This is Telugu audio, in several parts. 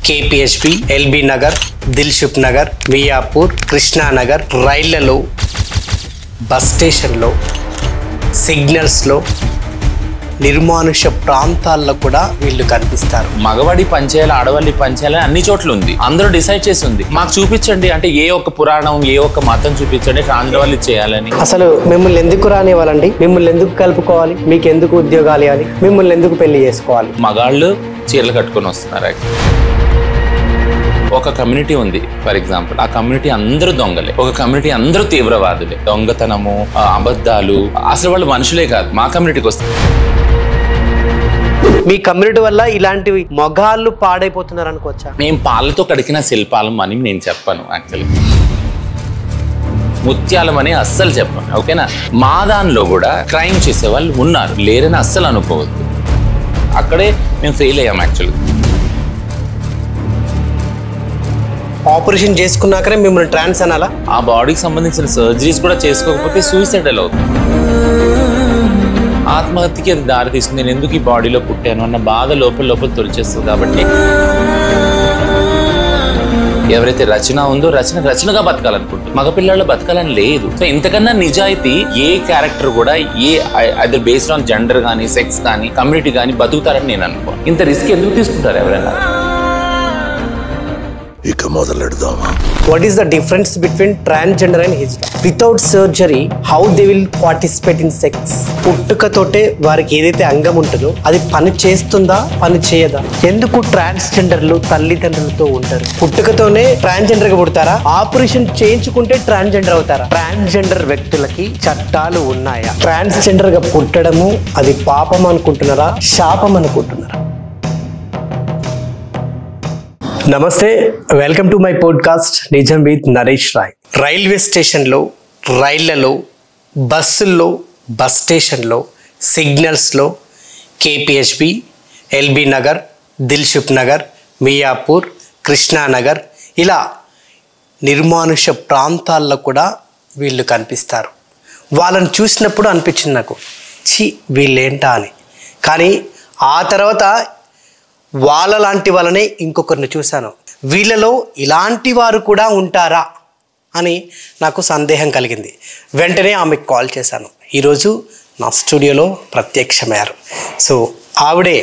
కేపీహెచ్బి, ఎల్బీ నగర్, దిల్సుఖ్ నగర్, మియాపూర్, కృష్ణానగర్, రైళ్లలో, బస్ స్టేషన్లో, సిగ్నల్స్లో, నిర్మానుష ప్రాంతాల్లో కూడా వీళ్ళు కనిపిస్తారు. మగవాడి పనిచేయాలి, ఆడవాళ్ళి పనిచేయాలని అన్ని చోట్ల ఉంది. అందరూ డిసైడ్ చేసి ఉంది. మాకు చూపించండి అంటే ఏ ఒక్క పురాణం, ఏ ఒక్క మతం చూపించండి ట్రాన్స్జెండర్ చేయాలని. అసలు మిమ్మల్ని ఎందుకు రానివ్వాలండి? మిమ్మల్ని ఎందుకు కలుపుకోవాలి? మీకు ఎందుకు ఉద్యోగాలు ఇవ్వాలి? మిమ్మల్ని ఎందుకు పెళ్లి చేసుకోవాలి? మగాళ్ళు చీరలు కట్టుకొని వస్తున్నారు. ఒక కమ్యూనిటీ ఉంది ఫర్ ఎగ్జాంపుల్, ఆ కమ్యూనిటీ అందరూ దొంగలే, ఒక కమ్యూనిటీ అందరూ తీవ్రవాదులే. దొంగతనము, అబద్ధాలు, అసలు వాళ్ళు మనుషులే కాదు. మా కమ్యూనిటీకి వస్తారు. మీ కమ్యూనిటీ వల్ల ఇలాంటి మొగాళ్ళు పాడైపోతున్నారు అనుకోవచ్చా? మేము పాలతో కడిగిన శిల్పాలం అని నేను చెప్పాను. యాక్చువల్లీ ముత్యాలం అని అస్సలు చెప్పాను. ఓకేనా? మా దానిలో కూడా క్రైమ్ చేసే వాళ్ళు ఉన్నారు, లేరని అస్సలు అనుకోవద్దు. అక్కడే మేము ఫెయిల్ అయ్యాం. యాక్చువల్లీ ఆపరేషన్ చేసుకున్నాకనే మిమ్మల్ని ట్రాన్స్ అనాలా? ఆ బాడీకి సంబంధించిన సర్జరీస్ కూడా చేసుకోకపోతే సూసైడల్ అవుతుంది. ఆత్మహత్యకి అది దారి తీస్తుంది. నేను ఎందుకు ఈ బాడీలో పుట్టాను అన్న బాధ లోపల లోపల తొలిచేస్తుంది. కాబట్టి ఎవరైతే రచన ఉందో రచనగా బతకాలనుకుంటుంది, మగపిల్లల్లో బతకాలని లేదు. సో ఇంతకన్నా నిజాయితీ ఏ క్యారెక్టర్ కూడా అదర్ బేస్డ్ ఆన్ జెండర్ కానీ, సెక్స్ కానీ, కమ్యూనిటీ కానీ బతుకుతారని నేను అనుకో. ఇంత రిస్క్ ఎందుకు తీసుకుంటారు ఎవరైనా? ఇక మొదలెడదామా? What is the difference between transgender and hijra? Without surgery, how they will participate in sex? పుట్టుకతోటే వారికి ఏదైతే అంగం ఉంటుందో అది పని చేస్తుందా, పని చేయదా? ఎందుకు ట్రాన్స్జెండర్లు తల్లిదండ్రులతో ఉంటారు? పుట్టుకతోనే ట్రాన్స్జెండర్ గా పుడతారా? ఆపరేషన్ చేయించుకుంటే ట్రాన్స్జెండర్ అవుతారా? ట్రాన్స్జెండర్ వ్యక్తులకి చట్టాలు ఉన్నాయా? ట్రాన్స్జెండర్ గా పుట్టడము అది పాపం అనుకుంటున్నారా, శాపం అనుకుంటున్నారా? నమస్తే, వెల్కమ్ టు మై పాడ్కాస్ట్ నిజం విత్ నరేష్ రాయ్. రైల్వే స్టేషన్లో, రైళ్లలో, బస్సుల్లో, బస్ స్టేషన్లో, సిగ్నల్స్లో, కేపీహెచ్బి, ఎల్బీ నగర్, దిల్సుఖ్ నగర్, మియాపూర్, కృష్ణానగర్, ఇలా నిర్మానుష ప్రాంతాల్లో కూడా వీళ్ళు కనిపిస్తారు. వాళ్ళని చూసినప్పుడు అనిపించింది నాకు, ఛీ వీళ్ళేంటా అని. కానీ ఆ తర్వాత వాళ్ళ లాంటి వాళ్ళనే ఇంకొకరిని చూశాను. వీళ్ళలో ఇలాంటి వారు కూడా ఉంటారా అని నాకు సందేహం కలిగింది. వెంటనే ఆమెకు కాల్ చేశాను. ఈరోజు నా స్టూడియోలో ప్రత్యక్షమయ్యారు. సో ఆవిడే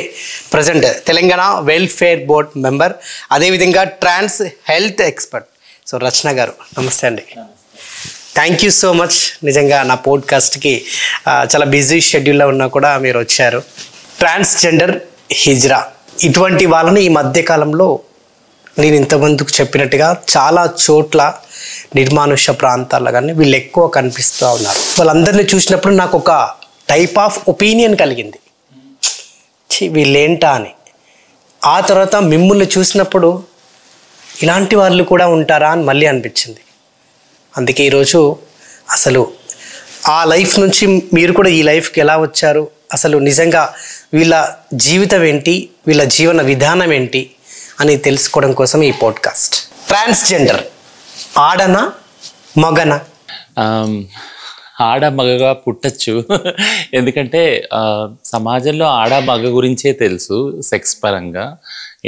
present Telangana welfare board member, అదేవిధంగా ట్రాన్స్ హెల్త్ ఎక్స్పర్ట్. సో రచన గారు, నమస్తే అండి. Thank you so much. నిజంగా నా పోడ్కాస్ట్కి చాలా బిజీ షెడ్యూల్లో ఉన్నా కూడా మీరు వచ్చారు. ట్రాన్స్జెండర్, హిజ్రా, ఇటువంటి వాళ్ళని ఈ మధ్యకాలంలో నేను ఇంతమందికి చెప్పినట్టుగా చాలా చోట్ల నిర్మానుష ప్రాంతాల్లో కానీ వీళ్ళు ఎక్కువ కనిపిస్తూ ఉన్నారు. వాళ్ళందరినీ చూసినప్పుడు నాకు ఒక టైప్ ఆఫ్ ఒపీనియన్ కలిగింది, వీళ్ళేంటా అని. ఆ తర్వాత మిమ్మల్ని చూసినప్పుడు ఇలాంటి వాళ్ళు కూడా ఉంటారా అని మళ్ళీ అనిపించింది. అందుకే ఈరోజు అసలు ఆ లైఫ్ నుంచి మీరు కూడా ఈ లైఫ్కి ఎలా వచ్చారు, అసలు నిజంగా వీళ్ళ జీవితం ఏంటి, వీళ్ళ జీవన విధానం ఏంటి అని తెలుసుకోవడం కోసం ఈ పాడ్కాస్ట్. ట్రాన్స్జెండర్ ఆడనా మగనా? ఆడ మగగా పుట్టచ్చు. ఎందుకంటే సమాజంలో ఆడ మగ గురించే తెలుసు సెక్స్ పరంగా.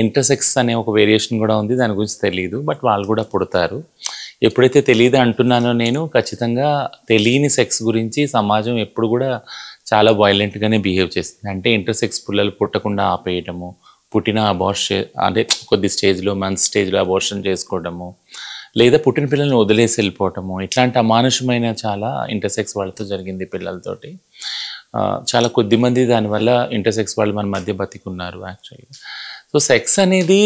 ఇంటర్సెక్స్ అనే ఒక వేరియేషన్ కూడా ఉంది, దాని గురించి తెలియదు. బట్ వాళ్ళు కూడా పుడతారు. ఎప్పుడైతే తెలియదు అంటున్నానో నేను, ఖచ్చితంగా తెలియని సెక్స్ గురించి సమాజం ఎప్పుడు కూడా చాలా వైలెంట్గానే బిహేవ్ చేస్తుంది. అంటే ఇంటర్సెక్స్ పిల్లలు పుట్టకుండా ఆపేయటము, పుట్టిన అబార్షన్ అంటే కొద్ది స్టేజ్లో, మంత్ స్టేజ్లో అబార్షన్ చేసుకోవడము, లేదా పుట్టిన పిల్లల్ని వదిలేసి వెళ్ళిపోవటము, ఇట్లాంటి అమానుషమైన చాలా ఇంటర్సెక్స్ వాళ్ళతో జరిగింది పిల్లలతోటి. చాలా కొద్దిమంది దానివల్ల ఇంటర్సెక్స్ వాళ్ళు మన మధ్య బతికున్నారు యాక్చువల్గా. సో సెక్స్ అనేది,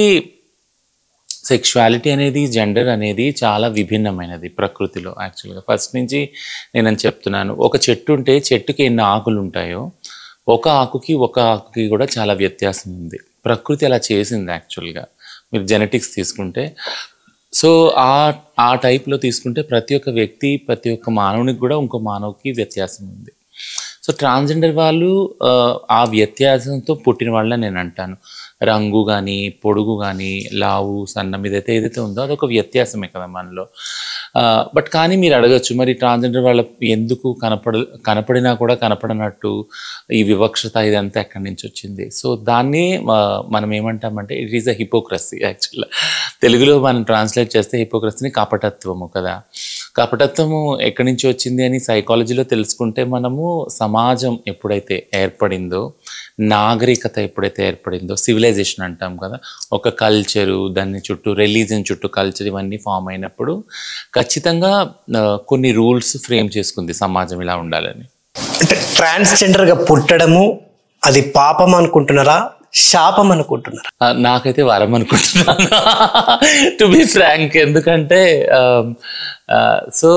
సెక్షువాలిటీ అనేది, జెండర్ అనేది చాలా విభిన్నమైనది ప్రకృతిలో యాక్చువల్గా. ఫస్ట్ నుంచి నేను చెప్తున్నాను, ఒక చెట్టు ఉంటే చెట్టుకి ఎన్ని ఆకులు ఉంటాయో ఒక ఆకుకి కూడా చాలా వ్యత్యాసం ఉంది. ప్రకృతి అలా చేసింది యాక్చువల్గా. మీరు జెనెటిక్స్ తీసుకుంటే, సో ఆ టైప్లో తీసుకుంటే ప్రతి ఒక్క వ్యక్తి, ప్రతి ఒక్క మానవునికి కూడా ఇంకో మానవుకి వ్యత్యాసం ఉంది. సో ట్రాన్స్జెండర్ వాళ్ళు ఆ వ్యత్యాసంతో పుట్టిన వాళ్ళని నేను అంటాను. రంగు కానీ, పొడుగు కానీ, లావు సన్నం ఏదైతే ఉందో అదొక వ్యత్యాసమే కదా మనలో. బట్ కానీ మీరు అడగచ్చు, మరి ట్రాన్స్జెండర్ వాళ్ళ ఎందుకు కనపడినా కూడా కనపడనట్టు ఈ వివక్షత ఇదంతా ఎక్కడి నుంచి వచ్చింది? సో దాన్ని మనం ఏమంటామంటే ఇట్ ఈస్ అ హిపోక్రసీ. యాక్చువల్గా తెలుగులో మనం ట్రాన్స్లేట్ చేస్తే హిపోక్రసీని కపటత్వము కదా. కపటత్వము ఎక్కడి నుంచి వచ్చింది అని సైకాలజీలో తెలుసుకుంటే మనము సమాజం ఎప్పుడైతే ఏర్పడిందో, నాగరికత ఎప్పుడైతే ఏర్పడిందో, సివిలైజేషన్ అంటాం కదా, ఒక కల్చరు దాన్ని చుట్టూ రిలీజన్ చుట్టూ కల్చర్ ఇవన్నీ ఫామ్ అయినప్పుడు ఖచ్చితంగా కొన్ని రూల్స్ ఫ్రేమ్ చేసుకుంది సమాజం ఇలా ఉండాలని. అంటే ట్రాన్స్జెండర్గా పుట్టడము అది పాపం అనుకుంటున్నారా, శాపం అనుకుంటున్నారా? నాకైతే వరం అనుకుంటున్నాను టు బి ఫ్రాంక్. ఎందుకంటే సో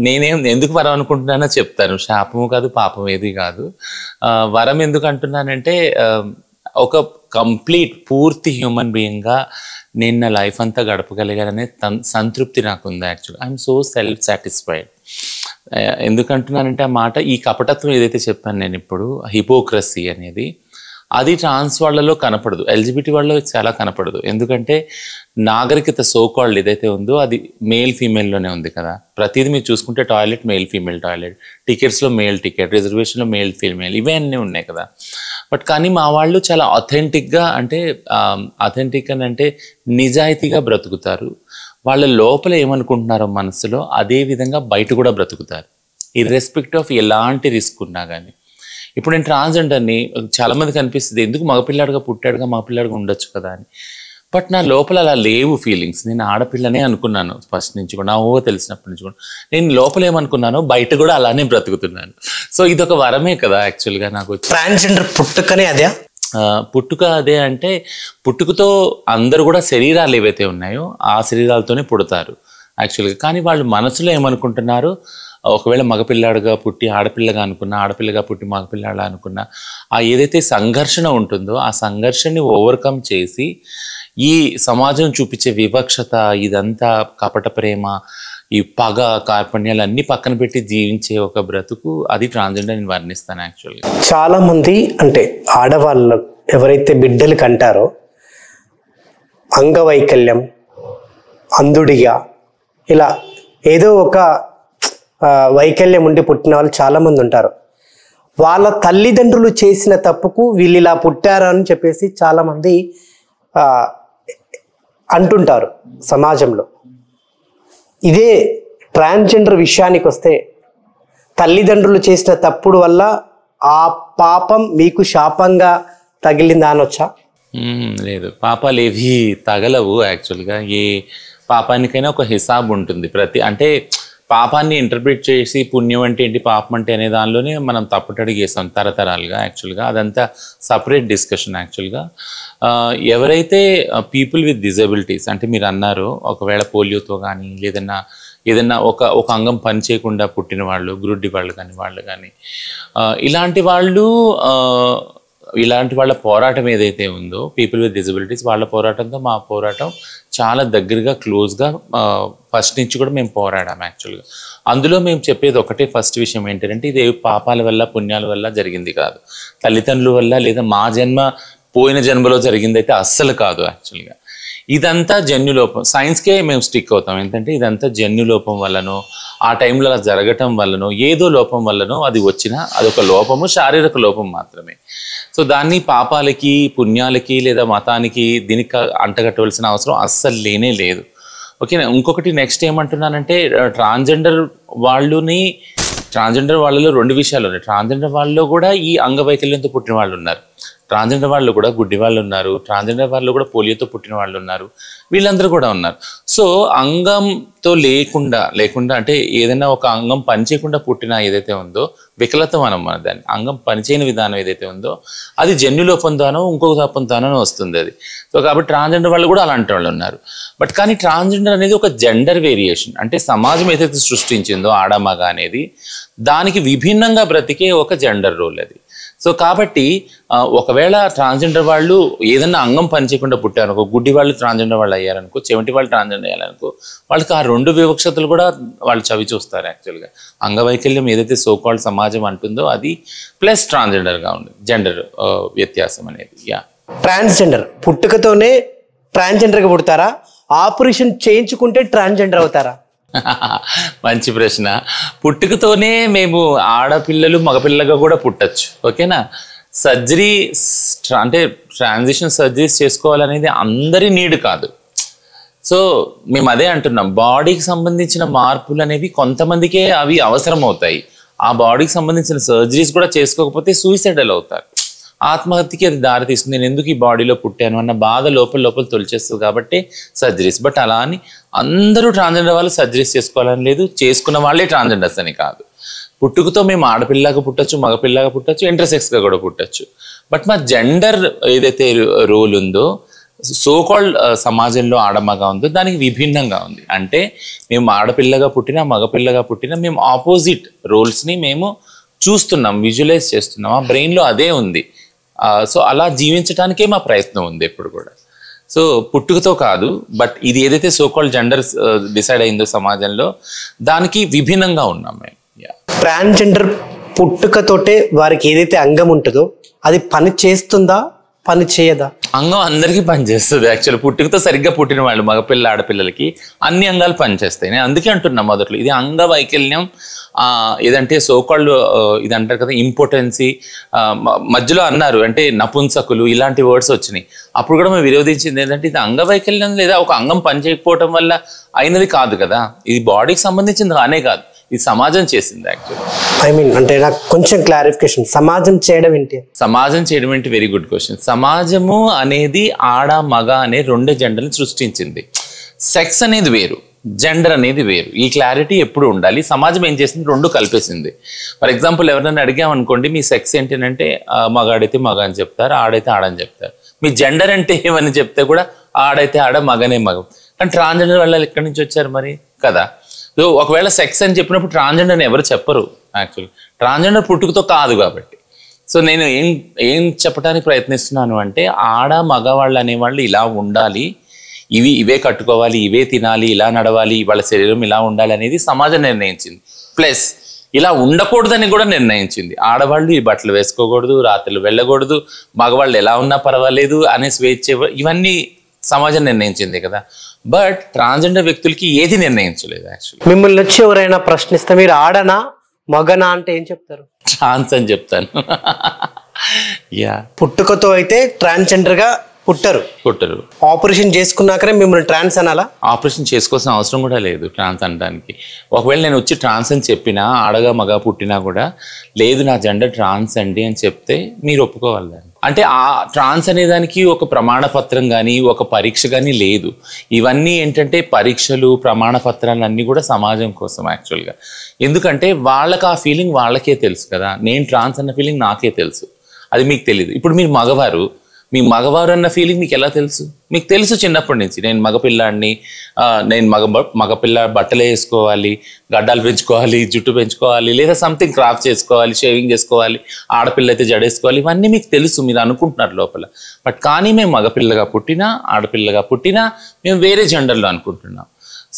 నేనేం ఎందుకు వరం అనుకుంటున్నానో చెప్తాను. శాపము కాదు, పాపం ఏది కాదు. వరం ఎందుకు అంటున్నానంటే ఒక కంప్లీట్ పూర్తి హ్యూమన్ బీయింగ్గా నేను నా లైఫ్ అంతా గడపగలిగాననే సంతృప్తి నాకు ఉంది. Actually I'm so self satisfied. ఎందుకంటున్నానంటే ఆ మాట, ఈ కపటత్వం ఏదైతే చెప్పాను నేను ఇప్పుడు, హిపోక్రసీ అనేది, అది ట్రాన్స్ వాళ్ళలో కనపడదు, ఎల్జిబిటీ వాళ్ళలో చాలా కనపడదు. ఎందుకంటే నాగరికత సోకాల్డ్ ఏదైతే ఉందో అది మేల్ ఫీమేల్లోనే ఉంది కదా. ప్రతిదీ మీరు చూసుకుంటే టాయిలెట్ మేల్ ఫీమేల్ టాయిలెట్, టికెట్స్లో మేల్ టికెట్, రిజర్వేషన్లో మేల్ ఫీమేల్, ఇవే అన్నీ ఉన్నాయి కదా. బట్ కానీ మా వాళ్ళు చాలా అథెంటిక్గా, అంటే అథెంటిక్ అని అంటే నిజాయితీగా బ్రతుకుతారు. వాళ్ళ లోపల ఏమనుకుంటున్నారో మనసులో అదే విధంగా బయట కూడా బ్రతుకుతారు, ఇర్రెస్పెక్ట్ ఆఫ్ ఎలాంటి రిస్క్ ఉన్నా కానీ. ఇప్పుడు నేను ట్రాన్స్జెండర్ని, చాలామందికి అనిపిస్తుంది ఎందుకు మగపిల్లాడుగా పుట్టాడుగా మగపిల్లాడుగా ఉండొచ్చు కదా అని. బట్ నా లోపల అలా లేవు ఫీలింగ్స్. నేను ఆడపిల్లనే అనుకున్నాను ఫస్ట్ నుంచి కూడా, నా తెలిసినప్పటి నుంచి కూడా. నేను లోపల ఏమనుకున్నానో బయట కూడా అలానే బ్రతుకుతున్నాను. సో ఇదొక వరమే కదా యాక్చువల్గా నాకు. ట్రాన్స్జెండర్ పుట్టుకనే అదే? పుట్టుక అదే అంటే, పుట్టుకతో అందరూ కూడా శరీరాలు ఏవైతే ఉన్నాయో ఆ శరీరాలతోనే పుడతారు యాక్చువల్గా. కానీ వాళ్ళు మనసులో ఏమనుకుంటున్నారు, ఒకవేళ మగపిల్లాడుగా పుట్టి ఆడపిల్లగా అనుకున్నా, ఆడపిల్లగా పుట్టి మగపిల్లాడుగా అనుకున్నా, ఆ ఏదైతే సంఘర్షణ ఉంటుందో ఆ సంఘర్షణని ఓవర్కమ్ చేసి ఈ సమాజం చూపించే వివక్షత, ఇదంతా కపట ప్రేమ, ఈ పగ, కార్పణ్యాలు అన్నీ పక్కన పెట్టి జీవించే ఒక బ్రతుకు, అది ట్రాన్స్జెండర్ నేను వర్ణిస్తాను యాక్చువల్గా. చాలామంది అంటే ఆడవాళ్ళు ఎవరైతే బిడ్డలు కంటారో అంగవైకల్యం, అంధుడిగా, ఇలా ఏదో ఒక వైకల్యం ఉండి పుట్టిన వాళ్ళు చాలామంది ఉంటారు. వాళ్ళ తల్లిదండ్రులు చేసిన తప్పుకు వీళ్ళు ఇలా పుట్టారు అని చెప్పేసి చాలామంది అంటుంటారు సమాజంలో. ఇదే ట్రాన్స్జెండర్ విషయానికి వస్తే తల్లిదండ్రులు చేసిన తప్పుడు వల్ల ఆ పాపం మీకు శాపంగా తగిలిందా అనొచ్చా? లేదు, పాపాలు ఏవి తగలవు యాక్చువల్గా. ఏ పాపానికైనా ఒక హిసాబ్ ఉంటుంది. అంటే పాపాన్ని ఇంటర్ప్రిట్ చేసి పుణ్యం అంటే ఏంటి, పాపం అంటే అనే దానిలోనే మనం తప్పుటడిగేస్తాం తరతరాలుగా యాక్చువల్గా. అదంతా సపరేట్ డిస్కషన్ యాక్చువల్గా. ఎవరైతే పీపుల్ విత్ డిజబిలిటీస్, అంటే మీరు అన్నారు ఒకవేళ పోలియోతో కానీ ఏదన్నా ఒక అంగం పని చేయకుండా పుట్టిన వాళ్ళు, గ్రుడ్డి వాళ్ళు కానీ ఇలాంటి వాళ్ళ పోరాటం ఏదైతే ఉందో, పీపుల్ విత్ డిజబిలిటీస్ వాళ్ళ పోరాటంతో మా పోరాటం చాలా దగ్గరగా క్లోజ్గా ఫస్ట్ నుంచి కూడా మేము పోరాడాం యాక్చువల్గా. అందులో మేము చెప్పేది ఒకటే ఫస్ట్ విషయం ఏంటంటే, ఇది పాపాల వల్ల పుణ్యాల వల్ల జరిగింది కాదు, తల్లిదండ్రుల వల్ల లేదా మా జన్మ పోయిన జన్మలో జరిగింది అయితే అస్సలు కాదు యాక్చువల్గా. ఇదంతా జన్యులోపం. సైన్స్కే మేము స్టిక్ అవుతాం. ఏంటంటే ఇదంతా జన్యులోపం వల్లనో, ఆ టైంలో అలా జరగటం వల్లనో, ఏదో లోపం వల్లనో అది వచ్చినా అదొక లోపము, శారీరక లోపం మాత్రమే. సో దాన్ని పాపాలకి, పుణ్యాలకి లేదా మతానికి దీనికి అంటగట్టవలసిన అవసరం అస్సలు లేనే లేదు. ఓకేనా. ఇంకొకటి నెక్స్ట్ ఏమంటున్నానంటే, ట్రాన్స్జెండర్ వాళ్ళలో రెండు విషయాలు ఉన్నాయి. ట్రాన్స్జెండర్ వాళ్ళలో కూడా ఈ అంగవైకల్యంతో పుట్టిన వాళ్ళు ఉన్నారు, ట్రాన్స్జెండర్ వాళ్ళు కూడా గుడ్డి వాళ్ళు ఉన్నారు, ట్రాన్స్జెండర్ వాళ్ళు కూడా పోలియోతో పుట్టిన వాళ్ళు ఉన్నారు, వీళ్ళందరూ కూడా ఉన్నారు. సో అంగంతో లేకుండా అంటే ఏదైనా ఒక అంగం పనిచేయకుండా పుట్టిన ఏదైతే ఉందో వికలత్వం అనం మన దాన్ని, అంగం పనిచేయని విధానం ఏదైతే ఉందో అది జన్యులోపంతోనో ఇంకొక లోపంతోనో వస్తుంది అది. సో కాబట్టి ట్రాన్స్జెండర్ వాళ్ళు కూడా అలాంటి వాళ్ళు ఉన్నారు. బట్ కానీ ట్రాన్స్జెండర్ అనేది ఒక జెండర్ వేరియేషన్. అంటే సమాజం ఏదైతే సృష్టించిందో ఆడమగ అనేది, దానికి విభిన్నంగా బ్రతికే ఒక జెండర్ రోల్ అది. సో కాబట్టి ఒకవేళ ట్రాన్స్జెండర్ వాళ్ళు ఏదన్నా అంగం పనిచేయకుండా పుట్టారు, ఒక గుడ్డి వాళ్ళు ట్రాన్స్జెండర్ వాళ్ళు అయ్యారనుకో, చెవిటి వాళ్ళు ట్రాన్స్జెండర్ అయ్యారనుకో, వాళ్ళకి ఆ రెండు వివక్షతలు కూడా వాళ్ళు చవి చూస్తారు యాక్చువల్గా. అంగవైకల్యం ఏదైతే సోకాల్డ్ సమాజం అంటుందో అది ప్లస్ ట్రాన్స్జెండర్గా ఉంది, జెండర్ వ్యత్యాసం అనేది. యా. ట్రాన్స్జెండర్ పుట్టుకతోనే ట్రాన్స్జెండర్గా పుడతారా, ఆపరేషన్ చేయించుకుంటే ట్రాన్స్జెండర్ అవుతారా? మంచి ప్రశ్న. పుట్టుకతోనే మేము ఆడపిల్లలు మగపిల్లగా కూడా పుట్టచ్చు. ఓకేనా? సర్జరీ అంటే ట్రాన్సిషన్ సర్జరీస్ చేసుకోవాలనేది అందరి నీడ్ కాదు. సో మేము అదే అంటున్నాం, బాడీకి సంబంధించిన మార్పులు అనేవి కొంతమందికే అవి అవసరం అవుతాయి. ఆ బాడీకి సంబంధించిన సర్జరీస్ కూడా చేసుకోకపోతే సూసైడల్ అవుతారు, ఆత్మహత్యకి అది దారి తీస్తుంది. నేను ఎందుకు ఈ బాడీలో పుట్టాను అన్న బాధ లోపల తొలిచేస్తుంది కాబట్టి సర్జరీస్. బట్ అలా అని అందరూ ట్రాన్స్జెండర్ వాళ్ళు సర్జరీస్ చేసుకోవాలని లేదు, చేసుకున్న వాళ్ళే ట్రాన్స్జెండర్స్ అని కాదు. పుట్టుకతో మేము ఆడపిల్లగా పుట్టచ్చు, మగపిల్లగా పుట్టచ్చు, ఇంటర్సెక్స్గా కూడా పుట్టచ్చు. బట్ మా జెండర్ ఏదైతే రోల్ ఉందో, సోకాల్డ్ సమాజంలో ఆడమగా ఉందో దానికి విభిన్నంగా ఉంది. అంటే మేము ఆడపిల్లగా పుట్టినా మగపిల్లగా పుట్టినా మేము ఆపోజిట్ రోల్స్ని మేము చూస్తున్నాం, విజువలైజ్ చేస్తున్నాం, ఆ బ్రెయిన్లో అదే ఉంది. సో అలా జీవించడానికే మా ప్రయత్నం ఉంది ఎప్పుడు కూడా. సో పుట్టుకతో కాదు, బట్ ఇది ఏదైతే సోకాల్డ్ జెండర్ డిసైడ్ అయిందో సమాజంలో దానికి విభిన్నంగా ఉన్నాం మేము. ట్రాన్స్జెండర్ పుట్టుకతోటే వారికి ఏదైతే అంగం ఉంటుందో అది పని చేస్తుందా, పని చేయదా? అంగం అందరికీ పనిచేస్తుంది. యాక్చువల్లీ పుట్టుకతో సరిగ్గా పుట్టిన వాళ్ళు మగపిల్ల ఆడపిల్లలకి అన్ని అంగాలు పనిచేస్తాయి. నేను అందుకే అంటున్నా మొదట్లో ఇది అంగవైకల్యం. ఏదంటే సోకాల్డ్ ఇది అంటారు కదా ఇంపార్టెన్సీ, మధ్యలో అన్నారు అంటే నపుంసకులు ఇలాంటి వర్డ్స్ వచ్చినాయి. అప్పుడు కూడా మేము విరోధించింది ఏంటంటే ఇది అంగవైకల్యం లేదా ఒక అంగం పనిచేయకపోవటం వల్ల అయినది కాదు కదా, ఇది బాడీకి సంబంధించింది అనే కాదు, ఇది సమాజం చేసింది యాక్చువల్లీ. ఐ మీన్ అంటే నాకు కొంచెం క్లారిఫికేషన్, సమాజం చేయడం ఏంటి? సమాజం చేయడం ఏంటి? Very good question. సమాజము అనేది ఆడ మగ అనే రెండు జెండర్ని సృష్టించింది. సెక్స్ అనేది వేరు, జెండర్ అనేది వేరు. ఈ క్లారిటీ ఎప్పుడు ఉండాలి. సమాజం ఏం చేసింది, రెండు కలిపేసింది. ఫర్ ఎగ్జాంపుల్ ఎవరైనా అడిగామనుకోండి మీ సెక్స్ ఏంటంటే మగాడైతే మగ అని చెప్తారు, ఆడైతే ఆడని చెప్తారు. మీ జెండర్ అంటే ఏమని చెప్తే కూడా ఆడైతే ఆడ, మగనే మగ. కానీ ట్రాన్స్జెండర్ వాళ్ళు ఎక్కడి నుంచి వచ్చారు మరి కదా? సో ఒకవేళ సెక్స్ అని చెప్పినప్పుడు ట్రాన్స్జెండర్ అని ఎవరు చెప్పరు. యాక్చువల్లీ ట్రాన్స్జెండర్ పుట్టుకతో కాదు కాబట్టి. సో నేను ఏం చెప్పడానికి ప్రయత్నిస్తున్నాను అంటే ఆడ మగవాళ్ళు అనేవాళ్ళు ఇలా ఉండాలి, ఇవే కట్టుకోవాలి, ఇవే తినాలి, ఇలా నడవాలి, వాళ్ళ శరీరం ఇలా ఉండాలి అనేది సమాజం నిర్ణయించింది. ప్లస్ ఇలా ఉండకూడదని కూడా నిర్ణయించింది. ఆడవాళ్ళు ఈ బట్టలు వేసుకోకూడదు, రాత్రులు వెళ్ళకూడదు, మగవాళ్ళు ఎలా ఉన్నా పర్వాలేదు అనే స్వేచ్ఛ, ఇవన్నీ సమాజం నిర్ణయించింది కదా. బట్ ట్రాన్స్జెండర్ వ్యక్తులకి ఏది నిర్ణయించలేదు యాక్చువల్లీ. మిమ్మల్ని వచ్చి ఎవరైనా ప్రశ్నిస్తే మీరు ఆడనా మగనా అంటే ఏం చెప్తారు? ట్రాన్స్ అని చెప్తాను. యా, పుట్టుకతో అయితే ట్రాన్స్జెండర్ గా పుట్టరు. ఆపరేషన్ చేసుకున్నాకనే మిమ్మల్ని ట్రాన్స్ అనాలా? ఆపరేషన్ చేసుకోవాల్సిన అవసరం కూడా లేదు ట్రాన్స్ అనడానికి. ఒకవేళ నేను వచ్చి ట్రాన్స్ అని చెప్పినా, ఆడగా మగ పుట్టినా కూడా లేదు నా జెండర్ ట్రాన్స్ అండి అని చెప్తే మీరు ఒప్పుకోవాలి దాన్ని. అంటే ఆ ట్రాన్స్ అనే దానికి ఒక ప్రమాణ పత్రం కానీ ఒక పరీక్ష కానీ లేదు. ఇవన్నీ ఏంటంటే పరీక్షలు, ప్రమాణ పత్రాలు అన్నీ కూడా సమాజం కోసం యాక్చువల్గా. ఎందుకంటే వాళ్ళకి ఆ ఫీలింగ్ వాళ్ళకే తెలుసు కదా. నేను ట్రాన్స్ అన్న ఫీలింగ్ నాకే తెలుసు, అది మీకు తెలియదు. ఇప్పుడు మీరు మగవారు, మీ మగవారు అన్న ఫీలింగ్ మీకు ఎలా తెలుసు? మీకు తెలుసు చిన్నప్పటి నుంచి నేను మగపిల్లాడిని, నేను మగపిల్ల బట్టలు వేసుకోవాలి, గడ్డాలు పెంచుకోవాలి, జుట్టు పెంచుకోవాలి, లేదా సంథింగ్ క్రాఫ్ట్ చేసుకోవాలి, షేవింగ్ చేసుకోవాలి, ఆడపిల్ల అయితే జడేసుకోవాలి, ఇవన్నీ మీకు తెలుసు, మీరు అనుకుంటున్నారు లోపల. బట్ కానీ మేము మగపిల్లగా పుట్టినా ఆడపిల్లగా పుట్టినా మేము వేరే జెండర్లో అనుకుంటున్నాం.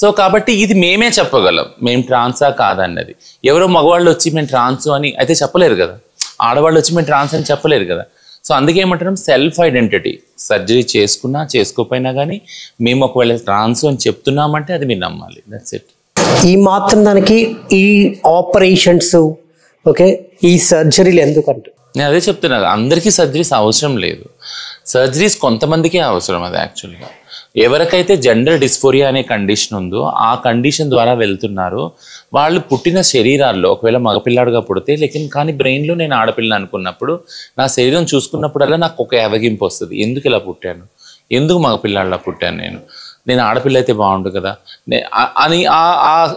సో కాబట్టి ఇది మేమే చెప్పగలం మేము ట్రాన్సా కాదన్నది. ఎవరో మగవాళ్ళు వచ్చి మేము ట్రాన్సు అని అయితే చెప్పలేరు కదా, ఆడవాళ్ళు వచ్చి మేము ట్రాన్స్ అని చెప్పలేరు కదా. సో అందుకే ఏమంటున్నాం, సెల్ఫ్ ఐడెంటిటీ. సర్జరీ చేసుకున్నా చేసుకోకపోయినా కానీ మేము ఒకవేళ ట్రాన్స్ అని చెప్తున్నామంటే అది మీరు నమ్మాలి. That's it. ఈ మాత్రం దానికి ఈ ఆపరేషన్స్, ఓకే, ఈ సర్జరీలు ఎందుకంటే నేను అదే చెప్తున్నా, అందరికీ సర్జరీస్ అవసరం లేదు. సర్జరీస్ కొంతమందికే అవసరం. అది యాక్చువల్గా ఎవరికైతే జెండర్ డిస్ఫోరియా అనే కండిషన్ ఉందో ఆ కండిషన్ ద్వారా వెళ్తున్నారో వాళ్ళు పుట్టిన శరీరాల్లో ఒకవేళ మగపిల్లాడుగా పుడితే కానీ బ్రెయిన్లో నేను ఆడపిల్ల అనుకున్నప్పుడు నా శరీరం చూసుకున్నప్పుడల్లా నాకు ఒక అవగింపు వస్తుంది. ఎందుకు ఇలా పుట్టాను, ఎందుకు మగపిల్లాడిలా పుట్టాను, నేను ఆడపిల్ల అయితే బాగుండు కదా అని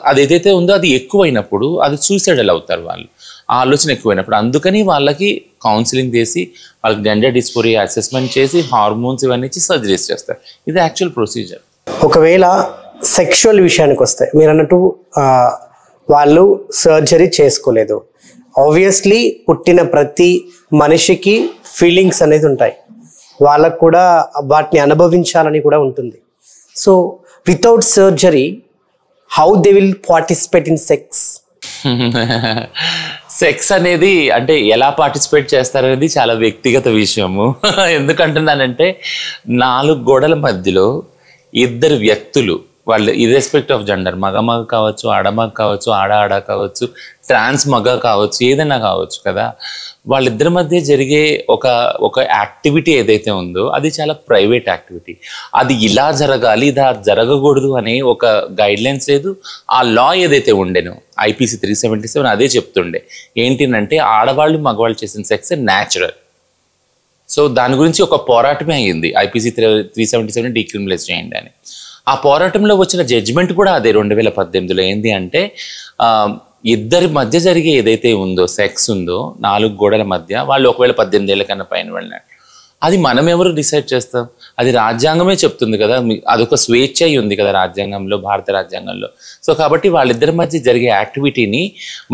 అది ఏదైతే ఉందో అది ఎక్కువైనప్పుడు అది సూసైడల్ అవుతారు వాళ్ళు, ఆ ఆలోచన ఎక్కువైనప్పుడు. అందుకని వాళ్ళకి కౌన్సిలింగ్ చేసి వాళ్ళకి జెండర్ డిస్ఫోరియా అసెస్మెంట్ చేసి హార్మోన్స్ ఇవన్నీ ఇచ్చి సర్జరీస్ చేస్తారు. ఇది యాక్చువల్ ప్రొసీజర్. ఒకవేళ సెక్షువల్ విషయానికి వస్తే మీరు అన్నట్టు వాళ్ళు సర్జరీ చేసుకోలేదు, ఆబ్వియస్లీ పుట్టిన ప్రతి మనిషికి ఫీలింగ్స్ అనేది ఉంటాయి, వాళ్ళకు కూడా వాటిని అనుభవించాలని కూడా ఉంటుంది. So without surgery how they will participate in sex? Sex అనేది అంటే ఎలా పార్టిసిపేట్ చేస్తారనేది చాలా వ్యక్తిగత విషయము. ఎందుకంటున్నానంటే 4 గోడల మధ్యలో ఇద్దరు వ్యక్తులు, వాళ్ళు ఇర్రెస్పెక్ట్ ఆఫ్ జెండర్, మగ కావచ్చు, ఆడ కావచ్చు, ఆడ కావచ్చు, ట్రాన్స్ మగ కావచ్చు, ఏదైనా కావచ్చు కదా, వాళ్ళిద్దరి మధ్య జరిగే ఒక యాక్టివిటీ ఏదైతే ఉందో అది చాలా ప్రైవేట్ యాక్టివిటీ. అది ఇలా జరగాలి, ఇలా జరగకూడదు అనే ఒక గైడ్ లైన్స్ లేదు. ఆ లా ఏదైతే ఉండేనో IPC 377 అదే చెప్తుండే ఏంటంటే ఆడవాళ్ళు మగవాళ్ళు చేసిన సెక్స్ న్యాచురల్. సో దాని గురించి ఒక పోరాటమే అయ్యింది, IPC 377 డీక్రిమినలైజ్ చేయండి అని. ఆ పోరాటంలో వచ్చిన జడ్జిమెంట్ కూడా అదే 2018లో. ఏంటి అంటే ఇద్దరి మధ్య జరిగే ఏదైతే ఉందో సెక్స్ ఉందో 4 గోడల మధ్య, వాళ్ళు ఒకవేళ 18 ఏళ్ళ కన్నా పైన వెళ్ళినారు, అది మనం ఎవరు డిసైడ్ చేస్తాం? అది రాజ్యాంగమే చెప్తుంది కదా, అదొక స్వేచ్ఛ ఉంది కదా రాజ్యాంగంలో, భారత రాజ్యాంగంలో. సో కాబట్టి వాళ్ళిద్దరి మధ్య జరిగే యాక్టివిటీని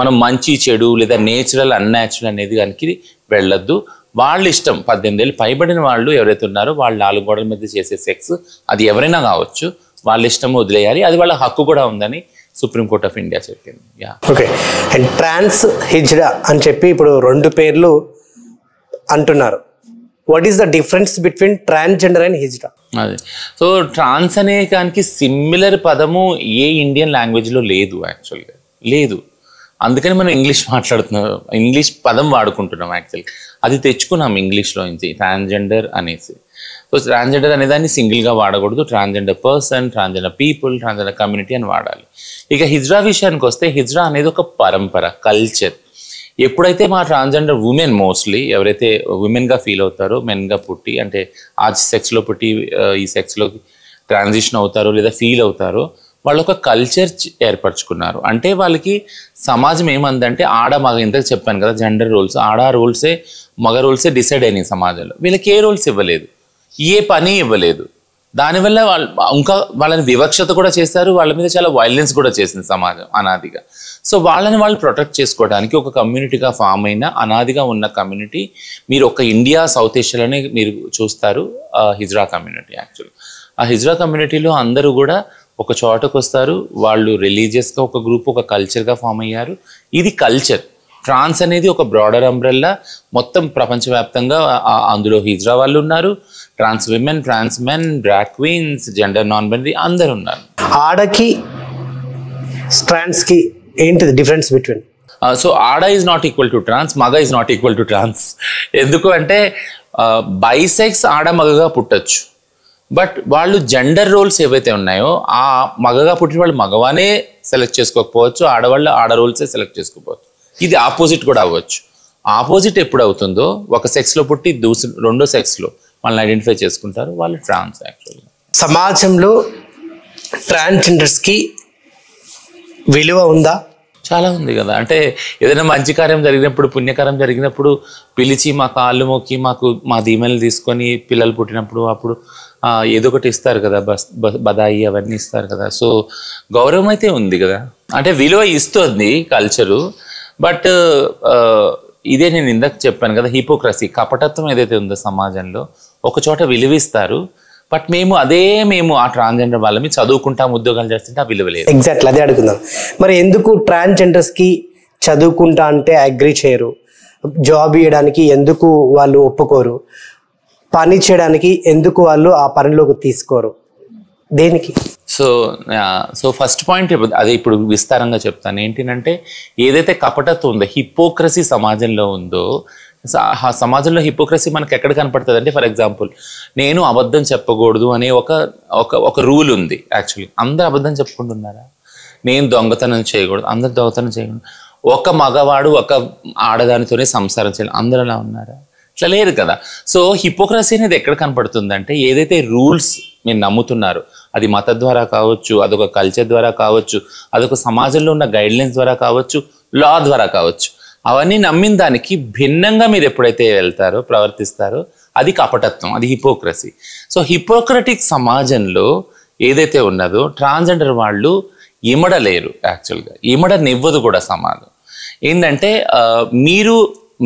మనం మంచి చెడు లేదా నేచురల్ అన్యాచురల్ అనేది దానికి వెళ్ళొద్దు. వాళ్ళ ఇష్టం, 18 ఏళ్ళు పైబడిన వాళ్ళు ఎవరైతే ఉన్నారో వాళ్ళు 4 గోడల మధ్య చేసే సెక్స్ అది ఎవరైనా కావచ్చు, వాళ్ళ ఇష్టం వదిలేయాలి. అది వాళ్ళ హక్కు కూడా ఉందని సుప్రీంకోర్ట్ ఆఫ్ ఇండియా చెప్పింది. ఓకే. అండ్ ట్రాన్స్ హిజ్రా అని చెప్పి ఇప్పుడు 2 పేర్లు అంటున్నారు. What is the difference between transgender and hijra? అదే, సో ట్రాన్స్ అనే దానికి సిమిలర్ పదము ఏ ఇండియన్ లాంగ్వేజ్లో లేదు, యాక్చువల్గా లేదు. అందుకని మనం ఇంగ్లీష్ మాట్లాడుతున్నాం, ఇంగ్లీష్ పదం వాడుకుంటున్నాం. యాక్చువల్గా అది తెచ్చుకున్నాం ఇంగ్లీష్లో నుంచి, ట్రాన్స్జెండర్ అనేసి. సో ట్రాన్స్జెండర్ అనేదాన్ని సింగిల్గా వాడకూడదు, transgender person, transgender people, transgender community అని వాడాలి. ఇక హిజ్రా విషయానికి వస్తే, హిజ్రా అనేది ఒక పరంపర, కల్చర్. ఎప్పుడైతే మా ట్రాన్స్జెండర్ ఉమెన్ మోస్ట్లీ ఎవరైతే ఉమెన్గా ఫీల్ అవుతారో, మెన్గా పుట్టి అంటే ఆ సెక్స్లో పుట్టి ఈ సెక్స్లోకి ట్రాన్సిషన్ అవుతారో లేదా ఫీల్ అవుతారో, వాళ్ళు ఒక కల్చర్ ఏర్పరచుకున్నారు. అంటే వాళ్ళకి సమాజం ఏమందంటే ఆడ మగ, ఇంతకు చెప్పాను కదా జెండర్ రోల్స్, ఆడ రోల్సే మగ రోల్సే డిసైడ్ అయినాయి సమాజంలో. వీళ్ళకి ఏ రోల్స్ ఇవ్వలేదు, ఏ పని ఇవ్వలేదు. దానివల్ల ఇంకా వాళ్ళని వివక్షత కూడా చేస్తారు, వాళ్ళ మీద చాలా వైలెన్స్ కూడా చేసింది సమాజం అనాదిగా. సో వాళ్ళని వాళ్ళు ప్రొటెక్ట్ చేసుకోవడానికి ఒక కమ్యూనిటీగా ఫామ్ అయిన అనాదిగా ఉన్న కమ్యూనిటీ మీరు ఒక ఇండియా సౌత్ ఏషియాలోనే మీరు చూస్తారు, హిజ్రా కమ్యూనిటీ. యాక్చువల్లీ ఆ హిజ్రా కమ్యూనిటీలో అందరూ కూడా ఒక చోటకు వస్తారు, వాళ్ళు రిలీజియస్గా ఒక గ్రూప్, ఒక కల్చర్గా ఫామ్ అయ్యారు. ఇది కల్చర్. ట్రాన్స్ అనేది ఒక బ్రాడర్ అంబ్రెల్లా, మొత్తం ప్రపంచవ్యాప్తంగా అందులో హిజ్రా వాళ్ళు ఉన్నారు, trans women, trans men, drag queens, gender non binary అందరు ఉన్నారు. ఆడకి ట్రాన్స్కి ఏంటిది డిఫరెన్స్ బిట్వీన్? సో ఆడ is not equal to trans, మగ is not equal to trans. ఎందుకు అంటే బైసెక్స్ ఆడ మగగా పుట్టచ్చు, బట్ వాళ్ళు జెండర్ రోల్స్ ఏవైతే ఉన్నాయో ఆ మగగా పుట్టిన వాళ్ళు మగవానే సెలెక్ట్ చేసుకోకపోవచ్చు, ఆడవాళ్ళు ఆడ రోల్సే సెలెక్ట్ చేసుకోకపోవచ్చు. ఇది ఆపోజిట్ కూడా అవ్వచ్చు. ఆపోజిట్ ఎప్పుడు అవుతుందో, ఒక సెక్స్లో పుట్టి రెండో సెక్స్లో వాళ్ళని ఐడెంటిఫై చేసుకుంటారు, వాళ్ళు ట్రాన్స్. యాక్చువల్గా సమాజంలో ట్రాన్స్జెండర్స్కి విలువ ఉందా? చాలా ఉంది కదా. అంటే ఏదైనా మంచి కార్యం జరిగినప్పుడు, పుణ్యకార్యం జరిగినప్పుడు పిలిచి మా కాళ్ళు మొక్కి మా దీవెనలు తీసుకొని పిల్లలు పుట్టినప్పుడు అప్పుడు ఏదో ఒకటి ఇస్తారు కదా, బదాయి అవన్నీ ఇస్తారు కదా. సో గౌరవం అయితే ఉంది కదా, అంటే విలువ ఇస్తుంది కల్చరు. బట్ ఇదే నేను ఇందాక చెప్పాను కదా, హిపోక్రసీ, కపటత్వం ఏదైతే ఉందో సమాజంలో, ఒక చోట విలువిస్తారు, బట్ మేము ఆ ట్రాన్స్జెండర్ వాళ్ళని చదువుకుంటాం, ఉద్యోగాలు చేస్తుంటే ఆ విలువ లేదు. ఎగ్జాక్ట్లీ అదే అడుగుతున్నాం. మరి ఎందుకు ట్రాన్స్జెండర్స్కి చదువుకుంటా అంటే అగ్రీ చేయరు, జాబ్ ఇవ్వడానికి ఎందుకు వాళ్ళు ఒప్పుకోరు, పని చేయడానికి ఎందుకు వాళ్ళు ఆ పనిలోకి తీసుకోరు, దేనికి? సో ఫస్ట్ పాయింట్ అదే ఇప్పుడు విస్తారంగా చెప్తాను. ఏంటంటే ఏదైతే కపటత్వం ఉందో, హిపోక్రసీ సమాజంలో ఉందో, ఆ సమాజంలో హిపోక్రసీ మనకు ఎక్కడ కనపడుతుంది అంటే, ఫర్ ఎగ్జాంపుల్ నేను అబద్ధం చెప్పకూడదు అనే ఒక రూల్ ఉంది. యాక్చువల్లీ అందరూ అబద్ధం చెప్పుకుంటున్నారా? నేను దొంగతనం చేయకూడదు, అందరు దొంగతనం చేయకూడదు. ఒక మగవాడు ఒక ఆడదానితోనే సంసారం చేయాలి, అందరూ అలా ఉన్నారా? ఇట్లా లేదు కదా. సో హిపోక్రసీ అనేది ఎక్కడ కనపడుతుందంటే, ఏదైతే రూల్స్ మీరు నమ్ముతున్నారు, అది మత ద్వారా కావచ్చు, అదొక కల్చర్ ద్వారా కావచ్చు, అదొక సమాజంలో ఉన్న గైడ్లైన్స్ ద్వారా కావచ్చు, లా ద్వారా కావచ్చు, అవన్నీ నమ్మిన దానికి భిన్నంగా మీరు ఎప్పుడైతే వెళ్తారో, ప్రవర్తిస్తారో, అది కపటత్వం, అది హిపోక్రసీ. సో హిపోక్రటిక్ సమాజంలో ఏదైతే ఉన్నదో ట్రాన్స్జెండర్ వాళ్ళు ఇమడలేరు. యాక్చువల్గా ఇమడనివ్వదు కూడా సమాజం. ఏంటంటే మీరు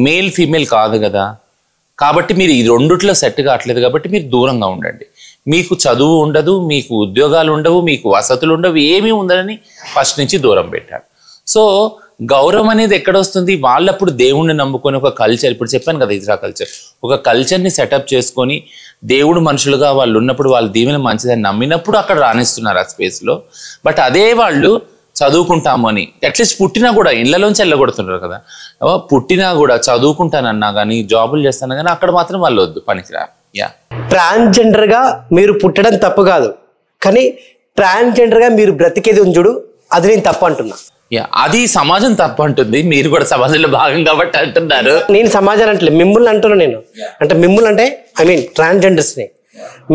మేల్ ఫీమేల్ కాదు కదా, కాబట్టి మీరు ఈ రెండిట్లో సెట్ కావట్లేదు, కాబట్టి మీరు దూరంగా ఉండండి. మీకు చదువు ఉండదు, మీకు ఉద్యోగాలు ఉండవు, మీకు వసతులు ఉండవు, ఏమీ ఉండదని ఫస్ట్ నుంచి దూరం పెట్టారు. సో గౌరవం అనేది ఎక్కడ వస్తుంది? వాళ్ళప్పుడు దేవుణ్ణి నమ్ముకొని ఒక కల్చర్, ఇప్పుడు చెప్పాను కదా ఇజ్రా కల్చర్, ఒక కల్చర్ని సెటప్ చేసుకొని దేవుడు మనుషులుగా వాళ్ళు ఉన్నప్పుడు వాళ్ళ దీవెన మంచిదని నమ్మినప్పుడు అక్కడ రాణిస్తున్నారు ఆ స్పేస్లో. బట్ అదే వాళ్ళు చదువుకుంటాము అని అట్లీస్ట్ పుట్టినా కూడా ఇళ్లలోంచి వెళ్ళగొడుతున్నారు కదా. పుట్టినా కూడా చదువుకుంటానన్నా కానీ జాబులు చేస్తానా కానీ అక్కడ మాత్రం వాళ్ళు వద్దు, పనికిరా. ట్రాన్స్జెండర్గా మీరు పుట్టడం తప్పు కాదు, కానీ ట్రాన్స్జెండర్గా మీరు బ్రతికేది ఉంచుడు అది నేను తప్పు అంటున్నా. అది సమాజం తప్పు అంటుంది, మీరు కూడా సమాజంలో భాగం కాబట్టి అంటున్నారు. నేను సమాజం అంటే మిమ్మల్ని అంటున్నా నేను, అంటే మిమ్మల్ని అంటే ఐ మీన్ ట్రాన్స్జెండర్స్ని.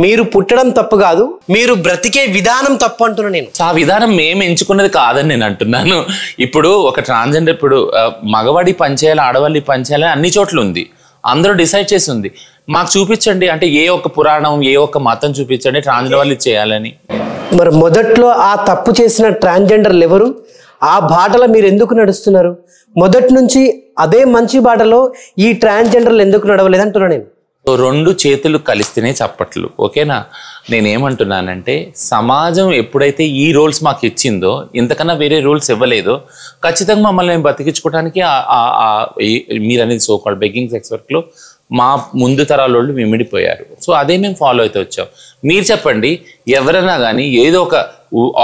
మీరు పుట్టడం తప్పు కాదు, మీరు బ్రతికే విధానం తప్పు అంటున్నా నేను. ఆ విధానం మేము ఎంచుకున్నది కాదని నేను అంటున్నాను. ఇప్పుడు ఒక ట్రాన్స్జెండర్ ఇప్పుడు మగవాడి పనిచేయాలి ఆడవాళ్ళి పనిచేయాలి అన్ని చోట్ల ఉంది, అందరూ డిసైడ్ చేసి ఉంది. మాకు చూపించండి, అంటే ఏ ఒక్క పురాణం ఏ ఒక్క మతం చూపించండి ట్రాన్స్జెండర్ వాళ్ళు చేయాలని. మరి మొదట్లో ఆ తప్పు చేసిన ట్రాన్స్జెండర్లు ఎవరు? ఆ బాటలో మీరు ఎందుకు నడుస్తున్నారు? మొదటి నుంచి అదే మంచి బాటలో ఈ ట్రాన్స్జెండర్లు ఎందుకు నడవలేదంటున్నా నేను. రెండు చేతులు కలిస్తేనే చప్పట్లు, ఓకేనా? నేనేమంటున్నానంటే సమాజం ఎప్పుడైతే ఈ రోల్స్ మాకు ఇచ్చిందో, ఇంతకన్నా వేరే రూల్స్ ఇవ్వలేదో, ఖచ్చితంగా మమ్మల్ని బతికించుకోవడానికి మీరు అనేది సో కాల్డ్ బెగ్గింగ్ సెక్స్ వర్క్లో మా ముందు తరాల వాళ్ళు మిమిడిపోయారు. సో అదే మేము ఫాలో అయితే వచ్చాం. మీరు చెప్పండి, ఎవరైనా కానీ ఏదో ఒక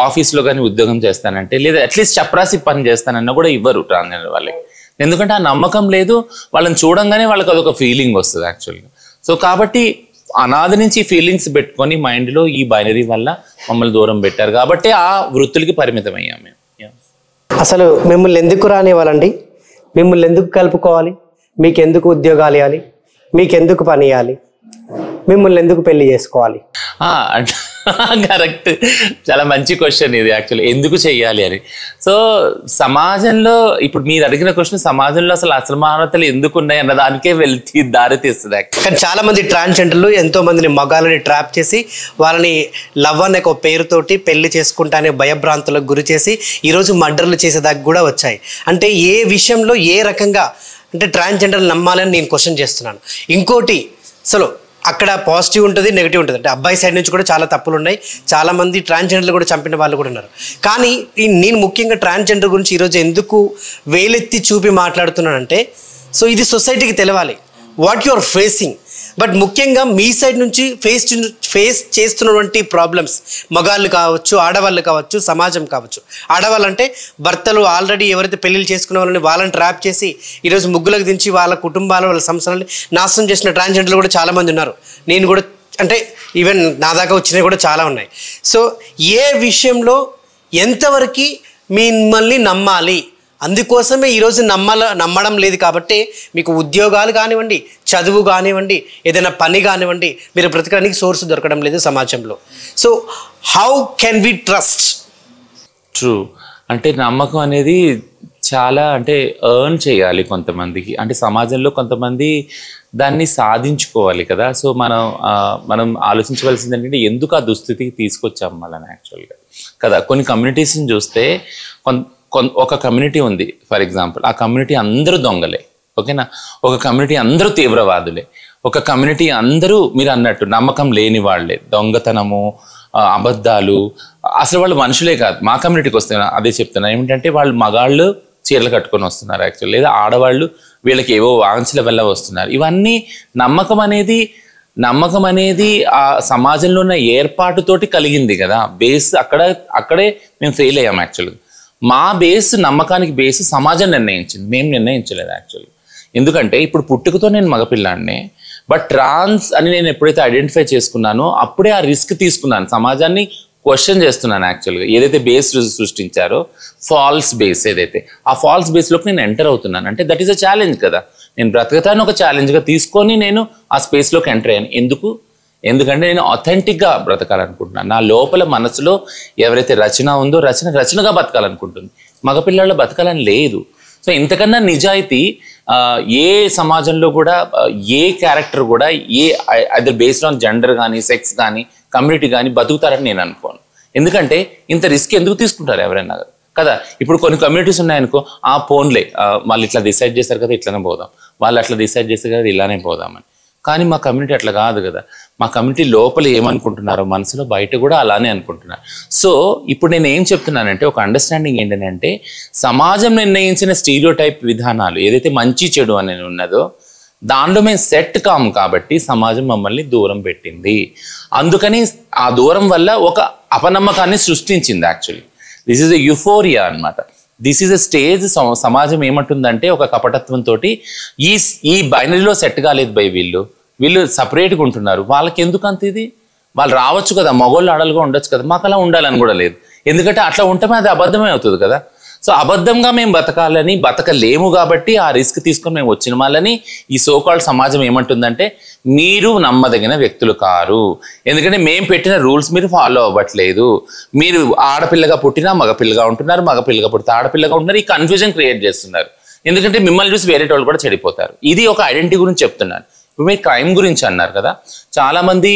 ఆఫీస్లో కానీ ఉద్యోగం చేస్తానంటే, లేదా అట్లీస్ట్ చప్రాసి పని చేస్తానన్నా కూడా ఇవ్వరు ట్రాన్స్జెండర్ వాళ్ళకి. ఎందుకంటే ఆ నమ్మకం లేదు, వాళ్ళని చూడంగానే వాళ్ళకి అదొక ఫీలింగ్ వస్తుంది యాక్చువల్గా. సో కాబట్టి అనాది నుంచి ఫీలింగ్స్ పెట్టుకొని మైండ్లో ఈ బైనరీ వల్ల మమ్మల్ని దూరం పెట్టారు కాబట్టి ఆ వృత్తులకి పరిమితం అయ్యాం మేము. అసలు మిమ్మల్ని ఎందుకు రానివ్వాలండి? మిమ్మల్ని ఎందుకు కలుపుకోవాలి? మీకు ఎందుకు ఉద్యోగాలు ఇవ్వాలి? మీకు ఎందుకు పని ఇవ్వాలి? మిమ్మల్ని ఎందుకు పెళ్లి చేసుకోవాలి? కరెక్ట్, చాలా మంచి క్వశ్చన్ ఇది యాక్చువల్లీ, ఎందుకు చెయ్యాలి అని. సో సమాజంలో ఇప్పుడు మీరు అడిగిన క్వశ్చన్, సమాజంలో అసలు అసమానతలు ఎందుకు ఉన్నాయి అన్న దానికే దారి తీస్తుంది. కానీ చాలా మంది ట్రాన్స్జెండర్లు ఎంతో మందిని మగాళ్ళని ట్రాప్ చేసి వాళ్ళని లవ్ అనే ఒక పేరుతోటి పెళ్లి చేసుకుంటానే భయభ్రాంతులకు గురి చేసి ఈరోజు మర్డర్లు చేసేదాకా కూడా వచ్చాయి. అంటే ఏ విషయంలో ఏ రకంగా అంటే ట్రాన్స్జెండర్లు నమ్మాలని నేను క్వశ్చన్ చేస్తున్నాను. ఇంకోటి, అసలు అక్కడ పాజిటివ్ ఉంటుంది, నెగిటివ్ ఉంటుంది. అంటే అబ్బాయి సైడ్ నుంచి కూడా చాలా తప్పులు ఉన్నాయి, చాలామంది ట్రాన్స్జెండర్లు కూడా చంపిన వాళ్ళు కూడా ఉన్నారు. కానీ నేను ముఖ్యంగా ట్రాన్స్జెండర్ గురించి ఈరోజు ఎందుకు వేలెత్తి చూపి మాట్లాడుతున్నానంటే, సో ఇది సొసైటీకి తెలవాలి what you are facing. But ముఖ్యంగా మీ సైడ్ నుంచి ఫేస్ చేస్తున్నటువంటి ప్రాబ్లమ్స్, మగాళ్ళు కావచ్చు, ఆడవాళ్ళు కావచ్చు, సమాజం కావచ్చు. ఆడవాళ్ళు అంటే భర్తలు ఆల్రెడీ ఎవరైతే పెళ్ళిళ్ళు చేసుకునే వాళ్ళని ట్రాప్ చేసి ఈరోజు ముగ్గులకు దించి వాళ్ళ కుటుంబాలు వాళ్ళ సంస్థలని నాశనం చేసిన ట్రాన్స్జెండర్లు కూడా చాలామంది ఉన్నారు. నేను కూడా అంటే ఈవెన్ నా దాకా వచ్చినవి కూడా చాలా ఉన్నాయి. సో ఏ విషయంలో ఎంతవరకు మిమ్మల్ని నమ్మాలి, అందుకోసమే ఈరోజు నమ్మడం లేదు కాబట్టి మీకు ఉద్యోగాలు కానివ్వండి, చదువు కానివ్వండి, ఏదైనా పని కానివ్వండి, మీరు బ్రతకడానికి సోర్స్ దొరకడం లేదు సమాజంలో. So how can we trust? True, అంటే నమ్మకం అనేది చాలా అంటే ఎర్న్ చేయాలి కొంతమందికి, అంటే సమాజంలో కొంతమంది దాన్ని సాధించుకోవాలి కదా. సో మనం ఆలోచించవలసింది ఏంటంటే ఎందుకు ఆ దుస్థితికి తీసుకొచ్చాం వాళ్ళని యాక్చువల్గా కదా. కొన్ని కమ్యూనిటీస్ని చూస్తే ఒక కమ్యూనిటీ ఉంది ఫర్ ఎగ్జాంపుల్, ఆ కమ్యూనిటీ అందరూ దొంగలే, ఓకేనా. ఒక కమ్యూనిటీ అందరూ తీవ్రవాదులే, ఒక కమ్యూనిటీ అందరూ మీరు అన్నట్టు నమ్మకం లేని వాళ్ళే, దొంగతనము, అబద్ధాలు, అసలు వాళ్ళు మనుషులే కాదు. మా కమ్యూనిటీకి వస్తే అదే చెప్తున్నా, ఏమిటంటే వాళ్ళు మగాళ్ళు చీరలు కట్టుకొని వస్తున్నారు యాక్చువల్, లేదా ఆడవాళ్ళు వీళ్ళకి ఏవో వాంఛల వల్ల వస్తున్నారు. ఇవన్నీ నమ్మకం అనేది ఆ సమాజంలో ఉన్న ఏర్పాటుతోటి కలిగింది కదా. బేస్ అక్కడే మేము ఫెయిల్ అయ్యాం యాక్చువల్గా. మా బేస్, నమ్మకానికి బేస్ సమాజం నిర్ణయించింది, మేము నిర్ణయించలేదు యాక్చువల్లీ. ఎందుకంటే ఇప్పుడు పుట్టుకతో నేను మగపిల్లాడినే, బట్ ట్రాన్స్ అని నేను ఎప్పుడైతే ఐడెంటిఫై చేసుకున్నానో అప్పుడే ఆ రిస్క్ తీసుకున్నాను, సమాజాన్ని క్వశ్చన్ చేస్తున్నాను యాక్చువల్గా. ఏదైతే బేస్ ఫాల్స్ బేస్, ఏదైతే ఆ ఫాల్స్ బేస్లోకి నేను ఎంటర్ అవుతున్నాను అంటే దట్ ఈస్ అ ఛాలెంజ్ కదా. నేను బ్రతకతాను ఒక ఛాలెంజ్గా తీసుకొని నేను ఆ స్పేస్లోకి ఎంటర్ అయ్యాను. ఎందుకంటే నేను అథెంటిక్గా బ్రతకాలనుకుంటున్నాను. నా లోపల మనసులో ఎవరైతే రచన ఉందో రచనగా బతకాలనుకుంటుంది, మగపిల్లల్లో బతకాలని లేదు. సో ఇంతకన్నా నిజాయితీ ఏ సమాజంలో కూడా ఏ క్యారెక్టర్ కూడా అదర్ బేస్డ్ ఆన్ జెండర్ కానీ సెక్స్ కానీ కమ్యూనిటీ కానీ బతుకుతారని నేను అనుకోను. ఎందుకంటే ఇంత రిస్క్ ఎందుకు తీసుకుంటారు ఎవరైనా కదా. ఇప్పుడు కొన్ని కమ్యూనిటీస్ ఉన్నాయనుకో, ఆ ఫోన్లే వాళ్ళు ఇట్లా డిసైడ్ చేస్తారు కదా ఇట్లానే పోదాం, వాళ్ళు అట్లా డిసైడ్ చేస్తారు కదా ఇలానే పోదామని. కానీ మా కమ్యూనిటీ అట్లా కాదు కదా. మా కమ్యూనిటీ లోపల ఏమనుకుంటున్నారో మనసులో బయట కూడా అలానే అనుకుంటున్నారు. సో ఇప్పుడు నేను ఏం చెప్తున్నానంటే ఒక అండర్స్టాండింగ్ ఏంటంటే సమాజం నిర్ణయించిన స్టీరియోటైప్ విధానాలు ఏదైతే మంచి చెడు అనేది ఉన్నదో దానిలో మేము సెట్ కాము కాబట్టి సమాజం మమ్మల్ని దూరం పెట్టింది. అందుకని ఆ దూరం వల్ల ఒక అపనమ్మకాన్ని సృష్టించింది. Actually this is a euphoria అనమాట. This is a stage. సమాజం ఏమంటుందంటే ఒక కపటత్వంతో ఈ బైనరీలో సెట్ కాలేదు బై వీళ్ళు సపరేట్గా ఉంటున్నారు, వాళ్ళకి ఎందుకు అంత ఇది, వాళ్ళు రావచ్చు కదా, మగోళ్ళు ఆడలుగా ఉండొచ్చు కదా, మాకు అలా ఉండాలని కూడా లేదు. ఎందుకంటే అట్లా ఉంటే అది అబద్ధమే అవుతుంది కదా. సో అబద్ధంగా మేము బతకాలని బతకలేము కాబట్టి ఆ రిస్క్ తీసుకొని మేము వచ్చిన వాళ్ళని ఈ సోకాల్డ్ సమాజం ఏమంటుందంటే మీరు నమ్మదగిన వ్యక్తులు కారు, ఎందుకంటే మేము పెట్టిన రూల్స్ మీరు ఫాలో అవ్వట్లేదు, మీరు ఆడపిల్లగా పుట్టినా మగపిల్లగా ఉంటున్నారు, మగపిల్లగా పుట్టితే ఆడపిల్లగా ఉంటున్నారు, ఈ కన్ఫ్యూజన్ క్రియేట్ చేస్తున్నారు. ఎందుకంటే మిమ్మల్ని చూసి వేరే వాళ్ళు కూడా చెడిపోతారు. ఇది ఒక ఐడెంటిటీ గురించి చెప్తున్నాను. ఇప్పుడు మీరు క్రైమ్ గురించి అన్నారు కదా, చాలామంది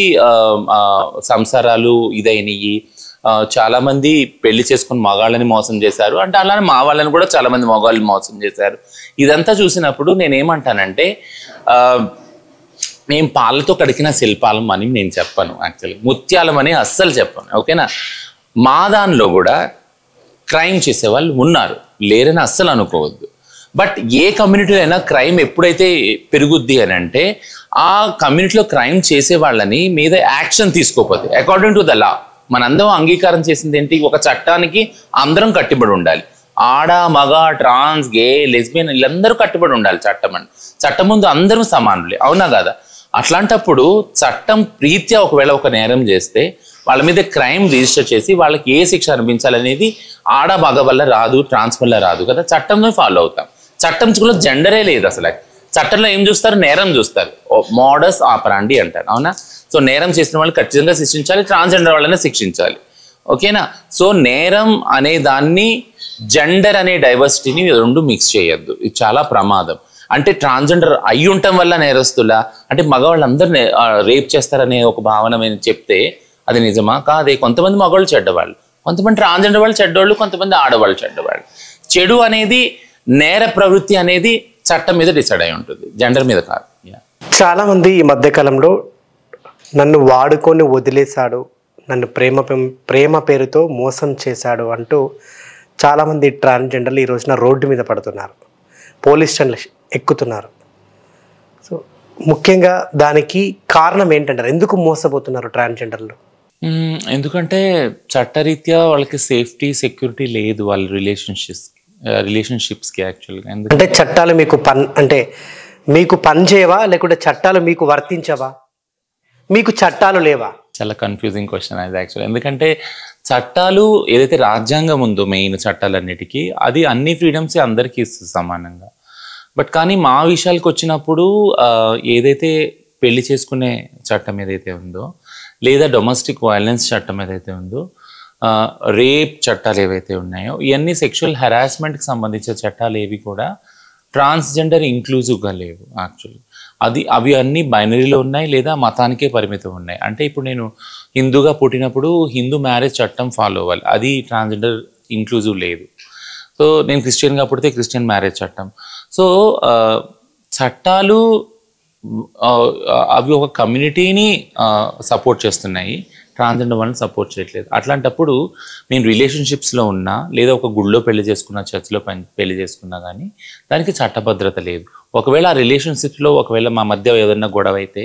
సంసారాలు ఇదైనవి, చాలామంది పెళ్లి చేసుకుని మగాళ్ళని మోసం చేశారు అంటే అలానే మా వాళ్ళని కూడా చాలామంది మగవాళ్ళని మోసం చేశారు. ఇదంతా చూసినప్పుడు నేనేమంటానంటే మేము పాలతో కడిగిన శిల్పాలం అని నేను చెప్పను, యాక్చువల్లీ ముత్యాలం అని అస్సలు చెప్పను, ఓకేనా. మా దానిలో కూడా క్రైమ్ చేసేవాళ్ళు ఉన్నారు, లేరని అస్సలు అనుకోవద్దు. బట్ ఏ కమ్యూనిటీలో అయినా క్రైమ్ ఎప్పుడైతే పెరుగుద్ది అని అంటే ఆ కమ్యూనిటీలో క్రైమ్ చేసే వాళ్ళని మీద యాక్షన్ తీసుకోకపోతే అకార్డింగ్ టు ద లా మనందరం అంగీకారం చేసింది ఏంటి, ఒక చట్టానికి అందరం కట్టుబడి ఉండాలి. ఆడ మగ ట్రాన్స్ గే లెస్బియన్ వీళ్ళందరూ కట్టుబడి ఉండాలి. చట్టం ముందు అందరూ సమానులే, అవునా కదా. అట్లాంటప్పుడు చట్టం రీత్యా ఒకవేళ ఒక నేరం చేస్తే వాళ్ళ మీద క్రైమ్ రిజిస్టర్ చేసి వాళ్ళకి ఏ శిక్ష అనిపించాలనేది ఆడ మగ వల్ల రాదు, ట్రాన్స్ వల్ల రాదు కదా, చట్టంలో ఫాలో అవుతాం. చట్టంలో జెండరే లేదు అసలు. చట్టంలో ఏం చూస్తారు, నేరం చూస్తారు, మోడస్ ఆపరాండి అంటారు, అవునా. సో నేరం చేసిన వాళ్ళు ఖచ్చితంగా శిక్షించాలి, ట్రాన్స్జెండర్ వాళ్ళనే శిక్షించాలి, ఓకేనా. సో నేరం అనే దాన్ని జెండర్ అనే డైవర్సిటీని రెండు మిక్స్ చేయొద్దు, ఇది చాలా ప్రమాదం. అంటే ట్రాన్స్జెండర్ అయ్యి ఉండటం వల్ల నేరస్తులా అంటే మగవాళ్ళందరూ రేప్ చేస్తారనే ఒక భావన చెప్తే అది నిజమా కాదే. కొంతమంది మగవాళ్ళు చెడ్డవాళ్ళు, కొంతమంది ట్రాన్స్జెండర్ వాళ్ళు చెడ్డవాళ్ళు, కొంతమంది ఆడవాళ్ళు చెడ్డవాళ్ళు. చెడు అనేది నేర ప్రవృత్తి అనేది చట్టం మీద డిసైడ్ అయి ఉంటుంది, జెండర్ మీద కాదు. చాలామంది ఈ మధ్యకాలంలో నన్ను వాడుకొని వదిలేశాడు, నన్ను ప్రేమ పేరుతో మోసం చేశాడు అంటూ చాలామంది ట్రాన్స్జెండర్లు ఈ రోజున రోడ్డు మీద పడుతున్నారు, పోలీస్ స్టేషన్లు ఎక్కుతున్నారు. సో ముఖ్యంగా దానికి కారణం ఏంటంటారు, ఎందుకు మోసపోతున్నారు ట్రాన్స్జెండర్లు? ఎందుకంటే చట్టరీత్యా వాళ్ళకి సేఫ్టీ సెక్యూరిటీ లేదు వాళ్ళ రిలేషన్షిప్స్కి యాక్చువల్గా. అంటే చట్టాలు మీకు పని చేయవా, లేకుంటే చట్టాలు మీకు వర్తించవా, మీకు చట్టాలు లేవా? చాలా కన్ఫ్యూజింగ్ క్వశ్చన్ అది యాక్చువల్. ఎందుకంటే చట్టాలు ఏదైతే రాజ్యాంగం ఉందో మెయిన్ చట్టాలన్నిటికీ అది అన్ని ఫ్రీడమ్స్ అందరికీ ఇస్తుంది సమానంగా. బట్ కానీ మా విషయాలకు వచ్చినప్పుడు ఏదైతే పెళ్లి చేసుకునే చట్టం ఏదైతే ఉందో, లేదా డొమెస్టిక్ వైలెన్స్ చట్టం ఏదైతే ఉందో, రేప్ చట్టాలు ఏవైతే ఉన్నాయో, ఇవన్నీ సెక్షువల్ హెరాస్మెంట్కి సంబంధించిన చట్టాలు ఏవి కూడా ట్రాన్స్జెండర్ ఇంక్లూజివ్గా లేవు యాక్చువల్లీ. అవి అన్నీ బైనరీలో ఉన్నాయి లేదా మతానికే పరిమితం ఉన్నాయి. అంటే ఇప్పుడు నేను హిందూగా పుట్టినప్పుడు హిందూ మ్యారేజ్ చట్టం ఫాలో అవ్వాలి, అది ట్రాన్స్జెండర్ ఇంక్లూజివ్ లేదు. సో నేను క్రిస్టియన్గా పుడితే క్రిస్టియన్ మ్యారేజ్ చట్టం. సో చట్టాలు అవి ఒక కమ్యూనిటీని సపోర్ట్ చేస్తున్నాయి, ట్రాన్స్జెండర్ వాళ్ళని సపోర్ట్ చేయట్లేదు. అట్లాంటప్పుడు నేను రిలేషన్షిప్స్లో ఉన్నా లేదా ఒక గుళ్ళో పెళ్లి చేసుకున్నా, చర్చ్లో పెళ్లి చేసుకున్నా కానీ దానికి చట్టభద్రత లేదు. ఒకవేళ ఆ రిలేషన్షిప్స్లో ఒకవేళ మా మధ్య ఏదైనా గొడవ అయితే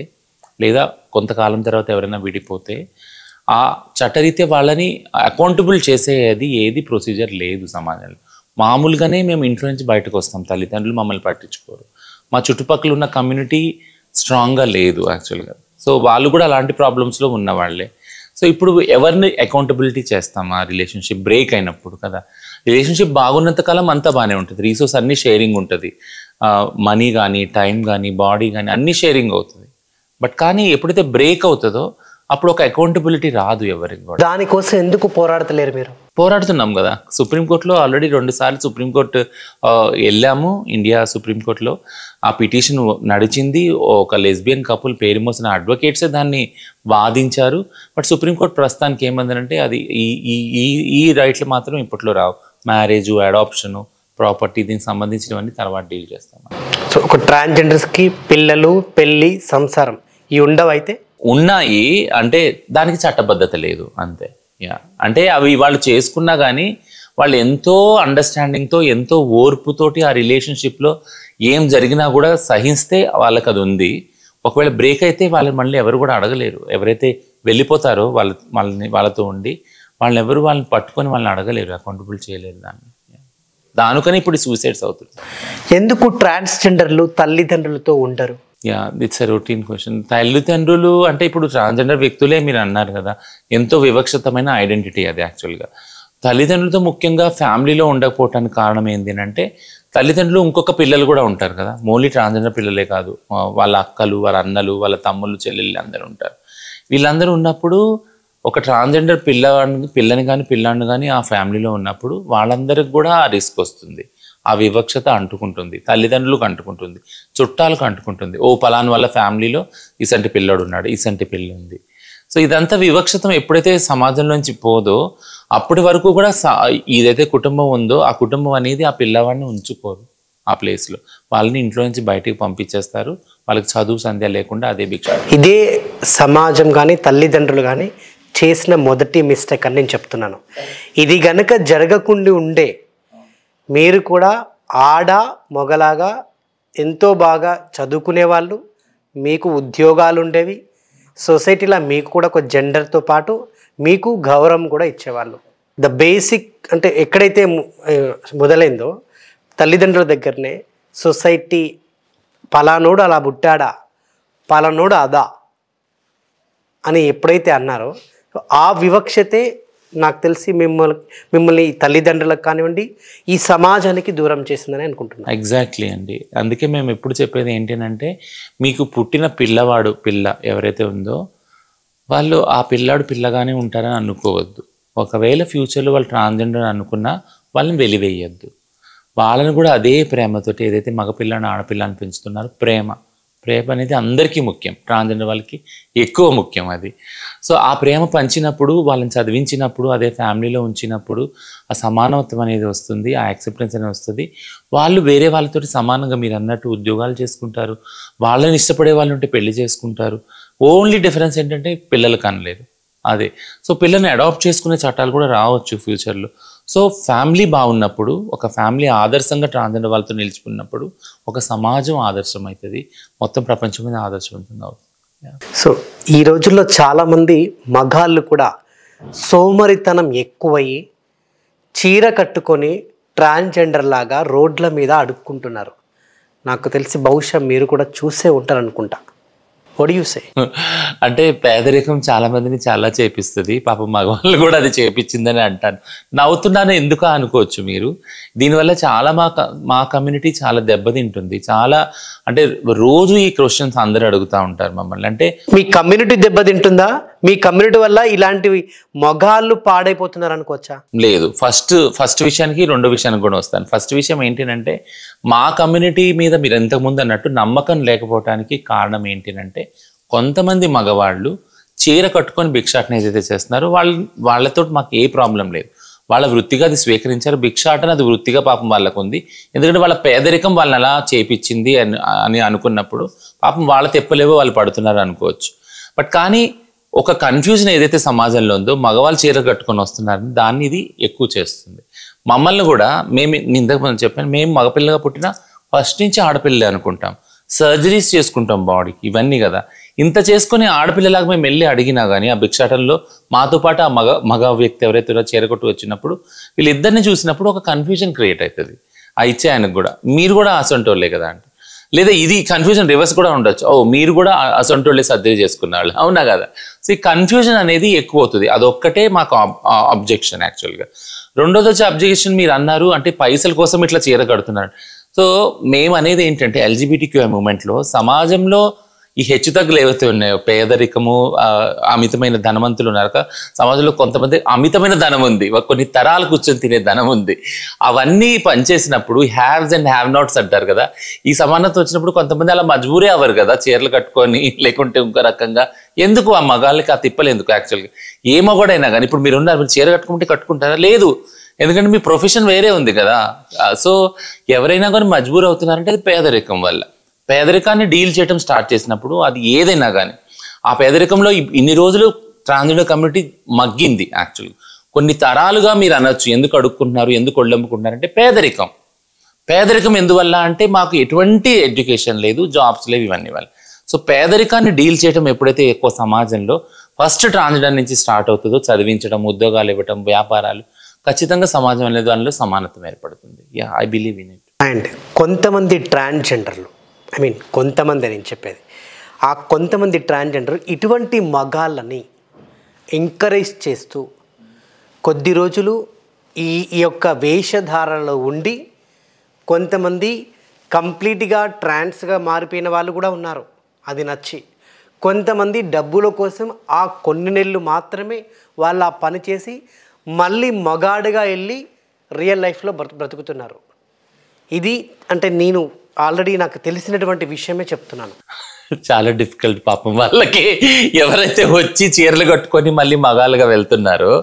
లేదా కొంతకాలం తర్వాత ఎవరైనా విడిపోతే ఆ చట్టరీత్యా వాళ్ళని అకౌంటబుల్ చేసేది ఏది ప్రొసీజర్ లేదు సమాజంలో. మామూలుగానే మేము ఇంట్లో నుంచి బయటకు వస్తాం, తల్లిదండ్రులు మమ్మల్ని పట్టించుకోరు, మా చుట్టుపక్కల ఉన్న కమ్యూనిటీ స్ట్రాంగ్గా లేదు యాక్చువల్గా. సో వాళ్ళు కూడా అలాంటి ప్రాబ్లమ్స్లో ఉన్నవాళ్ళే. సో ఇప్పుడు ఎవరిని అకౌంటబిలిటీ చేస్తాం ఆ రిలేషన్షిప్ బ్రేక్ అయినప్పుడు కదా. రిలేషన్షిప్ బాగున్నంత కాలం అంతా బాగానే ఉంటుంది, రీసోర్స్ అన్నీ షేరింగ్ ఉంటుంది, మనీ కానీ టైం కానీ బాడీ కానీ అన్నీ షేరింగ్ అవుతుంది. బట్ కానీ ఎప్పుడైతే బ్రేక్ అవుతుందో అప్పుడు ఒక అకౌంటబిలిటీ రాదు ఎవరికి కూడా. దానికోసం ఎందుకు పోరాడతలేరు మీరు? పోరాడుతున్నాం కదా, సుప్రీంకోర్టులో ఆల్రెడీ 2 సార్లు సుప్రీంకోర్టు వెళ్ళాము, ఇండియా సుప్రీంకోర్టులో ఆ పిటిషన్ నడిచింది. ఒక లెస్బియన్ కపుల్ పేరు మోసిన అడ్వకేట్సే దాన్ని వాదించారు. బట్ సుప్రీంకోర్టు ప్రస్తుతానికి ఏమందంటే అది ఈ రైట్లు మాత్రం ఇప్పట్లో రావు, మ్యారేజు, అడాప్షను, ప్రాపర్టీ దీనికి సంబంధించినవన్నీ తర్వాత డీల్ చేస్తాం. సో ఒక ట్రాన్స్జెండర్స్కి పిల్లలు, పెళ్ళి, సంసారం ఇవి ఉండవు అయితే? ఉన్నాయి, అంటే దానికి చట్టబద్ధత లేదు అంతే. అంటే అవి వాళ్ళు చేసుకున్నా కానీ వాళ్ళు ఎంతో అండర్స్టాండింగ్తో, ఎంతో ఓర్పుతోటి ఆ రిలేషన్షిప్లో ఏం జరిగినా కూడా సహిస్తే వాళ్ళకి అది ఉంది. ఒకవేళ బ్రేక్ అయితే వాళ్ళని మళ్ళీ ఎవరు కూడా అడగలేరు. ఎవరైతే వెళ్ళిపోతారో వాళ్ళతో ఉండి వాళ్ళని పట్టుకొని వాళ్ళని అడగలేరు, అకౌంటబుల్ చేయలేరు దానికని ఇప్పుడు సూసైడ్స్ అవుతుంది. ఎందుకు ట్రాన్స్జెండర్లు తల్లిదండ్రులతో ఉండరు? It's a routine question. తల్లిదండ్రులు అంటే ఇప్పుడు ట్రాన్స్జెండర్ వ్యక్తులే మీరు అన్నారు కదా, ఎంతో వివక్షితమైన ఐడెంటిటీ అది. యాక్చువల్గా తల్లిదండ్రులతో ముఖ్యంగా ఫ్యామిలీలో ఉండకపోవటానికి కారణం ఏంటి అంటే, తల్లిదండ్రులు ఇంకొక పిల్లలు కూడా ఉంటారు కదా, ఓన్లీ ట్రాన్స్జెండర్ పిల్లలే కాదు, వాళ్ళ అక్కలు, వాళ్ళ అన్నలు, వాళ్ళ తమ్ముళ్ళు, చెల్లెళ్ళు అందరూ ఉంటారు. వీళ్ళందరూ ఉన్నప్పుడు ఒక ట్రాన్స్జెండర్ పిల్లని కానీ పిల్లాన్ని కానీ ఆ ఫ్యామిలీలో ఉన్నప్పుడు వాళ్ళందరికి కూడా ఆ రిస్క్ వస్తుంది. ఆ వివక్షత అంటుకుంటుంది, తల్లిదండ్రులకు అంటుకుంటుంది, చుట్టాలకు అంటుకుంటుంది. ఓ పలానా వాళ్ళ ఫ్యామిలీలో ఇసంటి పిల్లాడు ఉన్నాడు, ఇసంటి పిల్లి ఉంది. సో ఇదంతా వివక్షతం ఎప్పుడైతే సమాజంలోంచి పోదో అప్పటి వరకు కూడా ఏదైతే కుటుంబం ఉందో ఆ కుటుంబం అనేది ఆ పిల్లవాడిని ఉంచుకోరు ఆ ప్లేస్లో. వాళ్ళని ఇంట్లో నుంచి బయటికి పంపించేస్తారు. వాళ్ళకి చదువు సంధ్య లేకుండా అదే భిక్ష. ఇదే సమాజం కానీ తల్లిదండ్రులు కానీ చేసిన మొదటి మిస్టేక్ అని నేను చెప్తున్నాను. ఇది గనక జరగకుండా ఉండే మీరు కూడా మొగలాగా ఎంతో బాగా చదువుకునేవాళ్ళు, మీకు ఉద్యోగాలు ఉండేవి, సొసైటీలో మీకు కూడా ఒక జెండర్తో పాటు మీకు గౌరవం కూడా ఇచ్చేవాళ్ళు. ద బేసిక్ అంటే ఎక్కడైతే మొదలైందో తల్లిదండ్రుల దగ్గరనే సొసైటీ పలానోడు అలా పుట్టాడా, పలానోడు అదా అని ఎప్పుడైతే అన్నారో ఆ వివక్షతే నాకు తెలిసి మిమ్మల్ని తల్లిదండ్రులకు కానివ్వండి ఈ సమాజానికి దూరం చేసిందని అనుకుంటున్నాను. ఎగ్జాక్ట్లీ అండి. అందుకే మేము ఎప్పుడు చెప్పేది ఏంటంటే, మీకు పుట్టిన పిల్ల ఎవరైతే ఉందో వాళ్ళు ఆ పిల్లగానే ఉంటారని అనుకోవద్దు. ఒకవేళ ఫ్యూచర్లో వాళ్ళు ట్రాన్స్జెండర్ అనుకున్నా వాళ్ళని వెలివేయద్దు. వాళ్ళని కూడా అదే ప్రేమతోటి ఏదైతే మగపిల్లని ఆడపిల్లని పెంచుతున్నారో ప్రేమ అనేది అందరికీ ముఖ్యం, ట్రాన్స్జెండర్ వాళ్ళకి ఎక్కువ ముఖ్యం అది. సో ఆ ప్రేమ పంచినప్పుడు, వాళ్ళని చదివించినప్పుడు, అదే ఫ్యామిలీలో ఉంచినప్పుడు ఆ సమానత్వం అనేది వస్తుంది, ఆ యాక్సెప్టెన్స్ అనేది వస్తుంది. వాళ్ళు వేరే వాళ్ళతోటి సమానంగా మీరు అన్నట్టు ఉద్యోగాలు చేసుకుంటారు, వాళ్ళని ఇష్టపడే వాళ్ళు ఉంటే పెళ్లి చేసుకుంటారు. ఓన్లీ డిఫరెన్స్ ఏంటంటే పిల్లలు కనలేదు అదే. సో పిల్లల్ని అడాప్ట్ చేసుకునే చట్టాలు కూడా రావచ్చు ఫ్యూచర్లో. సో ఫ్యామిలీ బాగున్నప్పుడు, ఒక ఫ్యామిలీ ఆదర్శంగా ట్రాన్స్జెండర్ వాళ్ళతో నిలిచిపోయినప్పుడు ఒక సమాజం ఆదర్శం అవుతుంది, మొత్తం ప్రపంచం మీద ఆదర్శవంతంగా అవుతుంది. సో ఈ రోజుల్లో చాలామంది మగాళ్ళు కూడా సోమరితనం ఎక్కువయ్యి చీర కట్టుకొని ట్రాన్స్జెండర్ లాగా రోడ్ల మీద అడుక్కుంటున్నారు. నాకు తెలిసి బహుశా మీరు కూడా చూసే ఉంటారు అనుకుంటా. What do you say? అంటే పేదరికం చాలా మందిని చాలా చేపిస్తుంది. పాపం మగవాళ్ళు కూడా అది చేపించిందని అంటాను. నవ్వుతున్నాను ఎందుకు అనుకోవచ్చు మీరు. దీనివల్ల చాలా మా కమ్యూనిటీ చాలా దెబ్బతింటుంది. చాలా అంటే రోజు ఈ క్వశ్చన్స్ అందరూ అడుగుతూ ఉంటారు మమ్మల్ని. అంటే మీ కమ్యూనిటీ దెబ్బతింటుందా? మీ కమ్యూనిటీ వల్ల ఇలాంటివి మగాళ్ళు పాడైపోతున్నారు అనుకోవచ్చా? లేదు. ఫస్ట్ విషయానికి రెండో విషయానికి కూడా వస్తాను. ఫస్ట్ విషయం ఏంటంటే, మా కమ్యూనిటీ మీద మీరు ఇంతకుముందు అన్నట్టు నమ్మకం లేకపోవడానికి కారణం ఏంటంటే, కొంతమంది మగవాళ్ళు చీర కట్టుకొని భిక్షాటన ఏదైతే చేస్తున్నారో వాళ్ళతో మాకు ఏ ప్రాబ్లం లేదు. వాళ్ళ వృత్తిగా అది స్వీకరించారు. భిక్షాటన అది వృత్తిగా పాపం వాళ్ళకు ఉంది. ఎందుకంటే వాళ్ళ పేదరికం వాళ్ళని అలా చేపించింది అని అనుకున్నప్పుడు పాపం వాళ్ళ తెప్పలేవో వాళ్ళు పడుతున్నారు అనుకోవచ్చు. బట్ కానీ ఒక కన్ఫ్యూజన్ ఏదైతే సమాజంలో ఉందో, మగవాళ్ళు చీర కట్టుకొని వస్తున్నారని దాన్ని ఇది ఎక్కువ చేస్తుంది. మమ్మల్ని కూడా ఇంతకు ముందు చెప్పాను, మేము మగపిల్లగా పుట్టిన ఫస్ట్ నుంచి ఆడపిల్లలే అనుకుంటాం, సర్జరీస్ చేసుకుంటాం బాడీకి, ఇవన్నీ కదా. ఇంత చేసుకుని ఆడపిల్లలాగా మేము వెళ్ళి అడిగినా కానీ ఆ భిక్షాటనలో మాతో పాటు ఆ మగ వ్యక్తి ఎవరైతే చీరకొట్టు వచ్చినప్పుడు వీళ్ళిద్దరిని చూసినప్పుడు ఒక కన్ఫ్యూజన్ క్రియేట్ అవుతుంది. ఆ ఇచ్చే ఆయనకు కూడా మీరు కూడా అసొంటోళ్ళే కదా అంటే, లేదా ఇది కన్ఫ్యూజన్ రివర్స్ కూడా ఉండొచ్చు, మీరు కూడా అసొంటోళ్ళే సర్జరీ చేసుకున్నారు, అవునా కదా. సో ఈ కన్ఫ్యూజన్ అనేది ఎక్కువ అవుతుంది. అదొక్కటే మాకు అబ్జెక్షన్ యాక్చువల్గా. రెండోది వచ్చే అబ్జెక్షన్ మీరు అన్నారు అంటే పైసల కోసం ఇట్లా చీర కడుతున్నారు. సో మేము అనేది ఏంటంటే LGBTQ మూమెంట్లో సమాజంలో ఈ హెచ్చుతగ్గులు ఏవైతే ఉన్నాయో, పేదరికము, అమితమైన ధనవంతులు ఉన్నారు సమాజంలో, కొంతమంది అమితమైన ధనం ఉంది, కొన్ని తరాలు కూర్చొని తినే ధనం ఉంది, అవన్నీ పనిచేసినప్పుడు హ్యావ్స్ అండ్ హ్యావ్ నాట్స్ అంటారు కదా. ఈ సమానత్వం వచ్చినప్పుడు కొంతమంది అలా మజ్బూరే అవ్వరు కదా చీరలు కట్టుకొని, లేకుంటే ఇంకో రకంగా. ఎందుకు ఆ మగాళ్ళకి ఆ తిప్పలు ఎందుకు? యాక్చువల్గా ఏ మగవాడైనా కానీ ఇప్పుడు మీరు ఉన్నారు, మీరు చీర కట్టుకుంటే కట్టుకుంటారా? లేదు. ఎందుకంటే మీ ప్రొఫెషన్ వేరే ఉంది కదా. సో ఎవరైనా కానీ మజ్బూర్ అవుతున్నారంటే అది పేదరికం వల్ల. పేదరికాన్ని డీల్ చేయడం స్టార్ట్ చేసినప్పుడు అది ఏదైనా కానీ ఆ పేదరికంలో ఇన్ని రోజులు ట్రాన్స్జెండర్ కమ్యూనిటీ మగ్గింది. యాక్చువల్గా కొన్ని తరాలుగా మీరు అనొచ్చు ఎందుకు అడుక్కుంటున్నారు, ఎందుకు ఒళ్ళమ్ముకుంటున్నారంటే పేదరికం ఎందువల్ల అంటే మాకు ఎటువంటి ఎడ్యుకేషన్ లేదు, జాబ్స్ లేవు, ఇవన్నీ వల్ల. సో పేదరికాన్ని డీల్ చేయడం ఎప్పుడైతే ఎక్కువ సమాజంలో ఫస్ట్ ట్రాన్స్జెండర్ నుంచి స్టార్ట్ అవుతుందో, చదివించడం, ఉద్యోగాలు ఇవ్వడం, వ్యాపారాలు, ఖచ్చితంగా సమాజం అనే దానిలో సమానత్వం ఏర్పడుతుంది. Yeah, I believe in it. And కొంతమంది ట్రాన్స్జెండర్లు, ఐ మీన్ కొంతమంది నేను చెప్పేది, ఆ కొంతమంది ట్రాన్స్జెండర్ ఇటువంటి మగాళ్ళని ఎంకరేజ్ చేస్తూ కొద్ది రోజులు ఈ యొక్క వేషధారణలో ఉండి కొంతమంది కంప్లీట్గా ట్రాన్స్గా మారిపోయిన వాళ్ళు కూడా ఉన్నారు. అది నచ్చి కొంతమంది డబ్బుల కోసం ఆ కొన్ని నెలలు మాత్రమే వాళ్ళు ఆ పని చేసి మళ్ళీ మగాడుగా వెళ్ళి రియల్ లైఫ్లో బ్రతుకుతున్నారు. ఇది అంటే నేను ఆల్రెడీ నాకు తెలిసినటువంటి విషయమే చెప్తున్నాను. చాలా డిఫికల్ట్ పాపం వాళ్ళకి, ఎవరైతే వచ్చి చీరలు కట్టుకొని మళ్ళీ మగాళ్ళుగా వెళ్తున్నారో.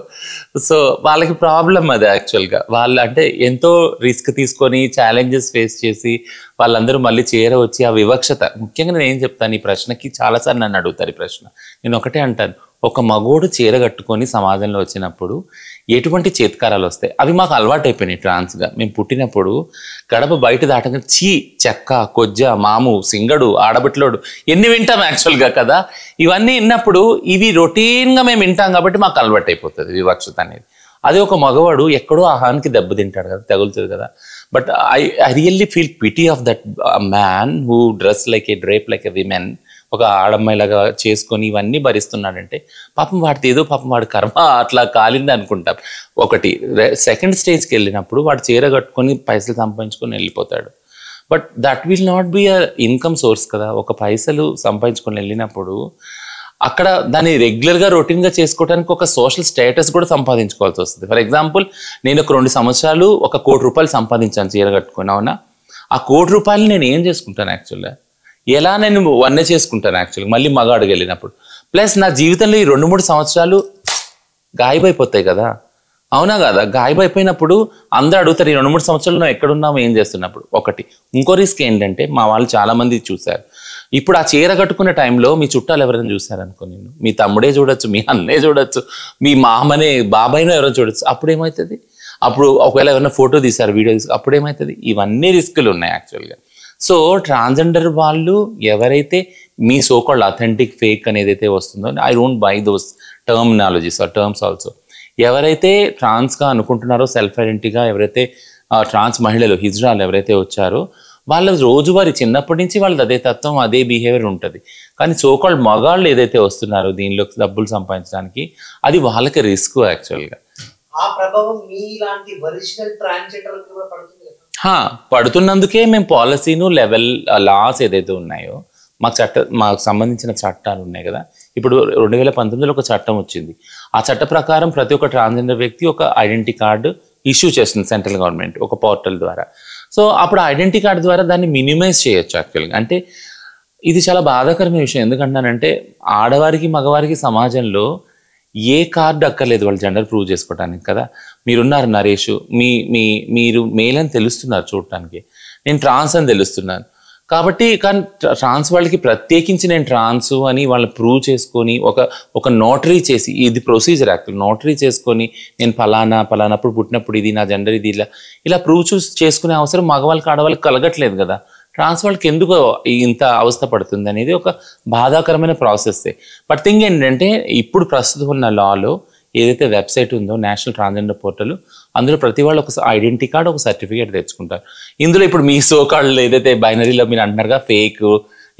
సో వాళ్ళకి ప్రాబ్లం అది. యాక్చువల్గా వాళ్ళు అంటే ఎంతో రిస్క్ తీసుకొని ఛాలెంజెస్ ఫేస్ చేసి వాళ్ళందరూ మళ్ళీ చీర వచ్చి ఆ వివక్షత. ముఖ్యంగా నేను ఏం చెప్తాను ఈ ప్రశ్నకి, చాలాసార్లు నన్ను అడుగుతారు ఈ ప్రశ్న. నేను ఒకటే అంటాను, ఒక మగోడు చీర కట్టుకొని సమాజంలో వచ్చినప్పుడు ఎటువంటి చేత్కారాలు వస్తాయి? అవి మాకు అలవాటు అయిపోయినాయి ట్రాన్స్గా. మేము పుట్టినప్పుడు గడప బయట దాటగా చీ, చెక్క, కొజ్జ, మాము, సింగడు, ఆడబిట్లోడు ఎన్ని వింటాం యాక్చువల్గా కదా. ఇవన్నీ విన్నప్పుడు ఇవి రొటీన్గా మేము వింటాం కాబట్టి మాకు అలవాటు అయిపోతుంది వివక్షత అనేది. అదే ఒక మగవాడు ఎక్కడో ఆహానికి దెబ్బతింటాడు కదా, తగులుతుంది కదా. But I really feel pity of that man who dress like A drape like a women, ఒక ఆడమ్మాయిలాగా చేసుకొని ఇవన్నీ భరిస్తున్నాడంటే పాపం వాడితే ఏదో పాపం వాడి కర్మ అట్లా కాలింది అనుకుంటాం. ఒకటి. సెకండ్ స్టేజ్కి వెళ్ళినప్పుడు వాడు చీర కట్టుకొని పైసలు సంపాదించుకొని వెళ్ళిపోతాడు. But that will not be a income source కదా. ఒక పైసలు సంపాదించుకొని వెళ్ళినప్పుడు అక్కడ దాన్ని రెగ్యులర్గా రొటీన్గా చేసుకోవడానికి ఒక సోషల్ స్టేటస్ కూడా సంపాదించుకోవాల్సి వస్తుంది. ఫర్ ఎగ్జాంపుల్, నేను ఒక 2 సంవత్సరాలు ఒక ₹1,00,00,000 సంపాదించాను చీర కట్టుకొని, అవునా? ఆ ₹1,00,00,000 నేను ఏం చేసుకుంటాను యాక్చువల్గా? ఎలా నేను వన్నే చేసుకుంటాను యాక్చువల్గా మళ్ళీ మగాడికి వెళ్ళినప్పుడు. ప్లస్ నా జీవితంలో ఈ 2-3 సంవత్సరాలు గాయబైపోతాయి కదా, అవునా కదా? గాయబైపోయినప్పుడు అందరూ అడుగుతారు ఈ 2-3 సంవత్సరాలు నువ్వు ఎక్కడున్నావు, ఏం చేస్తున్నప్పుడు. ఒకటి. ఇంకో రిస్క్ ఏంటంటే మా వాళ్ళు చాలామంది చూశారు, ఇప్పుడు ఆ చీర కట్టుకునే టైంలో మీ చుట్టాలు ఎవరైనా చూశారనుకో, నేను మీ తమ్ముడే చూడొచ్చు, మీ అన్నే చూడొచ్చు, మీ మామనే బాబాయ్నో ఎవరైనా చూడొచ్చు. అప్పుడు ఏమవుతుంది? అప్పుడు ఒకవేళ ఎవరైనా ఫోటో తీశారు, వీడియో తీసారు, అప్పుడు ఏమవుతుంది? ఇవన్నీ రిస్కులు ఉన్నాయి యాక్చువల్గా. సో ట్రాన్స్జెండర్ వాళ్ళు ఎవరైతే మీ సోకాల్డ్ అథెంటిక్ ఫేక్ అనేది అయితే వస్తుందో, I don't buy those terminologies or terms also. ఎవరైతే ట్రాన్స్గా అనుకుంటున్నారో, సెల్ఫ్ ఐడెంటిటీగా ఎవరైతే ట్రాన్స్ మహిళలు, హిజ్రాలు ఎవరైతే వచ్చారో వాళ్ళ రోజువారీ చిన్నప్పటి నుంచి వాళ్ళది అదే తత్వం, అదే బిహేవియర్ ఉంటుంది. కానీ సోకాల్డ్ మగాళ్ళు ఏదైతే వస్తున్నారో దీనిలో డబ్బులు సంపాదించడానికి, అది వాళ్ళకి రిస్క్ యాక్చువల్గా. ఆ ప్రభావం మీలాంటి ఒరిజినల్ ట్రాన్స్జెండర్లకు కూడా పడుతుంది. పడుతున్నందుకే మేము పాలసీను లెవెల్ లాస్ ఏదైతే ఉన్నాయో, మాకు సంబంధించిన చట్టాలు ఉన్నాయి కదా. ఇప్పుడు 2019లో ఒక చట్టం వచ్చింది. ఆ చట్ట ప్రకారం ప్రతి ఒక్క ట్రాన్స్జెండర్ వ్యక్తి ఒక ఐడెంటిటీ కార్డు ఇష్యూ చేస్తుంది సెంట్రల్ గవర్నమెంట్ ఒక పోర్టల్ ద్వారా. సో అప్పుడు ఐడెంటిటీ కార్డు ద్వారా దాన్ని మినిమైజ్ చేయొచ్చు యాక్చువల్గా. అంటే ఇది చాలా బాధాకరమైన విషయం. ఎందుకంటానంటే ఆడవారికి మగవారికి సమాజంలో ఏ కార్డు అక్కర్లేదు వాళ్ళు జెండర్ ప్రూవ్ చేసుకోవడానికి కదా. మీరున్నారు నరేష్, మీరు మేల్ అని తెలుస్తున్నారు చూడటానికి, నేను ట్రాన్స్ అని తెలుస్తున్నాను కాబట్టి. కానీ ట్రాన్స్ వాళ్ళకి ప్రత్యేకించి నేను ట్రాన్స్ అని వాళ్ళని ప్రూవ్ చేసుకొని ఒక నోటరీ చేసి, ఇది ప్రొసీజర్ యాక్చువల్, నోటరీ చేసుకొని నేను పలానప్పుడు పుట్టినప్పుడు ఇది నా జెండర్ ఇది ఇలా ప్రూవ్ చేసుకునే అవసరం మగవాళ్ళకి ఆడవాళ్ళకి కలగట్లేదు కదా. ట్రాన్స్ వాళ్ళకి ఎందుకు ఇంత అవస్థ పడుతుంది అనేది ఒక బాధాకరమైన ప్రాసెస్. బట్ థింగ్ ఏంటంటే ఇప్పుడు ప్రస్తుతం ఉన్న లాలో ఏదైతే వెబ్సైట్ ఉందో నేషనల్ ట్రాన్స్జెండర్ పోర్టల్, అందులో ప్రతి వాళ్ళు ఒక ఐడెంటిటీ కార్డు, ఒక సర్టిఫికేట్ తెచ్చుకుంటారు. ఇందులో ఇప్పుడు మీ సోకాళ్ళు ఏదైతే బైనరీలో మీరు అంటున్నారుగా ఫేక్,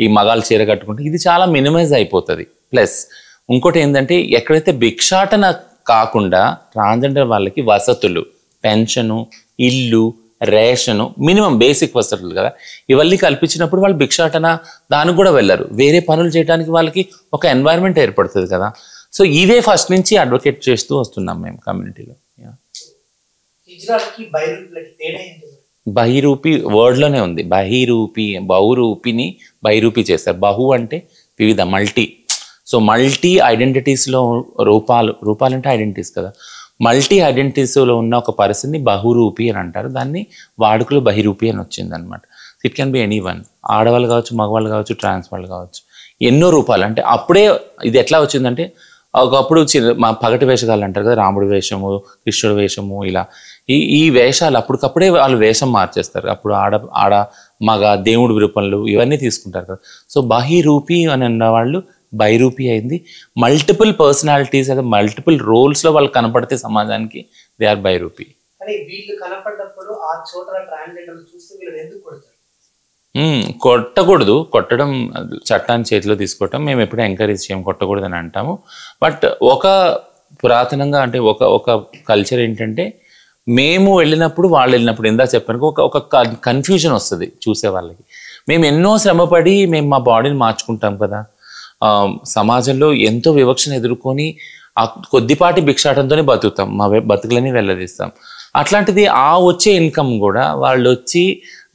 ఈ మగాళ్ళు చీర కట్టుకుంటే ఇది చాలా మినిమైజ్ అయిపోతుంది. ప్లస్ ఇంకోటి ఏంటంటే ఎక్కడైతే భిక్షాటన కాకుండా ట్రాన్స్జెండర్ వాళ్ళకి వసతులు, పెన్షను, ఇల్లు, రేషను, మినిమం బేసిక్ వసతులు కదా, ఇవన్నీ కల్పించినప్పుడు వాళ్ళు భిక్షాటన దానికి కూడా వెళ్ళరు. వేరే పనులు చేయడానికి వాళ్ళకి ఒక ఎన్వైరన్మెంట్ ఏర్పడుతుంది కదా. సో ఇవే ఫస్ట్ నుంచి అడ్వకేట్ చేస్తూ వస్తున్నాం మేము కమ్యూనిటీలో. బహిరూపి వర్డ్లోనే ఉంది. బహురూపిని బహిరూపి చేస్తారు. బహు అంటే వివిధ, మల్టీ. సో మల్టీ ఐడెంటిటీస్లో రూపాలు అంటే ఐడెంటిటీస్ కదా. మల్టీ ఐడెంటిటీస్లో ఉన్న ఒక పర్సన్ని బహురూపి అని అంటారు. దాన్ని వాడుకలో బహిరూపి అని వచ్చింది అనమాట. It can be any one, ఆడవాళ్ళు కావచ్చు, మగవాళ్ళు కావచ్చు, ట్రాన్స్ వాళ్ళు కావచ్చు, ఎన్నో రూపాలు. అంటే అప్పుడే ఇది ఎట్లా వచ్చిందంటే ఒకప్పుడు మా పగటి వేషగాళ్ళు అంటారు కదా, రాముడి వేషము, కృష్ణుడి వేషము, ఇలా ఈ వేషాలు అప్పటికప్పుడే వాళ్ళు వేషం మార్చేస్తారు. అప్పుడు ఆడ మగ దేవుడి రూపంలో ఇవన్నీ తీసుకుంటారు కదా. సో బహిరూపి అని అన్న వాళ్ళు బైరూపి అయింది. మల్టిపుల్ పర్సనాలిటీస్ అదే మల్టిపుల్ రోల్స్లో వాళ్ళు కనపడితే సమాజానికి దే ఆర్ బైరూపి. కానీ వీళ్ళు కనపడ్డప్పుడు ఆ చోట ట్రాన్స్జెండర్ చూస్తే వీళ్ళని ఎందుకు కొడతారు? కొట్టకూడదు, కొట్టడం చట్టాన్ని చేతిలో తీసుకోవటం మేము ఎప్పుడూ ఎంకరేజ్ చేయం, కొట్టకూడదు అని అంటాము. బట్ ఒక పురాతనంగా అంటే ఒక కల్చర్ ఏంటంటే మేము వెళ్ళినప్పుడు వాళ్ళు వెళ్ళినప్పుడు ఇందా చెప్పాను ఒక కన్ఫ్యూజన్ వస్తుంది చూసే వాళ్ళకి. మేము ఎన్నో శ్రమపడి మేము మా బాడీని మార్చుకుంటాం కదా, సమాజంలో ఎంతో వివక్షను ఎదుర్కొని ఆ కొద్దిపాటి భిక్షాటంతోనే బతుకుతాం, మా బతుకులని వెళ్ళదీస్తాం. అట్లాంటిది ఆ వచ్చే ఇన్కమ్ కూడా వాళ్ళు వచ్చి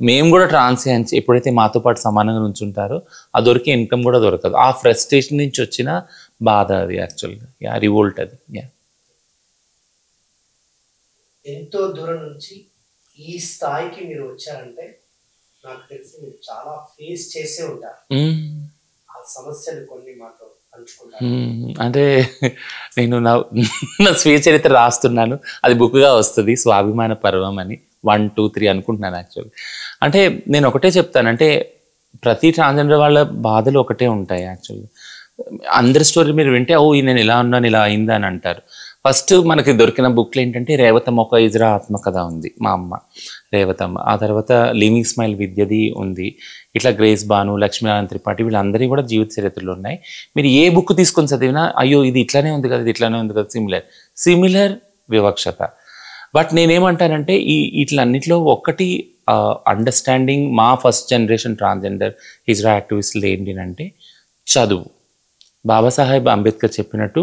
మేము కూడా ట్రాన్స్ ఎప్పుడైతే మాతో పాటు సమానంగా నుంచుంటారో ఆ దొరికే ఇన్కమ్ కూడా దొరకదు. ఆ ఫ్రస్ట్రేషన్ నుంచి వచ్చిన బాధ అది యాక్చువల్గా రివోల్ట్ అది. ఎంతో దూరం నుంచి ఈ స్థాయికి మీరు వచ్చారంటే నాకు తెలిసి మీరు చాలా ఫేస్ చేసే ఉంటారు. ఆ సమస్యలు కొన్ని మాతో పంచుకుంటారు. అంటే నేను నా స్వీయ చరిత్ర రాస్తున్నాను, అది బుక్గా వస్తుంది, స్వాభిమాన పర్వం అని 1, 2, 3 అనుకుంటున్నాను యాక్చువల్లీ. అంటే నేను ఒకటే చెప్తానంటే ప్రతి ట్రాన్స్జెండర్ వాళ్ళ బాధలు ఒకటే ఉంటాయి యాక్చువల్లీ. అందరి స్టోరీ మీరు వింటే ఓ నేను ఇలా ఉన్నాను ఇలా అయిందా అని అంటారు. ఫస్ట్ మనకి దొరికిన బుక్లు ఏంటంటే రేవతమ్మ ఒక ఇజ్రా ఆత్మకథ ఉంది, మా అమ్మ రేవతమ్మ. ఆ తర్వాత లివింగ్ స్మైల్ విద్యది ఉంది. ఇట్లా గ్రేస్ బాను, లక్ష్మీనారాయణ త్రిపాఠి వీళ్ళందరినీ కూడా జీవిత చరిత్రలు ఉన్నాయి. మీరు ఏ బుక్ తీసుకొని చదివినా అయ్యో ఇది ఇట్లానే ఉంది కదా, ఇది ఇట్లానే ఉంది కదా, సిమిలర్ వివక్షత. బట్ నేనేమంటానంటే ఇట్లన్నిట్లో ఒక్కటి అండర్స్టాండింగ్ మా ఫస్ట్ జనరేషన్ ట్రాన్స్జెండర్ ఇజ్రా యాక్టివిస్టులు ఏంటంటే చదువు. బాబాసాహెబ్ అంబేద్కర్ చెప్పినట్టు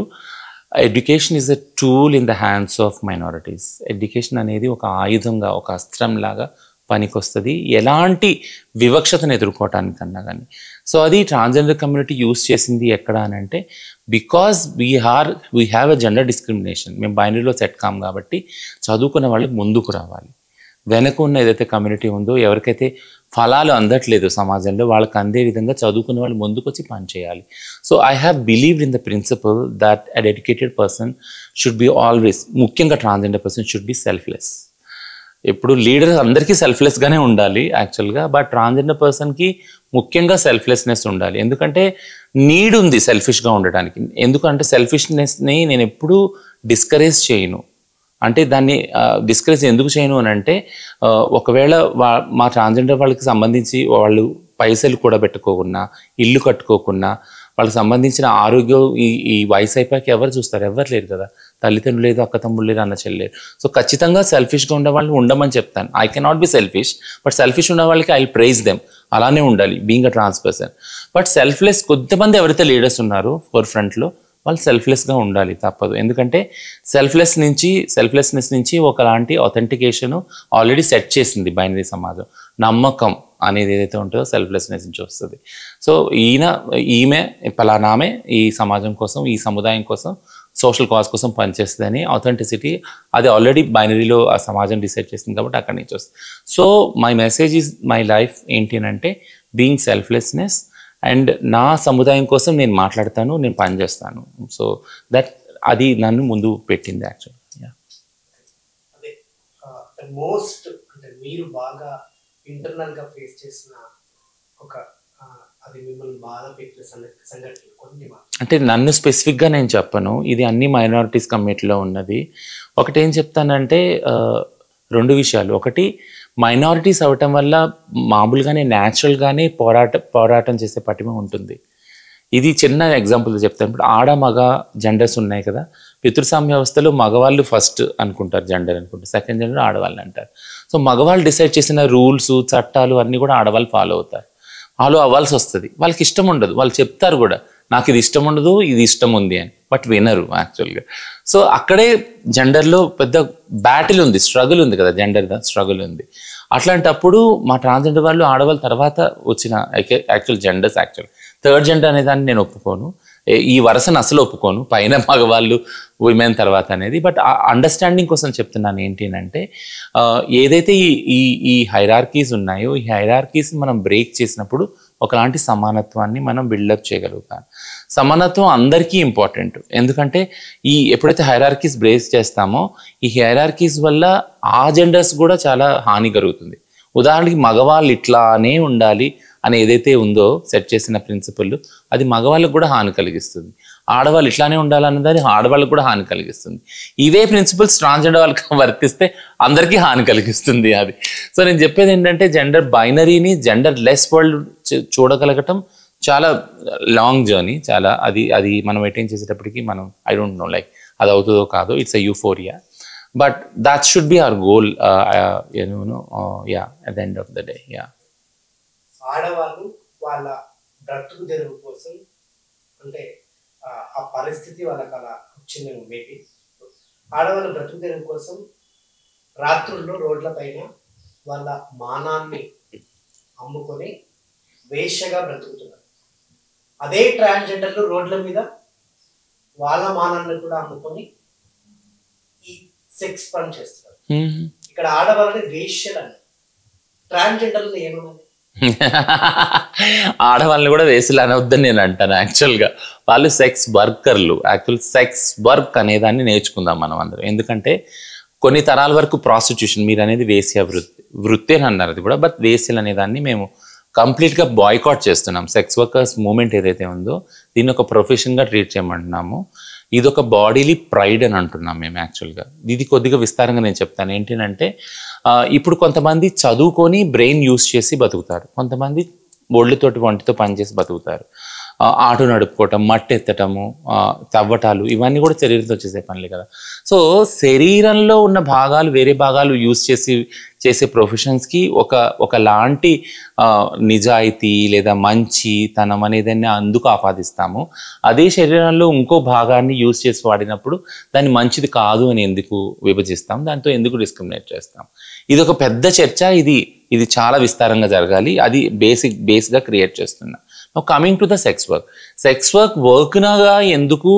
education is a tool in the hands of minorities. Education అనేది ఒక ఆయుధంగా, ఒక అస్త్రంలాగా పనికొస్తుంది ఎలాంటి వివక్షతను ఎదుర్కోవటానికన్నా కానీ. సో అది ట్రాన్స్జెండర్ కమ్యూనిటీ యూజ్ చేసింది ఎక్కడ అని అంటే because we have a gender discrimination. మేము బైనరీలో సెట్ కాం కాబట్టి చదువుకున్న వాళ్ళు ముందుకు రావాలి. వెనక ఉన్న ఏదైతే కమ్యూనిటీ ఉందో ఎవరికైతే ఫలాలు అందట్లేదు సమాజంలో వాళ్ళకి అందే విధంగా చదువుకున్న వాళ్ళు ముందుకు వచ్చి పనిచేయాలి. So I have believed in the principle that a dedicated person should be always, ముఖ్యంగా transgender person should be selfless. ఎప్పుడు లీడర్ అందరికీ సెల్ఫ్లెస్గానే ఉండాలి యాక్చువల్గా, బట్ ట్రాన్స్జెండర్ పర్సన్కి ముఖ్యంగా సెల్ఫ్లెస్నెస్ ఉండాలి. ఎందుకంటే నీడ్ ఉంది సెల్ఫిష్గా ఉండడానికి. ఎందుకంటే సెల్ఫిష్నెస్ని నేను ఎప్పుడూ డిస్కరేజ్ చేయను. అంటే దాన్ని డిస్కరేజ్ ఎందుకు చేయను అని అంటే ఒకవేళ మా ట్రాన్స్జెండర్ వాళ్ళకి సంబంధించి వాళ్ళు పైసలు కూడా పెట్టుకోకున్నా, ఇల్లు కట్టుకోకున్నా, వాళ్ళకి సంబంధించిన ఆరోగ్యం ఈ వయసు అయిపోయాక ఎవరు చూస్తారు? ఎవరు లేరు కదా, తల్లిదండ్రులు లేదు, అక్క తమ్ముళ్ళు లేరు, అన్న చెల్లి లేరు. సో ఖచ్చితంగా సెల్ఫిష్గా ఉండే వాళ్ళని ఉండమని చెప్తాను. I cannot be selfish, but selfish ఉన్న వాళ్ళకి ఐ ప్రైజ్ దెమ్, అలానే ఉండాలి being a trans person. But selfless కొంతమంది ఎవరైతే లీడర్స్ ఉన్నారో ఫోర్ ఫ్రంట్లో వాళ్ళు సెల్ఫ్లెస్గా ఉండాలి, తప్పదు. ఎందుకంటే సెల్ఫ్లెస్నెస్ నుంచి ఒకలాంటి అథెంటికేషను ఆల్రెడీ సెట్ చేసింది బైనరీ సమాజం. నమ్మకం అనేది ఏదైతే ఉంటుందో సెల్ఫ్లెస్నెస్ నుంచి వస్తుంది. సో ఈమె పలానామే ఈ సమాజం కోసం, ఈ సముదాయం కోసం, సోషల్ కాజ్ కోసం పనిచేస్తుందని అథెంటిసిటీ అది ఆల్రెడీ బైనరీలో ఆ సమాజం డిసైడ్ చేసింది కాబట్టి అక్కడి నుంచి వస్తుంది. So my message is my life ఏంటి అంటే బీయింగ్ సెల్ఫ్లెస్నెస్, అండ్ నా సముదాయం కోసం నేను మాట్లాడతాను, నేను పనిచేస్తాను. సో అది నన్ను ముందు పెట్టింది యాక్చువల్గా. అదే మోస్ట్ అంటే మీరు బాగా ఇంటర్నల్గా ఫేస్ చేసిన ఒక అది మిమ్మల్ని బాధ పెట్టిన సంఘటన కొన్ని అంటే నన్ను స్పెసిఫిక్గా నేను చెప్పను, ఇది అన్ని మైనారిటీస్ కమ్యూనిటీలో ఉన్నది. ఒకటి ఏం చెప్తానంటే 2 విషయాలు. ఒకటి మైనారిటీస్ అవ్వటం వల్ల మామూలుగానే న్యాచురల్గానే పోరాటం చేసే పటిమ ఉంటుంది. ఇది చిన్న ఎగ్జాంపుల్ చెప్తాను. ఇప్పుడు ఆడ మగ జెండర్స్ ఉన్నాయి కదా, పితృస్వామ్య వ్యవస్థలో మగవాళ్ళు ఫస్ట్ అనుకుంటారు జెండర్ అనుకుంటారు, సెకండ్ జెండర్ ఆడవాళ్ళు అంటారు. సో మగవాళ్ళు డిసైడ్ చేసిన రూల్స్ చట్టాలు అన్నీ కూడా ఆడవాళ్ళు ఫాలో అవ్వాల్సి వస్తుంది. వాళ్ళకి ఇష్టం ఉండదు, వాళ్ళు చెప్తారు కూడా నాకు ఇది ఇష్టం ఉండదు, ఇది ఇష్టం ఉంది అని, బట్ వినరు యాక్చువల్గా. సో అక్కడే జెండర్లో పెద్ద బ్యాటిల్ ఉంది, స్ట్రగుల్ ఉంది కదా, జెండర్ స్ట్రగుల్ ఉంది. అట్లాంటప్పుడు మా ట్రాన్స్జెండర్ వాళ్ళు ఆడవాళ్ళ తర్వాత వచ్చిన యాక్చువల్ థర్డ్ జెండర్ అనే దాన్ని నేను ఒప్పుకోను, ఈ వరుసను అసలు ఒప్పుకోను. పైన మగవాళ్ళు విమెన్ తర్వాత అనేది. బట్ ఆ అండర్స్టాండింగ్ కోసం చెప్తున్నాను ఏంటి అంటే ఏదైతే ఈ హైరార్కీస్ ఉన్నాయో ఈ హైరార్కీస్ మనం బ్రేక్ చేసినప్పుడు ఒకలాంటి సమానత్వాన్ని మనం బిల్డప్ చేయగలుగుతాం. సమానత్వం అందరికీ ఇంపార్టెంట్, ఎందుకంటే ఎప్పుడైతే హైరార్కీస్ బ్రేక్ చేస్తామో ఈ హైరార్కీస్ వల్ల ఆ జెండర్స్ కూడా చాలా హాని కలుగుతుంది. ఉదాహరణకి మగవాళ్ళు ఇట్లానే ఉండాలి అని ఏదైతే ఉందో సెట్ చేసిన ప్రిన్సిపల్, అది మగవాళ్ళకు కూడా హాని కలిగిస్తుంది. ఆడవాళ్ళు ఇట్లానే ఉండాలన్నది ఆడవాళ్ళకు కూడా హాని కలిగిస్తుంది. ఇవే ప్రిన్సిపల్స్ ట్రాన్స్జెండర్ వాళ్ళకి వర్తిస్తే అందరికీ హాని కలిగిస్తుంది అది. సో నేను చెప్పేది ఏంటంటే జెండర్ బైనరీని జెండర్ లెస్ వరల్డ్ చూడగలగటం చాలా లాంగ్ జర్నీ. చాలా అది మనం అటైన్ చేసేటప్పటికి మనం ఐ డోంట్ నో లైక్ అది అవుతుందో కాదో, it's a euphoria. But that should be our goal, at the end of the day. ఆడవాళ్ళు వాళ్ళ బ్రతుకు తెరువు కోసం అంటే ఆ పరిస్థితి వాళ్ళకి అలా వచ్చింది. మేబీ ఆడవాళ్ళ బ్రతుకు తెరువు కోసం రాత్రుల్లో రోడ్ల పైన వాళ్ళ మానాన్ని అమ్ముకొని వేశ్యగా బ్రతుకుతున్నారు. అదే ట్రాన్స్జెండర్లు రోడ్ల మీద వాళ్ళ మానాన్ని కూడా అమ్ముకొని ఈ సెక్స్ పని చేస్తున్నారు. ఇక్కడ ఆడవాళ్ళని వేశ్యలు అన్నారు, ట్రాన్స్జెండర్లు ఏమన్నది? ఆడవాళ్ళని కూడా వేసులు అనవద్దని నేను అంటాను. యాక్చువల్గా వాళ్ళు సెక్స్ వర్కర్లు. యాక్చువల్ సెక్స్ వర్క్ అనేదాన్ని నేర్చుకుందాం మనం అందరం. ఎందుకంటే కొన్ని తరాల వరకు ప్రాస్టిట్యూషన్, మీరు అనేది వేశ్య వృత్తి అని అన్నారు అది కూడా, బట్ వేశ్యలు అనేదాన్ని మేము కంప్లీట్గా బాయ్కాట్ చేస్తున్నాం. సెక్స్ వర్కర్స్ మూమెంట్ ఏదైతే ఉందో దీన్ని ఒక ప్రొఫెషన్గా ట్రీట్ చేయమంటున్నాము. ఇది ఒక బాడీలీ ప్రైడ్ అని అంటున్నాం మేము. యాక్చువల్గా ఇది కొద్దిగా విస్తారంగా నేను చెప్తాను. ఏంటంటే ఇప్పుడు కొంతమంది చదువుకొని బ్రెయిన్ యూస్ చేసి బతుకుతారు, కొంతమంది ఒళ్ళుతోటి వంటితో పనిచేసి బతుకుతారు. ఆటో నడుపుకోవటం, మట్టి ఎత్తటము, తవ్వటాలు, ఇవన్నీ కూడా శరీరంతో చేసే పనులే కదా. సో శరీరంలో ఉన్న భాగాలు వేరే భాగాలు యూస్ చేసే ప్రొఫెషన్స్కి ఒకలాంటి నిజాయితీ లేదా మంచితనం అనేదాన్ని అందుకు ఆపాదిస్తాము. అదే శరీరంలో ఇంకో భాగాన్ని యూస్ చేసి వాడినప్పుడు దాన్ని మంచిది కాదు అని ఎందుకు విభజిస్తాం, దాంతో ఎందుకు డిస్క్రిమినేట్ చేస్తాం? ఇది ఒక పెద్ద చర్చ. ఇది చాలా విస్తారంగా జరగాలి. అది బేస్గా క్రియేట్ చేస్తున్నా. కమింగ్ టు ద సెక్స్ వర్క్గా ఎందుకు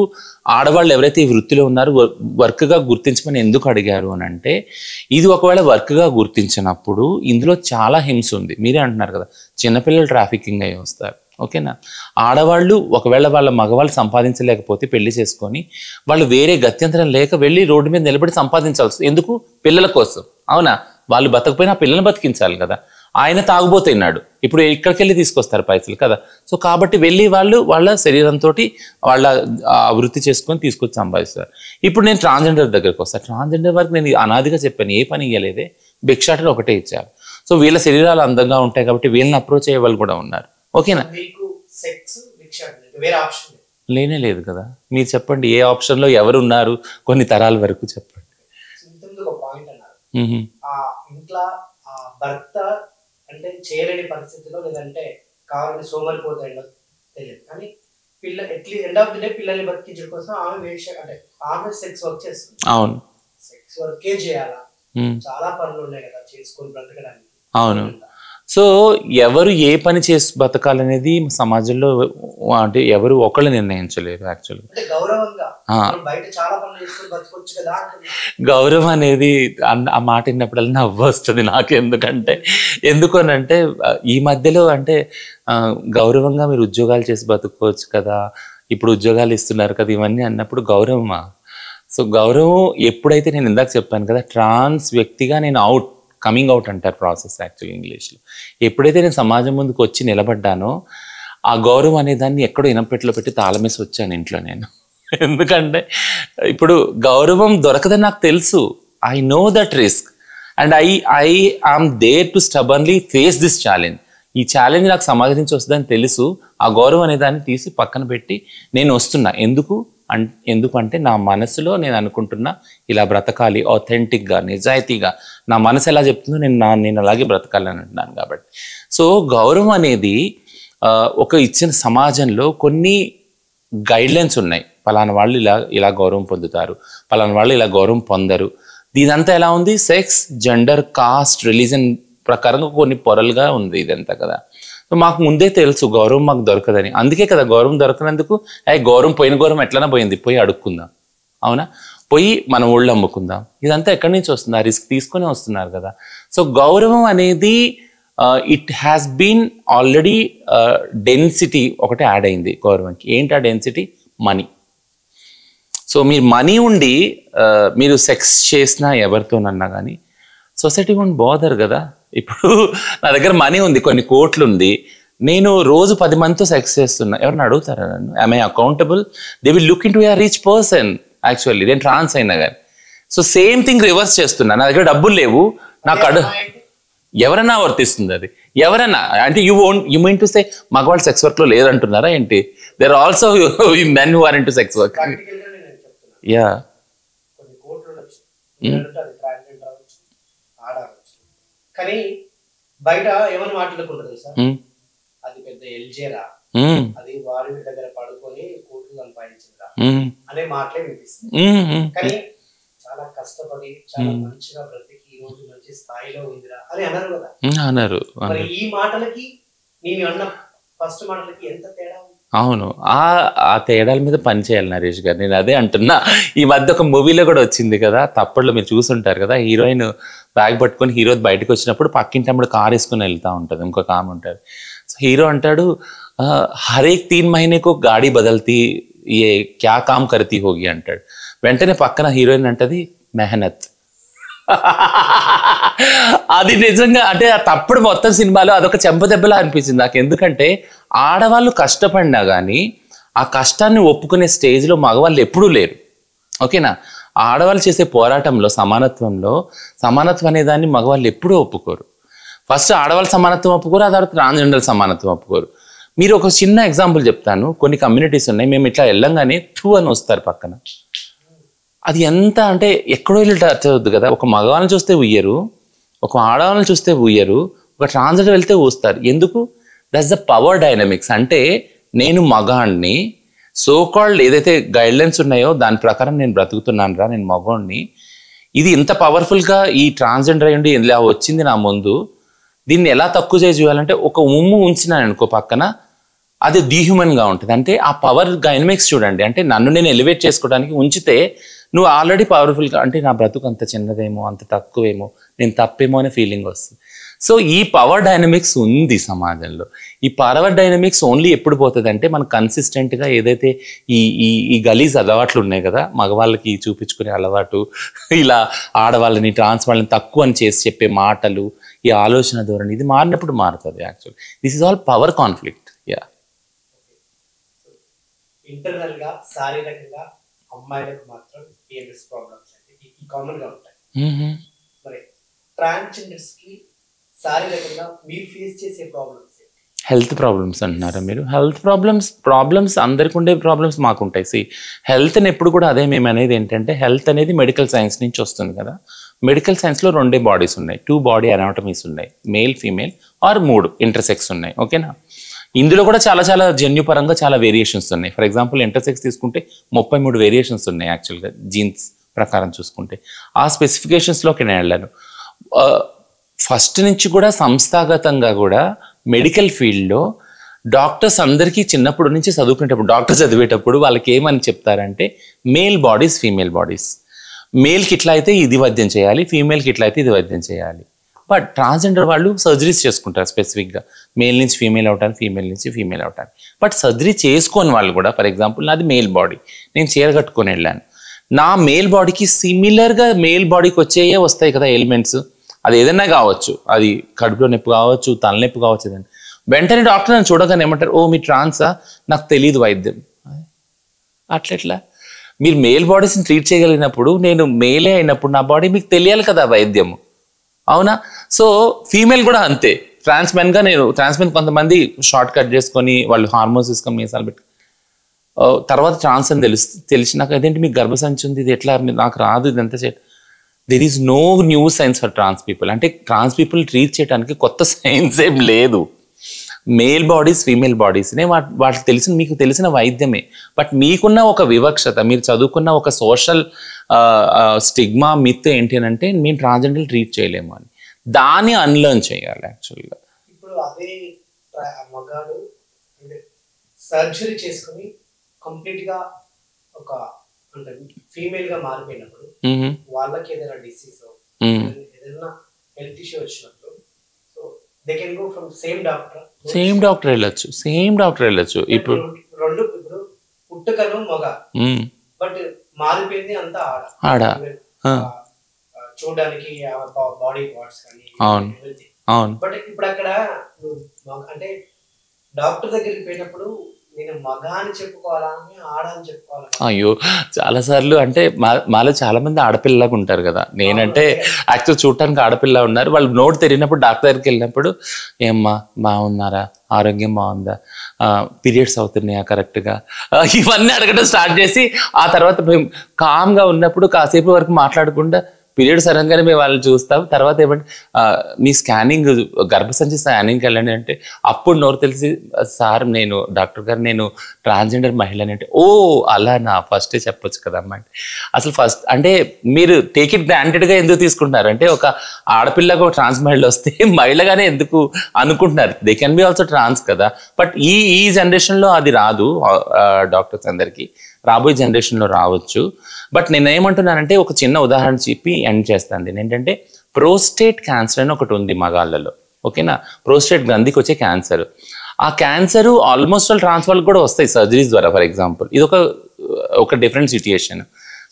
ఆడవాళ్ళు ఎవరైతే ఈ వృత్తిలో ఉన్నారో వర్క్గా గుర్తించమని ఎందుకు అడిగారు అని అంటే, ఇది ఒకవేళ వర్క్గా గుర్తించినప్పుడు ఇందులో చాలా హింస ఉంది. మీరే అంటున్నారు కదా, చిన్నపిల్లలు ట్రాఫికింగ్ అయ్యి వస్తారు. ఓకేనా? ఆడవాళ్ళు ఒకవేళ వాళ్ళ మగవాళ్ళు సంపాదించలేకపోతే పెళ్లి చేసుకొని వాళ్ళు వేరే గత్యంతరం లేక వెళ్ళి రోడ్డు మీద నిలబడి సంపాదించాల్సి, ఎందుకు? పిల్లల కోసం. అవునా? వాళ్ళు బతకపోయినా పిల్లల్ని బతికించాలి కదా. ఆయన తాగుబోతున్నాడు, ఇప్పుడు ఇక్కడికి వెళ్ళి తీసుకొస్తారు పైసలు కదా. సో కాబట్టి వెళ్ళి వాళ్ళ శరీరంతో వాళ్ళ వృత్తి చేసుకొని తీసుకొచ్చి సంపాదిస్తారు. ఇప్పుడు నేను ట్రాన్స్జెండర్ దగ్గరికి వస్తాను. ట్రాన్స్జెండర్ వరకు నేను అనాదిగా చెప్పాను, ఏ పని ఇవ్వలేదే, భిక్షాటన ఒకటే ఇచ్చారు. సో వీళ్ళ శరీరాలు అందంగా ఉంటాయి కాబట్టి వీళ్ళని అప్రోచ్ అయ్యే వాళ్ళు కూడా ఉన్నారు. ఓకేనా? లేనే లేదు కదా. మీరు చెప్పండి, ఏ ఆప్షన్లో ఎవరు ఉన్నారు కొన్ని తరాల వరకు చెప్పండి. ఇంట్లో భర్త అంటే చేయలేని పరిస్థితిలో, లేదంటే కావాలని సోమరిపోతాడో తెలియదు, కానీ ఎండ్ ఆఫ్ ది డే పిల్లల్ని బతికించడం కోసం ఆమె సెక్స్ వర్క్ చేస్తుంది. అవును, సెక్స్ వర్కే చేయాలా? చాలా పనులు ఉన్నాయి కదా చేసుకొని బ్రతకడానికి. అవును. సో ఎవరు ఏ పని చేసి బతకాలనేది సమాజంలో అంటే ఎవరు ఒకళ్ళు నిర్ణయించలేరు. యాక్చువల్గా గౌరవం అనేది ఆ మాట విన్నప్పుడల్లా నవ్వు వస్తుంది నాకు. ఎందుకనంటే ఈ మధ్యలో అంటే గౌరవంగా మీరు ఉద్యోగాలు చేసి బతుకోవచ్చు కదా, ఇప్పుడు ఉద్యోగాలు ఇస్తున్నారు కదా, ఇవన్నీ అన్నప్పుడు గౌరవమా? సో గౌరవం ఎప్పుడైతే నేను ఇందాక చెప్పాను కదా, ట్రాన్స్ వ్యక్తిగా నేను కమింగ్ అవుట్ అంటారు ప్రాసెస్ యాక్చువల్లీ ఇంగ్లీష్లో. ఎప్పుడైతే నేను సమాజం ముందుకు వచ్చి నిలబడ్డానో ఆ గౌరవం అనే దాన్ని ఎక్కడో ఇనపెట్టలో పెట్టి తాళమేసి వచ్చాను ఇంట్లో నేను. ఎందుకంటే ఇప్పుడు గౌరవం దొరకదని నాకు తెలుసు. I know that risk and I am there to stubbornly face this challenge. ఈ ఛాలెంజ్ నాకు సమాజం నుంచి వస్తుందని తెలుసు. ఆ గౌరవం అనే దాన్ని తీసి పక్కన పెట్టి నేను వస్తున్నా. ఎందుకంటే నా మనసులో నేను అనుకుంటున్నా ఇలా బ్రతకాలి, ఆథెంటిక్గా, నిజాయితీగా. నా మనసు ఎలా చెప్తుందో నేను అలాగే బ్రతకాలని అంటున్నాను కాబట్టి. సో గౌరవం అనేది ఒక ఇచ్చిన సమాజంలో కొన్ని గైడ్లైన్స్ ఉన్నాయి. పలానా వాళ్ళు ఇలా గౌరవం పొందుతారు, పలానా వాళ్ళు ఇలా గౌరవం పొందరు. ఇదంతా ఎలా ఉంది? సెక్స్, జెండర్, కాస్ట్, రిలీజన్ ప్రకారంగా కొన్ని పొరలుగా ఉంది ఇదంతా కదా. సో మాకు ముందే తెలుసు గౌరవం మాకు దొరకదని. అందుకే కదా గౌరవం దొరకనందుకు గౌరవం పోయిన గౌరవం ఎట్లనా పోయింది, పోయి అడుక్కుందాం. అవునా? పోయి మన ఊళ్ళో అమ్ముకుందాం, ఇదంతా ఎక్కడి నుంచి వస్తుంది? ఆ రిస్క్ తీసుకొని వస్తున్నారు కదా. సో గౌరవం అనేది it has been already density ఒకటి యాడ్ అయింది గౌరవంకి. ఏంటి ఆ డెన్సిటీ? మనీ. సో మీరు మనీ ఉండి మీరు సెక్స్ చేసినా ఎవరితోనన్నా కానీ సొసైటీ వోంట్ బాదర్ కదా. ఇప్పుడు నా దగ్గర మనీ ఉంది, కొన్ని కోట్లు ఉంది, నేను రోజు 10 మందితో సెక్స్ చేస్తున్నా, ఎవరిని అడుగుతారా నన్ను? I I accountable? They will look in to A rich person actually, నేను ట్రాన్స్ అయినా కానీ. సో సేమ్ థింగ్ రివర్స్ చేస్తున్నా. నా దగ్గర డబ్బులు లేవు, నాకు ఎవరన్నా వర్తిస్తుంది అది. ఎవరన్నా అంటే యూ మీన్ టు సే మగవాళ్ళు సెక్స్ వర్క్ లో లేదంటున్నారా ఏంటి? There also men who are into sex work. Yeah, కానీ బయట ఏమని మాట్లాడుకుంటారు సార్, అది పెద్ద ఎల్జేరా, అది వారి దగ్గర పడుకొని కోట్లు సంపాదించిందిరా అనే మాటలే వినిపిస్తుంది. కానీ చాలా కష్టపడి చాలా మంచిగా బ్రతికి ఈ రోజు మంచి స్థాయిలో ఉందిరా అని అన్నారు కదా. అన్నారు. మరి ఈ మాటలకి నేను అన్న ఫస్ట్ మాటలకి ఎంత తేడా? అవును, ఆ తేడాల మీద పని చేయాలి నరేష్ గారు. నేను అదే అంటున్నా. ఈ మధ్య ఒక మూవీలో కూడా వచ్చింది కదా, తప్పట్లో మీరు చూసుంటారు కదా, హీరోయిన్ బ్యాగ్ పట్టుకొని హీరో బయటకు వచ్చినప్పుడు పక్కింటి అప్పుడు కార్ వేసుకుని వెళ్తూ ఉంటుంది, ఇంకొక ఆమె ఉంటుంది. సో హీరో అంటాడు, హరేక్ 3 మహీనేకు గాడి బదల్తీ, ఏ క్యా కామ్ కర్తీ హోగి అంటాడు. వెంటనే పక్కన హీరోయిన్ అంటది, మెహనత్. అది నిజంగా అంటే ఆ తప్పుడు మొత్తం సినిమాలో అదొక చెంపదెబ్బలా అనిపించింది నాకు. ఎందుకంటే ఆడవాళ్ళు కష్టపడినా కానీ ఆ కష్టాన్ని ఒప్పుకునే స్టేజ్లో మగవాళ్ళు ఎప్పుడూ లేరు. ఓకేనా? ఆడవాళ్ళు చేసే పోరాటంలో సమానత్వం అనే దాన్ని మగవాళ్ళు ఎప్పుడూ ఒప్పుకోరు. ఫస్ట్ ఆడవాళ్ళ సమానత్వం ఒప్పుకోరు, ఆ తర్వాత ట్రాన్స్జెండర్ సమానత్వం ఒప్పుకోరు. మీరు ఒక చిన్న ఎగ్జాంపుల్ చెప్తాను. కొన్ని కమ్యూనిటీస్ ఉన్నాయి, మేము ఇట్లా వెళ్ళంగానే టూ అని వస్తారు పక్కన. అది ఎంత అంటే ఎక్కడో వెళ్ళి టచ్ అవుద్ది కదా. ఒక మగవాళ్ళని చూస్తే ఉయ్యరు, ఒక ఆడవాళ్ళని చూస్తే ఉయ్యరు, ఒక ట్రాన్స్జెండర్ వెళ్తే ఊస్తారు. ఎందుకు? That's the power dynamics. అంటే నేను మగాడిని, సో కాల్డ్ ఏదైతే గైడ్లైన్స్ ఉన్నాయో దాని ప్రకారం నేను బ్రతుకుతున్నాను రా, నేను మగవాడిని. ఇది ఇంత పవర్ఫుల్గా ఈ ట్రాన్స్జెండర్ అయ్యండి ఇలా వచ్చింది నా ముందు, దీన్ని ఎలా తక్కువ చేసి చూడాలంటే ఒక ఉంచినాను అనుకో పక్కన, అది డీహ్యూమన్గా ఉంటుంది. అంటే ఆ పవర్ డైనమిక్స్ చూడండి. అంటే నన్ను నేను ఎలివేట్ చేసుకోవడానికి ఉంచితే నువ్వు ఆల్రెడీ పవర్ఫుల్గా, అంటే నా బ్రతుకు అంత చిన్నదేమో, అంత తక్కువేమో, నేను తప్పేమో అనే ఫీలింగ్ వస్తుంది. సో ఈ పవర్ డైనమిక్స్ ఉంది సమాజంలో. ఈ పవర్ డైనమిక్స్ ఓన్లీ ఎప్పుడు పోతుంది అంటే మనం కన్సిస్టెంట్గా ఏదైతే ఈ గలీజ్ అలవాట్లు ఉన్నాయి కదా, మగవాళ్ళకి చూపించుకునే అలవాటు, ఇలా ఆడవాళ్ళని ట్రాన్స్ వాళ్ళని తక్కువ అని చేసి చెప్పే మాటలు, ఈ ఆలోచన ధోరణి, ఇది మారినప్పుడు మారుతుంది actual. This is all power conflict. Yeah, internal గా శారీరకంగా అమ్మాయిలకు మాత్రం పిఎంఎస్ ప్రాబ్లమ్స్ అంటే కామన్ గా ఉంటాయి. మరి ట్రాన్స్జెండర్స్ కి శారీరకంగా మీరు ఫేస్ చేసే ప్రాబ్లమ్స్? హెల్త్ ప్రాబ్లమ్స్ అంటున్నారా మీరు? హెల్త్ ప్రాబ్లమ్స్ అందరికి ఉండే ప్రాబ్లమ్స్ మాకు ఉంటాయి. సి హెల్త్ని ఎప్పుడు కూడా అదే మేము అనేది ఏంటంటే, హెల్త్ అనేది మెడికల్ సైన్స్ నుంచి వస్తుంది కదా. మెడికల్ సైన్స్లో 2 బాడీస్ ఉన్నాయి, 2 బాడీ అనాటమీస్ ఉన్నాయి, మేల్ ఫీమేల్ ఆర్ 3 ఇంటర్సెక్స్ ఉన్నాయి. ఓకేనా? ఇందులో కూడా చాలా జన్యుపరంగా చాలా వేరియేషన్స్ ఉన్నాయి. ఫర్ ఎగ్జాంపుల్ ఇంటర్సెక్స్ తీసుకుంటే 33 వేరియేషన్స్ ఉన్నాయి యాక్చువల్గా జీన్స్ ప్రకారం చూసుకుంటే. ఆ స్పెసిఫికేషన్స్లోకి నేను వెళ్ళాను. ఫస్ట్ నుంచి కూడా సంస్థాగతంగా కూడా మెడికల్ ఫీల్డ్లో డాక్టర్స్ అందరికీ చిన్నప్పటి నుంచి చదువుకునేటప్పుడు, డాక్టర్ చదివేటప్పుడు వాళ్ళకి ఏమని చెప్తారంటే, మేల్ బాడీస్, ఫీమేల్ బాడీస్, మేల్కి ఇట్లా అయితే ఇది వైద్యం చేయాలి, ఫీమేల్కి ఇట్లా అయితే ఇది వైద్యం చేయాలి. బట్ ట్రాన్స్జెండర్ వాళ్ళు సర్జరీస్ చేసుకుంటారు స్పెసిఫిక్గా, మేల్ నుంచి ఫీమేల్ అవటానికి, ఫీమేల్ నుంచి ఫీమేల్ అవటానికి. బట్ సర్జరీ చేసుకోని వాళ్ళు కూడా, ఫర్ ఎగ్జాంపుల్ నాది మేల్ బాడీ, నేను చీర కట్టుకొని వెళ్ళాను, నా మేల్ బాడీకి సిమిలర్గా మేల్ బాడీకి వస్తాయి కదా ఎలిమెంట్స్, అది ఏదైనా కావచ్చు, అది కడుపులో నొప్పి కావచ్చు, తలనొప్పి కావచ్చు, ఏదైనా. వెంటనే డాక్టర్ నన్ను చూడగానే ఏమంటారు, ఓ మీ ట్రాన్సా, నాకు తెలియదు వైద్యం. అట్లెట్లా? మీరు మేల్ బాడీస్ని ట్రీట్ చేయగలిగినప్పుడు, నేను మేలే అయినప్పుడు నా బాడీ మీకు తెలియాలి కదా వైద్యము, అవునా? సో ఫీమేల్ కూడా అంతే. ట్రాన్స్మెన్గా నేను ట్రాన్స్మెన్ కొంతమంది షార్ట్ కట్ చేసుకొని వాళ్ళు హార్మోన్స్ తీసుకొని మీసాలు పెట్టి తర్వాత ట్రాన్స్ అని తెలిసి నాకు అదేంటి మీకు గర్భసంచి ఉంది, ఇది ఎట్లా, నాకు రాదు, ఇదంతా చేయడం. There is no new science for trans people. అంటే ట్రాన్స్ పీపుల్ ట్రీట్ చేయడానికి కొత్త సైన్స్ ఏం లేదు. మేల్ బాడీస్, ఫీమేల్ బాడీస్నే వాటికి తెలిసిన, మీకు తెలిసిన వైద్యమే. బట్ మీకున్న ఒక వివక్షత, మీరు చదువుకున్న ఒక సోషల్ స్టిగ్మా మిత్ ఏంటి అని అంటే, మేము ట్రాన్స్జెండర్ ట్రీట్ చేయలేము అని, దాన్ని అన్లర్న్ చేయాలి యాక్చువల్గా. ఇప్పుడు అదే మగాడు సర్జరీ చేసుకుని కంప్లీట్గా ఒక అంటే ఫీమేల్ గా మారిపోయినప్పుడు వాళ్ళకి ఏదైనా డిసీజ్ ఏదైనా హెల్త్ ఇష్యూ వచ్చినప్పుడు so they can go from same doctor వెళ్ళొచ్చు ఇప్పుడు పుట్టుకను మగ బట్ మారిపోయింది అంతా ఆడ చూడడానికి బాడీ పార్ట్స్ కానీ అవును బట్ ఇప్పుడు అక్కడ అంటే డాక్టర్ దగ్గరికి పోయినప్పుడు నేను మగ అని చెప్పుకోవాలా ఆడ అని చెప్పుకోవాలా? అయ్యో చాలా సార్లు అంటే మాలో చాలా మంది ఆడపిల్లలాగా ఉంటారు కదా. నేనంటే యాక్చువల్ చూడటానికి ఆడపిల్ల ఉన్నారు, వాళ్ళు నోట్ తెరిగినప్పుడు డాక్టర్ దగ్గరికి వెళ్ళినప్పుడు ఏమ్మా బాగున్నారా, ఆరోగ్యం బాగుందా, పీరియడ్స్ అవుతున్నాయా కరెక్ట్గా, ఇవన్నీ అడగడం స్టార్ట్ చేసి ఆ తర్వాత మేము కామ్గా ఉన్నప్పుడు కాసేపు వరకు మాట్లాడకుండా పీరియడ్స్ అనగానే మేము వాళ్ళని చూస్తాం. తర్వాత ఏమంటే మీ స్కానింగ్ గర్భసంచి స్కానింగ్కి వెళ్ళండి అంటే అప్పుడు నోరు తెలిసి సార్ నేను డాక్టర్ గారు నేను ట్రాన్స్జెండర్ మహిళని అంటే ఓ అలా నా ఫస్టే చెప్పొచ్చు కదమ్మా అంటే అసలు ఫస్ట్ అంటే మీరు టేక్ ఇట్ గ్రాంటెడ్గా ఎందుకు తీసుకుంటున్నారు అంటే ఒక ఆడపిల్లకు ఒక ట్రాన్స్ మహిళ వస్తే మహిళగానే ఎందుకు అనుకుంటున్నారు, దే కెన్ బి ఆల్సో ట్రాన్స్ కదా. బట్ ఈ జనరేషన్లో అది రాదు, డాక్టర్స్ అందరికీ రాబోయే జనరేషన్లో రావచ్చు. బట్ నేను ఏమంటున్నానంటే ఒక చిన్న ఉదాహరణ చెప్పి ఎండ్ చేస్తాను. ఏంటంటే ప్రోస్టేట్ క్యాన్సర్ అని ఒకటి ఉంది మగాళ్ళలో, ఓకేనా. ప్రోస్టేట్ గ్రంథికి వచ్చే క్యాన్సర్, ఆ క్యాన్సర్ ఆల్మోస్ట్ ఆల్ ట్రాన్స్ వాళ్ళకి కూడా వస్తాయి సర్జరీస్ ద్వారా. ఫర్ ఎగ్జాంపుల్ ఇది ఒక డిఫరెంట్ సిచ్యుయేషన్.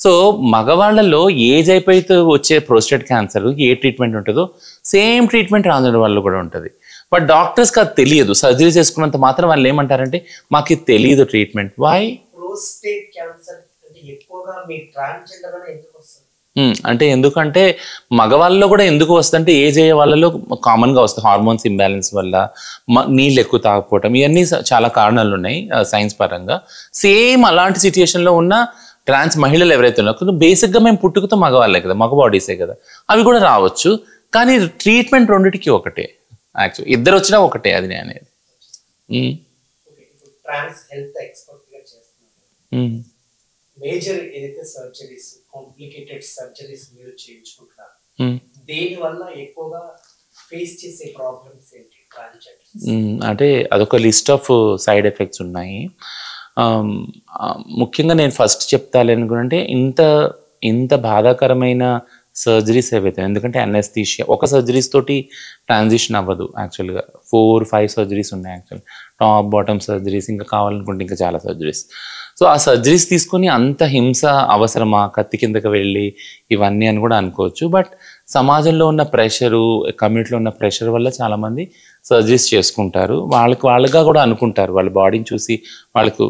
సో మగవాళ్ళలో ఏజ్ అయిపోతే వచ్చే ప్రోస్టేట్ క్యాన్సర్ ఏ ట్రీట్మెంట్ ఉంటుందో సేమ్ ట్రీట్మెంట్ ట్రాన్స్జెండర్ వాళ్ళు కూడా ఉంటుంది. బట్ డాక్టర్స్కి అది తెలియదు, సర్జరీ చేసుకున్నంత మాత్రం వాళ్ళు ఏమంటారంటే మాకు ఇది తెలియదు ట్రీట్మెంట్. వై ప్రోస్టేట్ క్యాన్సర్ అంటే ఎక్కువగా మీ ట్రాన్స్జెండర్ అనే ఎందుకు వస్తుంది అంటే ఎందుకంటే మగవాళ్ళలో కూడా ఎందుకు వస్తుందంటే ఏజ్ అయ్యే వాళ్ళలో కామన్గా వస్తుంది, హార్మోన్స్ ఇంబ్యాలెన్స్ వల్ల, నీళ్ళు ఎక్కువ తాగకపోవటం, ఇవన్నీ చాలా కారణాలు ఉన్నాయి సైన్స్ పరంగా. సేమ్ అలాంటి సిచ్యుయేషన్లో ఉన్న ట్రాన్స్ మహిళలు ఎవరైతే ఉన్నారో బేసిక్గా మేము పుట్టుకతో మగవాళ్ళే కదా, మగ బాడీసే కదా, అవి కూడా రావచ్చు. కానీ ట్రీట్మెంట్ రెండిటికి ఒకటే, యాక్చువల్ ఇద్దరు వచ్చినా ఒకటే అది అనేది. ట్రాన్స్ హెల్త్ ఎక్స్పర్ట్ గా చేస్తున్నారు, మేజర్ ఏదైతే సర్జరీస్ కాంప్లికేటెడ్ సర్జరీస్ మీరు చేయించుకుంటున్నారు, దేని వల్ల ఎక్కువగా ఫేస్ చేసే ప్రాబ్లమ్స్ ఏంటి ట్రాన్స్జెండర్స్? అంటే అదొక లిస్ట్ ఆఫ్ సైడ్ ఎఫెక్ట్స్ ఉన్నాయి. ముఖ్యంగా నేను ఫస్ట్ చెప్తాను అనుకుంటే ఇంత బాధాకరమైన సర్జరీస్ ఏవైతే, ఎందుకంటే అనెస్థీషియా ఒక సర్జరీస్ తోటి ట్రాన్సిషన్ అవ్వదు యాక్చువల్గా, 4-5 సర్జరీస్ ఉన్నాయి యాక్చువల్, టాప్ బాటమ్ సర్జరీస్, ఇంకా కావాలనుకుంటే ఇంకా చాలా సర్జరీస్. సో ఆ సర్జరీస్ తీసుకొని అంత హింస అవసరమా, కత్తి కిందకి వెళ్ళి ఇవన్నీ అని కూడా అనుకోవచ్చు. బట్ సమాజంలో ఉన్న ప్రెషరు, కమ్యూనిటీలో ఉన్న ప్రెషర్ వల్ల చాలామంది సర్జరీస్ చేసుకుంటారు. వాళ్ళుగా కూడా అనుకుంటారు, వాళ్ళ బాడీని చూసి వాళ్ళకు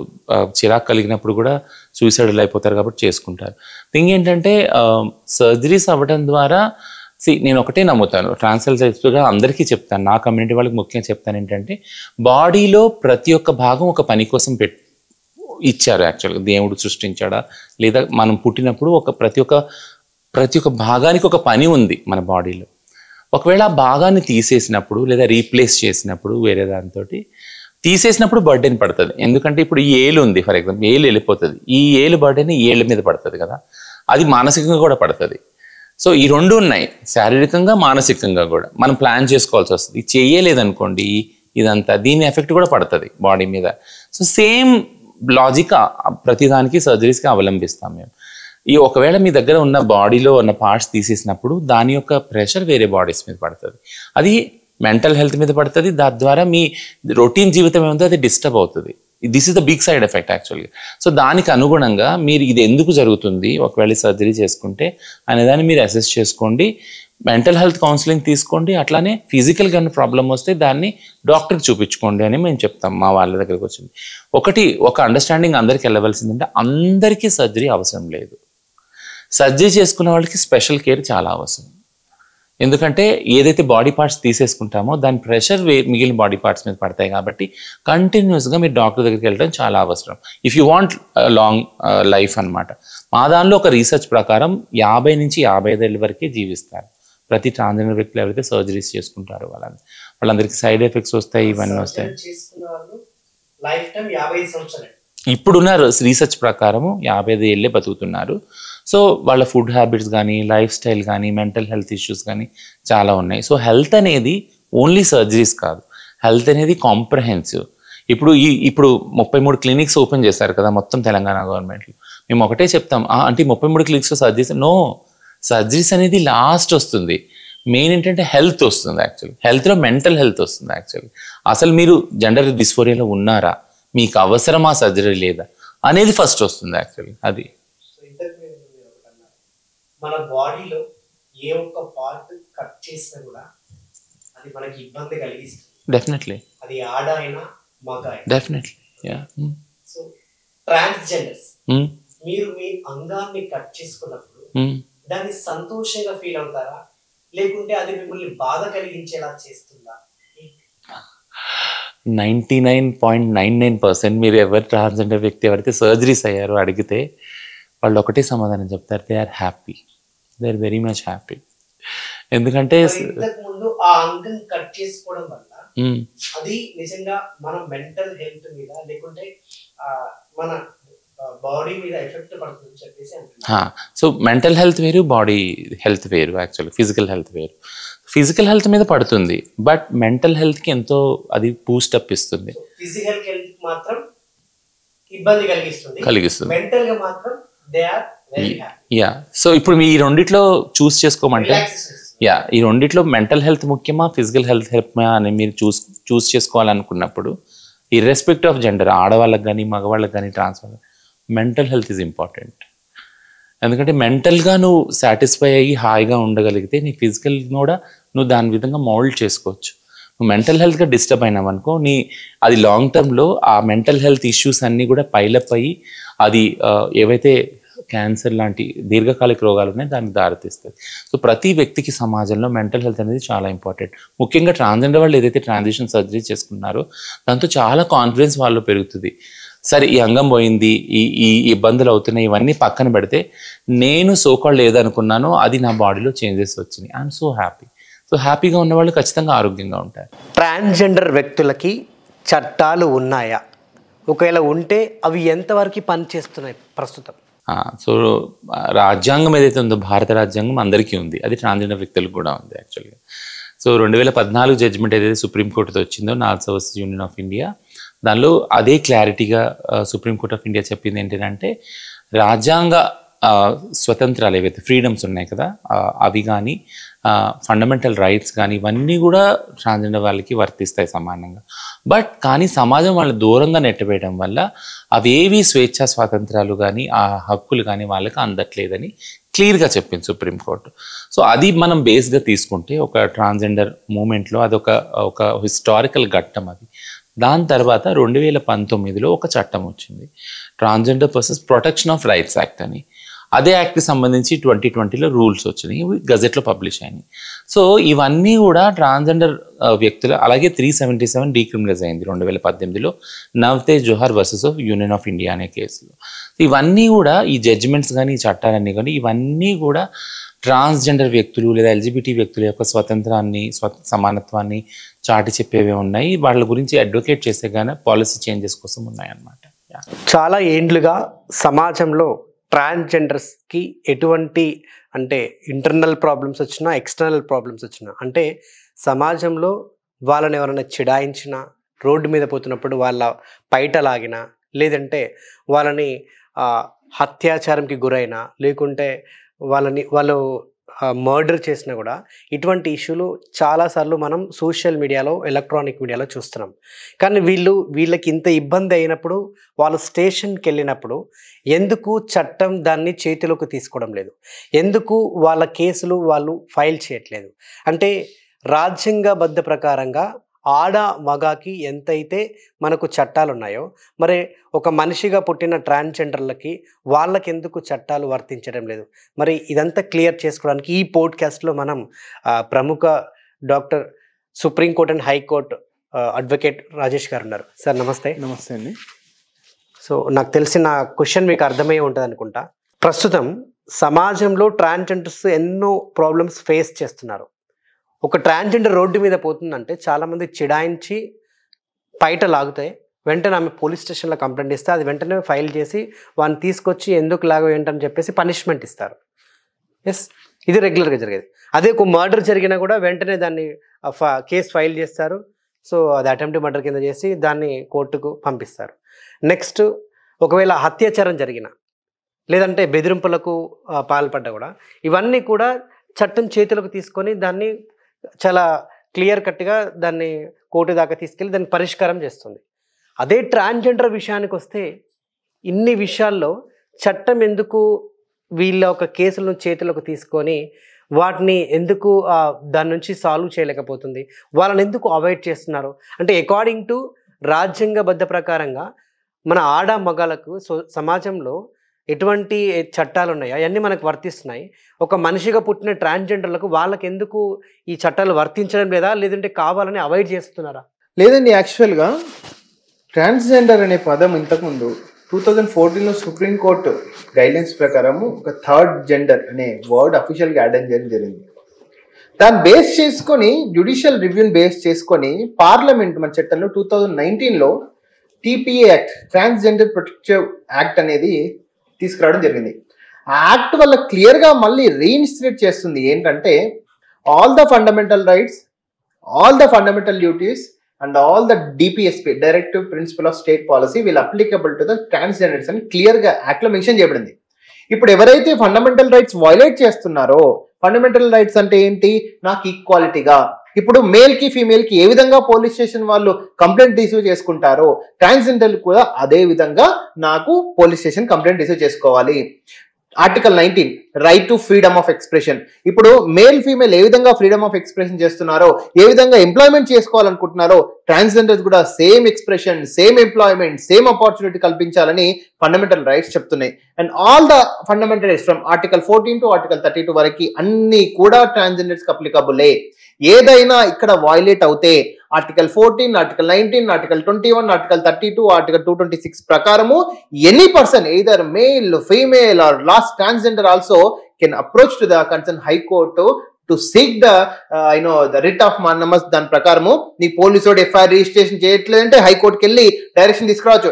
చిరాకు కలిగినప్పుడు కూడా సూసైడల్ అయిపోతారు కాబట్టి చేసుకుంటారు. థింగ్ ఏంటంటే సర్జరీస్ అవ్వడం ద్వారా నేను ఒకటే నమ్ముతాను, ట్రాన్స్జెండర్స్గా అందరికీ చెప్తాను, నా కమ్యూనిటీ వాళ్ళకి ముఖ్యంగా చెప్తాను ఏంటంటే బాడీలో ప్రతి ఒక్క భాగం ఒక పని కోసం ఇచ్చారు యాక్చువల్గా, దేవుడు సృష్టించాడా లేదా మనం పుట్టినప్పుడు ప్రతి ఒక్క భాగానికి ఒక పని ఉంది మన బాడీలో. ఒకవేళ ఆ భాగాన్ని తీసేసినప్పుడు లేదా రీప్లేస్ చేసినప్పుడు వేరే దాంతో తీసేసినప్పుడు బర్డెన్ పడుతుంది. ఎందుకంటే ఇప్పుడు ఈ ఏలు ఉంది ఫర్ ఎగ్జాంపుల్, ఏలు వెళ్ళిపోతుంది, ఈ ఏలు బర్డెన్ ఏళ్ళ మీద పడుతుంది కదా, అది మానసికంగా కూడా పడుతుంది. సో ఈ రెండు ఉన్నాయి, శారీరకంగా మానసికంగా కూడా మనం ప్లాన్ చేసుకోవాల్సి వస్తుంది. ఇది చేయలేదనుకోండి ఇదంతా, దీని ఎఫెక్ట్ కూడా పడుతుంది బాడీ మీద. సో సేమ్ లాజిక్ ప్రతిదానికి సర్జరీస్కి అవలంబిస్తాం మేము. ఒకవేళ మీ దగ్గర ఉన్న బాడీలో ఉన్న పార్ట్స్ తీసేసినప్పుడు దాని యొక్క ప్రెషర్ వేరే బాడీస్ మీద పడుతుంది, అది మెంటల్ హెల్త్ మీద పడుతుంది, దాని ద్వారా మీ రొటీన్ జీవితం ఏముందో అది డిస్టర్బ్ అవుతుంది. This is the big side effect యాక్చువల్గా. సో దానికి అనుగుణంగా మీరు ఇది ఎందుకు జరుగుతుంది ఒకవేళ సర్జరీ చేసుకుంటే అనేదాన్ని మీరు అసెస్ చేసుకోండి, మెంటల్ హెల్త్ కౌన్సిలింగ్ తీసుకోండి, అట్లానే ఫిజికల్గా ఉన్న ప్రాబ్లం వస్తే దాన్ని డాక్టర్కి చూపించుకోండి అని మేము చెప్తాం మా వాళ్ళ దగ్గరికి వచ్చింది. ఒక అండర్స్టాండింగ్ అందరికి వెళ్ళవలసిందంటే అందరికీ సర్జరీ అవసరం లేదు, సర్జరీ చేసుకున్న వాళ్ళకి స్పెషల్ కేర్ చాలా అవసరం. ఎందుకంటే ఏదైతే బాడీ పార్ట్స్ తీసేసుకుంటామో దాని ప్రెషర్ మిగిలిన బాడీ పార్ట్స్ మీద పడతాయి కాబట్టి కంటిన్యూస్గా మీరు డాక్టర్ దగ్గరికి వెళ్ళడం చాలా అవసరం if you want long life అనమాట. మా దానిలో ఒక రీసెర్చ్ ప్రకారం 50 నుంచి 55 ఏళ్ళ వరకే జీవిస్తారు ప్రతి ట్రాన్స్జెండర్ వ్యక్తులు ఎవరైతే సర్జరీస్ చేసుకుంటారో వాళ్ళందరికీ సైడ్ ఎఫెక్ట్స్ వస్తాయి, ఇవన్నీ వస్తాయి. ఇప్పుడున్న రీసెర్చ్ ప్రకారం 55 ఏళ్ళే బతుకుతున్నారు. సో వాళ్ళ ఫుడ్ హ్యాబిట్స్ కానీ, లైఫ్ స్టైల్ కానీ, మెంటల్ హెల్త్ ఇష్యూస్ కానీ చాలా ఉన్నాయి. సో హెల్త్ అనేది ఓన్లీ సర్జరీస్ కాదు, హెల్త్ అనేది కాంప్రహెన్సివ్. ఇప్పుడు 33 క్లినిక్స్ ఓపెన్ చేశారు కదా మొత్తం తెలంగాణ గవర్నమెంట్లో. మేము ఒకటే చెప్తాం, అంటే 33 క్లిక్స్ సర్జరీస్. నో, సర్జరీస్ అనేది లాస్ట్ వస్తుంది. మెయిన్ ఏంటంటే హెల్త్ వస్తుంది. యాక్చువల్లీ హెల్త్లో మెంటల్ హెల్త్ వస్తుంది. యాక్చువల్లీ అసలు మీరు జెండర్ డిస్ఫోరియాలో ఉన్నారా, మీకు అవసరమా సర్జరీ లేదా అనేది ఫస్ట్ వస్తుంది. యాక్చువల్లీ అది మన బాడీలో ఏ ఒక్క పార్ట్ కట్ చేసినా కూడా అది మనకి ఇబ్బంది కలిగిస్తుంది. డెఫినెట్లీ అది ఆడ అయినా మగ అయినా. డెఫినెట్లీ. సో ట్రాన్స్జెండర్స్ మీరు మీ అంగాన్ని కట్ చేసుకున్నప్పుడు దాన్ని సంతోషంగా ఫీల్ అవుతారా, లేకుంటే అది మిమ్మల్ని బాధ కలిగించేలా చేస్తుందా? 99.99% మీరు ఎవరు ట్రాన్స్జెండర్ వ్యక్తి ఎవరైతే సర్జరీస్ అయ్యారో అడిగితే వాళ్ళు ఒకటే సమాధానం చెప్తారు, they are happy, they are very much happy. ఎందుకంటే ఇంతకు ముందు ఆ అంగం కట్ చేసుకోవడం వల్ల అది నిజంగా మన మెంటల్ హెల్త్ మీద లేకుంటే మన బాడీ మీద ఎఫెక్ట్ పడుతుందని చెప్పేసి అంటున్నారు. సో మెంటల్ హెల్త్ వేరు, బాడీ హెల్త్ వేరు. యాక్చువల్లీ ఫిజికల్ హెల్త్ వేరు. ఫిజికల్ హెల్త్ మీద పడుతుంది, బట్ మెంటల్ హెల్త్కి ఎంతో అది బూస్టప్ ఇస్తుంది. ఫిజికల్ హెల్త్ మాత్రం ఇబ్బంది కలిగిస్తుంది, మెంటల్ గా మాత్రం they are very happy. Yeah, so ఇప్పుడు మీ ఈ రెండిట్లో చూస్ చేసుకోమంటే, ఈ రెండిట్లో మెంటల్ హెల్త్ ముఖ్యమా, ఫిజికల్ హెల్త్ ముఖ్యమా అని మీరు చూస్ చేసుకోవాలనుకున్నప్పుడు, ఇర్రెస్పెక్టివ్ ఆఫ్ జెండర్, ఆడవాళ్ళకి కానీ మగవాళ్ళకి కానీ ట్రాన్స్ వాళ్ళకి, మెంటల్ హెల్త్ ఈజ్ ఇంపార్టెంట్. ఎందుకంటే మెంటల్గా నువ్వు సాటిస్ఫై అయ్యి హాయిగా ఉండగలిగితే నీ ఫిజికల్ కూడా నువ్వు దాని విధంగా మౌల్డ్ చేసుకోవచ్చు. నువ్వు మెంటల్ హెల్త్గా డిస్టర్బ్ అయినావనుకో, అది లాంగ్ టర్మ్లో ఆ మెంటల్ హెల్త్ ఇష్యూస్ అన్నీ కూడా పైలప్ అయ్యి అది ఏవైతే క్యాన్సర్ లాంటి దీర్ఘకాలిక రోగాలు ఉన్నాయి దానికి దారితీస్తుంది. సో ప్రతి వ్యక్తికి సమాజంలో మెంటల్ హెల్త్ అనేది చాలా ఇంపార్టెంట్. ముఖ్యంగా ట్రాన్స్జెండర్ వాళ్ళు ఏదైతే ట్రాన్సిషన్ సర్జరీ చేసుకున్నారో దాంతో చాలా కాన్ఫిడెన్స్ వాళ్ళు పెరుగుతుంది. సరే ఈ అంగం పోయింది, ఈ ఇబ్బందులు అవుతున్నాయి, ఇవన్నీ పక్కన పెడితే నేను సోకాళ్ళు ఏదనుకున్నానో అది నా బాడీలో చేంజెస్ వచ్చినాయి, ఐఎమ్ సో హ్యాపీ. సో హ్యాపీగా ఉన్నవాళ్ళు ఖచ్చితంగా ఆరోగ్యంగా ఉంటారు. ట్రాన్స్జెండర్ వ్యక్తులకి చట్టాలు ఉన్నాయా, ఒకవేళ ఉంటే అవి ఎంతవరకు పనిచేస్తున్నాయి ప్రస్తుతం? సో రాజ్యాంగం ఏదైతే ఉందో భారత రాజ్యాంగం అందరికీ ఉంది, అది ట్రాన్స్జెండర్ వ్యక్తులకు కూడా ఉంది యాక్చువల్గా. సో 2014 జడ్జిమెంట్ ఏదైతే సుప్రీంకోర్టుతో వచ్చిందో, NALSA versus union of India, దానిలో అదే క్లారిటీగా సుప్రీంకోర్ట్ ఆఫ్ ఇండియా చెప్పింది ఏంటంటే, రాజ్యాంగ స్వతంత్రాలు ఏవైతే ఫ్రీడమ్స్ ఉన్నాయి కదా, అవి కానీ ఫండమెంటల్ రైట్స్ కానీ ఇవన్నీ కూడా ట్రాన్స్జెండర్ వాళ్ళకి వర్తిస్తాయి సమానంగా. బట్ కానీ సమాజం వాళ్ళు దూరంగా నెట్టవేయడం వల్ల అవేవి స్వేచ్ఛా స్వాతంత్రాలు కానీ ఆ హక్కులు కానీ వాళ్ళకి అందట్లేదని క్లియర్గా చెప్పింది సుప్రీంకోర్టు. సో అది మనం బేస్గా తీసుకుంటే ఒక ట్రాన్స్జెండర్ మూమెంట్లో అదొక హిస్టారికల్ ఘట్టం అది. దాని తర్వాత 2019లో ఒక చట్టం వచ్చింది, transgender persons protection of rights act అని. అదే యాక్ట్కి సంబంధించి 2020లో రూల్స్ వచ్చినాయి, గజెట్లో పబ్లిష్ అయినాయి. సో ఇవన్నీ కూడా ట్రాన్స్జెండర్ వ్యక్తులు, అలాగే 377 డీక్రిమినలైజ్ అయింది 2018లో Navtej Johar versus of union of India అనే కేసులో. ఇవన్నీ కూడా ఈ జడ్జిమెంట్స్ కానీ ఈ చట్టాలన్నీ కానీ ఇవన్నీ కూడా ట్రాన్స్జెండర్ వ్యక్తులు లేదా ఎల్జిబిటీ వ్యక్తుల యొక్క స్వతంత్రాన్ని సమానత్వాన్ని చాటి చెప్పేవే ఉన్నాయి, వాళ్ళ గురించి అడ్వకేట్ చేసే కానీ పాలసీ చేంజెస్ కోసం ఉన్నాయన్నమాట. చాలా ఏండ్లుగా సమాజంలో ట్రాన్స్జెండర్స్కి ఎటువంటి అంటే ఇంటర్నల్ ప్రాబ్లమ్స్ వచ్చినా ఎక్స్టర్నల్ ప్రాబ్లమ్స్ వచ్చినా, అంటే సమాజంలో వాళ్ళని ఎవరైనా చిడాయించినా, రోడ్డు మీద పోతున్నప్పుడు వాళ్ళ పైట లాగినా, లేదంటే వాళ్ళని అత్యాచారంకి గురైనా, లేకుంటే వాళ్ళు మర్డర్ చేసినా కూడా ఇటువంటి ఇష్యూలు చాలాసార్లు మనం సోషల్ మీడియాలో, ఎలక్ట్రానిక్ మీడియాలో చూస్తున్నాం. కానీ వీళ్ళకి ఇంత ఇబ్బంది అయినప్పుడు వాళ్ళు స్టేషన్కి వెళ్ళినప్పుడు ఎందుకు చట్టం దాన్ని చేతిలోకి తీసుకోవడం లేదు, ఎందుకు వాళ్ళ కేసులు వాళ్ళు ఫైల్ చేయట్లేదు? అంటే రాజ్యాంగబద్ధ ప్రకారంగా ఆడ మగాకి ఎంతైతే మనకు చట్టాలు ఉన్నాయో, మరి ఒక మనిషిగా పుట్టిన ట్రాన్స్జెండర్లకి వాళ్ళకి ఎందుకు చట్టాలు వర్తించడం లేదు? మరి ఇదంతా క్లియర్ చేసుకోవడానికి ఈ పోడ్కాస్ట్లో మనం ప్రముఖ doctor, supreme court and high court advocate Rajesh గారు ఉన్నారు. సార్ నమస్తే. నమస్తే అండి. సో నాకు తెలిసిన క్వశ్చన్ మీకు అర్థమయ్యే ఉంటుంది అనుకుంటా. ప్రస్తుతం సమాజంలో ట్రాన్స్జెండర్స్ ఎన్నో ప్రాబ్లమ్స్ ఫేస్ చేస్తున్నారు. ఒక ట్రాన్స్జెండర్ రోడ్డు మీద పోతుందంటే చాలామంది చిడాయించి పైట లాగుతాయి, వెంటనే ఆమె పోలీస్ స్టేషన్లో కంప్లైంట్ ఇస్తే అది వెంటనే ఫైల్ చేసి వాడిని తీసుకొచ్చి ఎందుకు లాగో ఏంటని చెప్పేసి పనిష్మెంట్ ఇస్తారు. ఎస్, ఇది రెగ్యులర్గా జరిగేది. అదే ఒక మర్డర్ జరిగినా కూడా వెంటనే దాన్ని కేసు ఫైల్ చేస్తారు. సో అది అటెంప్ట్ మర్డర్ కింద చేసి దాన్ని కోర్టుకు పంపిస్తారు. నెక్స్ట్ ఒకవేళ అత్యాచారం జరిగిన లేదంటే బెదిరింపులకు పాల్పడ్డా కూడా ఇవన్నీ కూడా చట్టం చేతులకు తీసుకొని దాన్ని చాలా క్లియర్ కట్గా దాన్ని కోర్టు దాకా తీసుకెళ్ళి దాన్ని పరిష్కారం చేస్తుంది. అదే ట్రాన్స్జెండర్ విషయానికి వస్తే ఇన్ని విషయాల్లో చట్టం ఎందుకు వీళ్ళ ఒక కేసులను చేతులకు తీసుకొని వాటిని ఎందుకు దాని నుంచి సాల్వ్ చేయలేకపోతుంది, వాళ్ళని ఎందుకు అవాయిడ్ చేస్తున్నారు అంటే అకార్డింగ్ టు రాజ్యాంగబద్ధ ప్రకారంగా మన ఆడ మగాలకు సమాజంలో ఎటువంటి చట్టాలు ఉన్నాయో అవన్నీ మనకు వర్తిస్తున్నాయి. ఒక మనిషిగా పుట్టిన ట్రాన్స్జెండర్లకు వాళ్ళకి ఎందుకు ఈ చట్టాలు వర్తించడం లేదా, లేదంటే కావాలని అవాయిడ్ చేస్తున్నారా? లేదండి, యాక్చువల్గా ట్రాన్స్జెండర్ అనే పదం ఇంతకుముందు 2014లో సుప్రీంకోర్టు గైడ్లైన్స్ ప్రకారము ఒక థర్డ్ జెండర్ అనే వర్డ్ అఫీషియల్గా యాడ్ చేయడం జరిగింది. దాన్ని బేస్ చేసుకొని జ్యుడిషియల్ రివ్యూని బేస్ చేసుకొని పార్లమెంట్ మన చట్టంలో 2019లో TPA act, transgender protective act అనేది తీసుకురావడం జరిగింది. ఆ యాక్ట్ వల్ల క్లియర్గా మళ్ళీ రీఇన్స్టిట్యూట్ చేస్తుంది ఏంటంటే all the fundamental rights, all the fundamental duties and all the DPSP, directive principle of state policy, will applicable to the transgenders అని క్లియర్గా యాక్ట్లో మెన్షన్ చేయబడింది. ఇప్పుడు ఎవరైతే ఫండమెంటల్ రైట్స్ వైలేట్ చేస్తున్నారో, ఫండమెంటల్ రైట్స్ అంటే ఏంటి, నాకు ఈక్వాలిటీగా, ఇప్పుడు మేల్ కి ఫీమేల్ కి ఏ విధంగా పోలీస్ స్టేషన్ వాళ్ళు కంప్లైంట్ రిసీవ్ చేసుకుంటారో ట్రాన్స్జెండర్ కూడా అదే విధంగా నాకు పోలీస్ స్టేషన్ కంప్లైంట్ రిసీవ్ చేసుకోవాలి. Article 19 right to freedom of expression. ఇప్పుడు మేల్ ఫీమేల్ ఏ విధంగా ఫ్రీడమ్ ఆఫ్ ఎక్స్ప్రెషన్ చేస్తున్నారో, ఏ విధంగా ఎంప్లాయ్మెంట్ చేసుకోవాలనుకుంటున్నారో ట్రాన్స్జెండర్స్ కూడా same expression, same employment, same opportunity కల్పించాలని ఫండమెంటల్ రైట్స్ చెప్తున్నాయి. And all the fundamental rights from article 14 to article 32 వరకు అన్ని కూడా ట్రాన్స్జెండర్స్ అప్లికబులే. ఏదైనా ఇక్కడ వైలేట్ అవుతే article 14, article 19, article 21, article 32, article 226 ప్రకారము any person either male, female or last transgender also can approach to the concern high court to seek the the writ of mandamus. దాని ప్రకారము నీ పోలీసు ఎఫ్ఐఆర్ రిజిస్ట్రేషన్ చేయట్లేదంటే హైకోర్టుకి వెళ్ళి డైరెక్షన్ తీసుకురావచ్చు,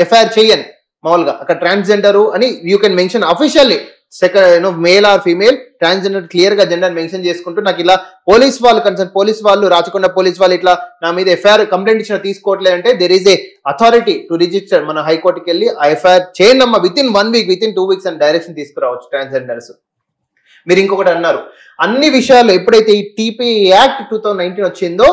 ఎఫ్ఐఆర్ చేయని మామూలుగా అక్కడ ట్రాన్స్జెండర్ అని you can mention officially. Second male or female, transgender clear గా జెండర్ మెన్షన్ చేసుకుంటూ నాకు ఇలా పోలీస్ వాళ్ళు కన్సర్న్ పోలీస్ వాళ్ళు, రాచకొండ పోలీస్ వాళ్ళు ఇట్లా నా మీద ఎఫ్ఐఆర్ కంప్లైంట్ ఇచ్చిన తీసుకోవట్లేదంటే there is a authority to register. మన హైకోర్టుకి వెళ్ళి ఆ ఎఫ్ఐఆర్ చేయండి అమ్మా within 1 week, within 2 weeks అని డైరెక్షన్ తీసుకురావచ్చు ట్రాన్స్జెండర్స్. మీరు ఇంకొకటి అన్నారు, అన్ని విషయాలు ఎప్పుడైతే ఈ TPA యాక్ట్ 2019 వచ్చిందో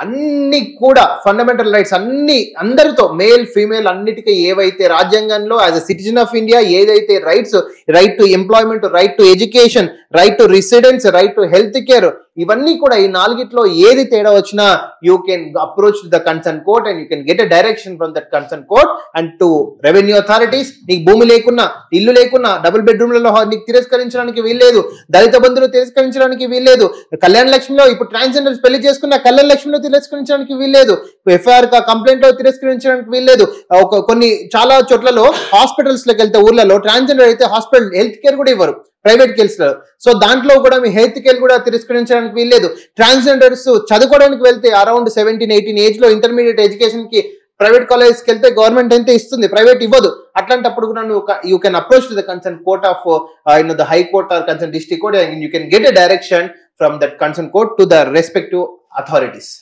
అన్ని కూడా ఫండమెంటల్ రైట్స్ అన్ని అందరితో మేల్ ఫీమేల్ అన్నిటికీ ఏవైతే రాజ్యాంగంలో as a citizen of India ఏదైతే rights, right to employment, right to education, right to residence, right to health care, ఇవన్నీ కూడా ఈ నాలుగిట్లో ఏది తేడా వచ్చినా you can approach the concern court and you can get a direction from that concern court. And to revenue authorities, నీకు భూమి లేకున్నా, ఇల్లు లేకున్నా, డబుల్ బెడ్రూమ్లలో నీకు తిరస్కరించడానికి వీల్లేదు, దళిత బంధువులు తిరస్కరించడానికి వీల్లేదు, కళ్యాణ లక్ష్మిలో ఇప్పుడు ట్రాన్స్జెండర్స్ పెళ్లి చేసుకున్న కళ్యాణ లక్ష్మిలో తిరస్కరించడానికి వీల్లేదు, ఎఫ్ఐఆర్ కంప్లైంట్ లో తిరస్కరించడానికి వీల్లేదు. కొన్ని చాలా చోట్లలో హాస్పిటల్స్ లోకి వెళ్తే ఊర్లలో ట్రాన్స్జెండర్ అయితే హాస్పిటల్ హెల్త్ కేర్ కూడా ఇవ్వరు ప్రైవేట్ కేర్స్ లో. సో దాంట్లో కూడా మీ హెల్త్ కేర్ కూడా తిరస్కరించడానికి వీల్లేదు. ట్రాన్స్జెండర్స్ చదువుకోవడానికి వెళ్తే అరౌండ్ 17-18 ఏజ్ లో ఇంటర్మీడియట్ ఎడ్యుకేషన్ కి ప్రైవేట్ కాలేజ్కి వెళ్తే గవర్నమెంట్ అయితే ఇస్తుంది, ప్రైవేట్ ఇవ్వదు. అట్లాంటప్పుడు కూడా నువ్వు you can approach to the concern court of the high court or concern district court and you can get a direction from that concern court to the respective authorities.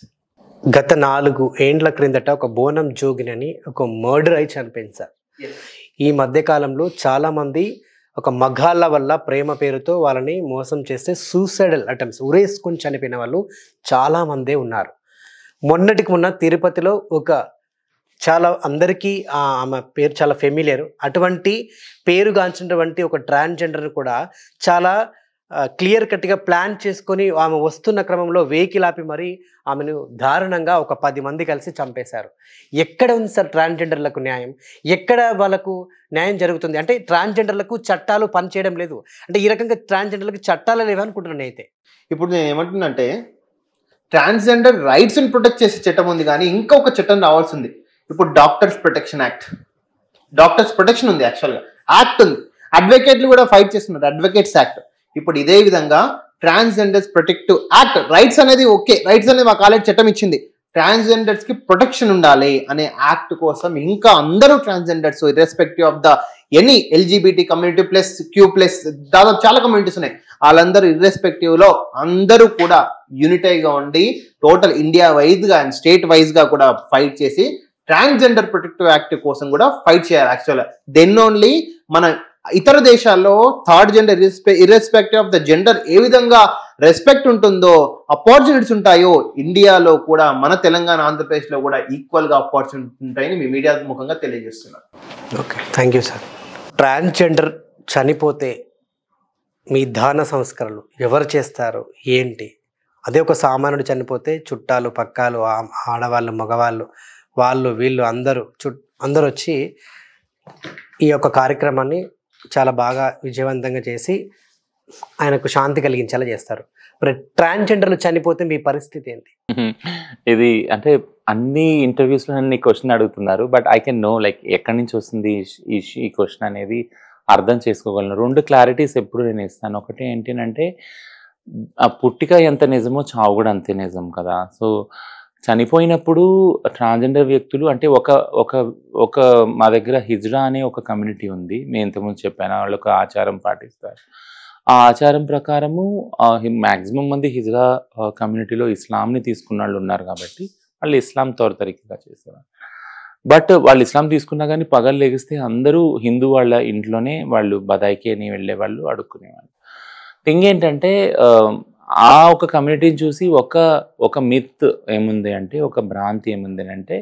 గత 4 ఏండ్ల క్రిందట ఒక బోనం జోగిని అని ఒక మర్డర్ అయి చనిపోయింది సార్. ఈ మధ్య కాలంలో చాలా మంది ఒక మగాళ్ళ వల్ల ప్రేమ పేరుతో వాళ్ళని మోసం చేస్తే సూసైడల్ అటెంప్ట్స్, ఉరేసుకొని చనిపోయిన వాళ్ళు చాలా మందే ఉన్నారు. మొన్నటికి మొన్న తిరుపతిలో ఒక చాలా అందరికీ ఆమె పేరు చాలా ఫెమిలియర్, అటువంటి పేరుగాంచినటువంటి ఒక ట్రాన్స్జెండర్ కూడా చాలా క్లియర్ కట్గా ప్లాన్ చేసుకొని ఆమె వస్తున్న క్రమంలో వెహికల్ ఆపి మరీ ఆమెను దారుణంగా ఒక 10 మంది కలిసి చంపేశారు. ఎక్కడ ఉంది సార్ ట్రాన్స్జెండర్లకు న్యాయం? ఎక్కడ వాళ్ళకు న్యాయం జరుగుతుంది? అంటే ట్రాన్స్జెండర్లకు చట్టాలు పనిచేయడం లేదు అంటే ఈ రకంగా ట్రాన్స్జెండర్లకు చట్టాలు లేవు అనుకుంటున్నాను. అయితే ఇప్పుడు నేను ఏమంటున్నానంటే ట్రాన్స్జెండర్ రైట్స్ని ప్రొటెక్ట్ చేసే చట్టం ఉంది, కానీ ఇంకొక చట్టం రావాల్సి ఉంది. ఇప్పుడు doctors protection act, doctors protection ఉంది, యాక్చువల్గా యాక్ట్ ఉంది, అడ్వకేట్లు కూడా ఫైట్ చేస్తున్నారు, అడ్వకేట్స్ యాక్ట్. ఇప్పుడు ఇదే విధంగా ట్రాన్స్జెండర్స్ ప్రొటెక్టివ్ యాక్ట్, రైట్స్ అనేది ఓకే, రైట్స్ అనేది మాకు ఆల్రెడీ చట్టం ఇచ్చింది, ట్రాన్స్జెండర్స్ కి ప్రొటెక్షన్ ఉండాలి అనే యాక్ట్ కోసం ఇంకా అందరూ transgenders irrespective of the any LGBT community plus Q+, దాదాపు చాలా కమ్యూనిటీస్ ఉన్నాయి, వాళ్ళందరూ ఇర్రెస్పెక్టివ్ లో అందరూ కూడా యూనిటైగా ఉండి టోటల్ ఇండియా వైజ్ గా అండ్ స్టేట్ వైజ్ గా కూడా ఫైట్ చేసి ట్రాన్స్జెండర్ ప్రొటెక్టివ్ యాక్ట్ కోసం కూడా ఫైట్ చేయాలి. యాక్చువల్గా దెన్ ఓన్లీ మన ఇతర దేశాల్లో third gender irrespective of the gender ఏ విధంగా రెస్పెక్ట్ ఉంటుందో, ఆపర్చునిటీస్ ఉంటాయో, ఇండియాలో కూడా మన తెలంగాణ ఆంధ్రప్రదేశ్లో కూడా ఈక్వల్గా ఆపర్చునిటీస్ ఉంటాయని మీ మీడియా ముఖంగా తెలియజేస్తున్నారు. Okay, thank you sir. Transgender చనిపోతే మీ దాన సంస్కరణలు ఎవరు చేస్తారు ఏంటి? అదే ఒక సామాన్యుడు చనిపోతే చుట్టాలు పక్కాలు ఆడవాళ్ళు మగవాళ్ళు వాళ్ళు వీళ్ళు అందరూ వచ్చి ఈ యొక్క కార్యక్రమాన్ని చాలా బాగా విజయవంతంగా చేసి ఆయనకు శాంతి కలిగించేలా చేస్తారు. మరి ట్రాన్స్జెండర్లు చనిపోతే మీ పరిస్థితి ఏంటి? ఇది అంటే అన్ని ఇంటర్వ్యూస్లో నన్ను ఈ క్వశ్చన్ అడుగుతున్నారు, but I can know like ఎక్కడి నుంచి వస్తుంది ఈ క్వశ్చన్ అనేది అర్థం చేసుకోగలను. 2 క్లారిటీస్ ఎప్పుడు నేను ఇస్తాను. ఒకటి ఏంటంటే ఆ పుట్టిక ఎంత నిజమో చావు కూడా అంతే నిజం కదా. సో చనిపోయినప్పుడు ట్రాన్స్జెండర్ వ్యక్తులు అంటే ఒక మా దగ్గర హిజ్రా అనే ఒక కమ్యూనిటీ ఉంది. నేను ఇంతకుముందు చెప్పాను, వాళ్ళు ఒక ఆచారం పాటిస్తారు. ఆ ఆచారం ప్రకారము మ్యాక్సిమం మంది హిజ్రా కమ్యూనిటీలో ఇస్లాంని తీసుకున్న వాళ్ళు ఉన్నారు కాబట్టి వాళ్ళు ఇస్లాం తరికగా చేసేవారు. బట్ వాళ్ళు ఇస్లాం తీసుకున్నా కానీ పగలు లెగిస్తే అందరూ హిందూ వాళ్ళ ఇంట్లోనే వాళ్ళు బదాయికి అని వెళ్ళేవాళ్ళు, అడుక్కునేవాళ్ళు. థింగ్ ఏంటంటే ఆ ఒక కమ్యూనిటీని చూసి ఒక మిత్ ఏముంది అంటే, ఒక భ్రాంతి ఏముంది అంటే,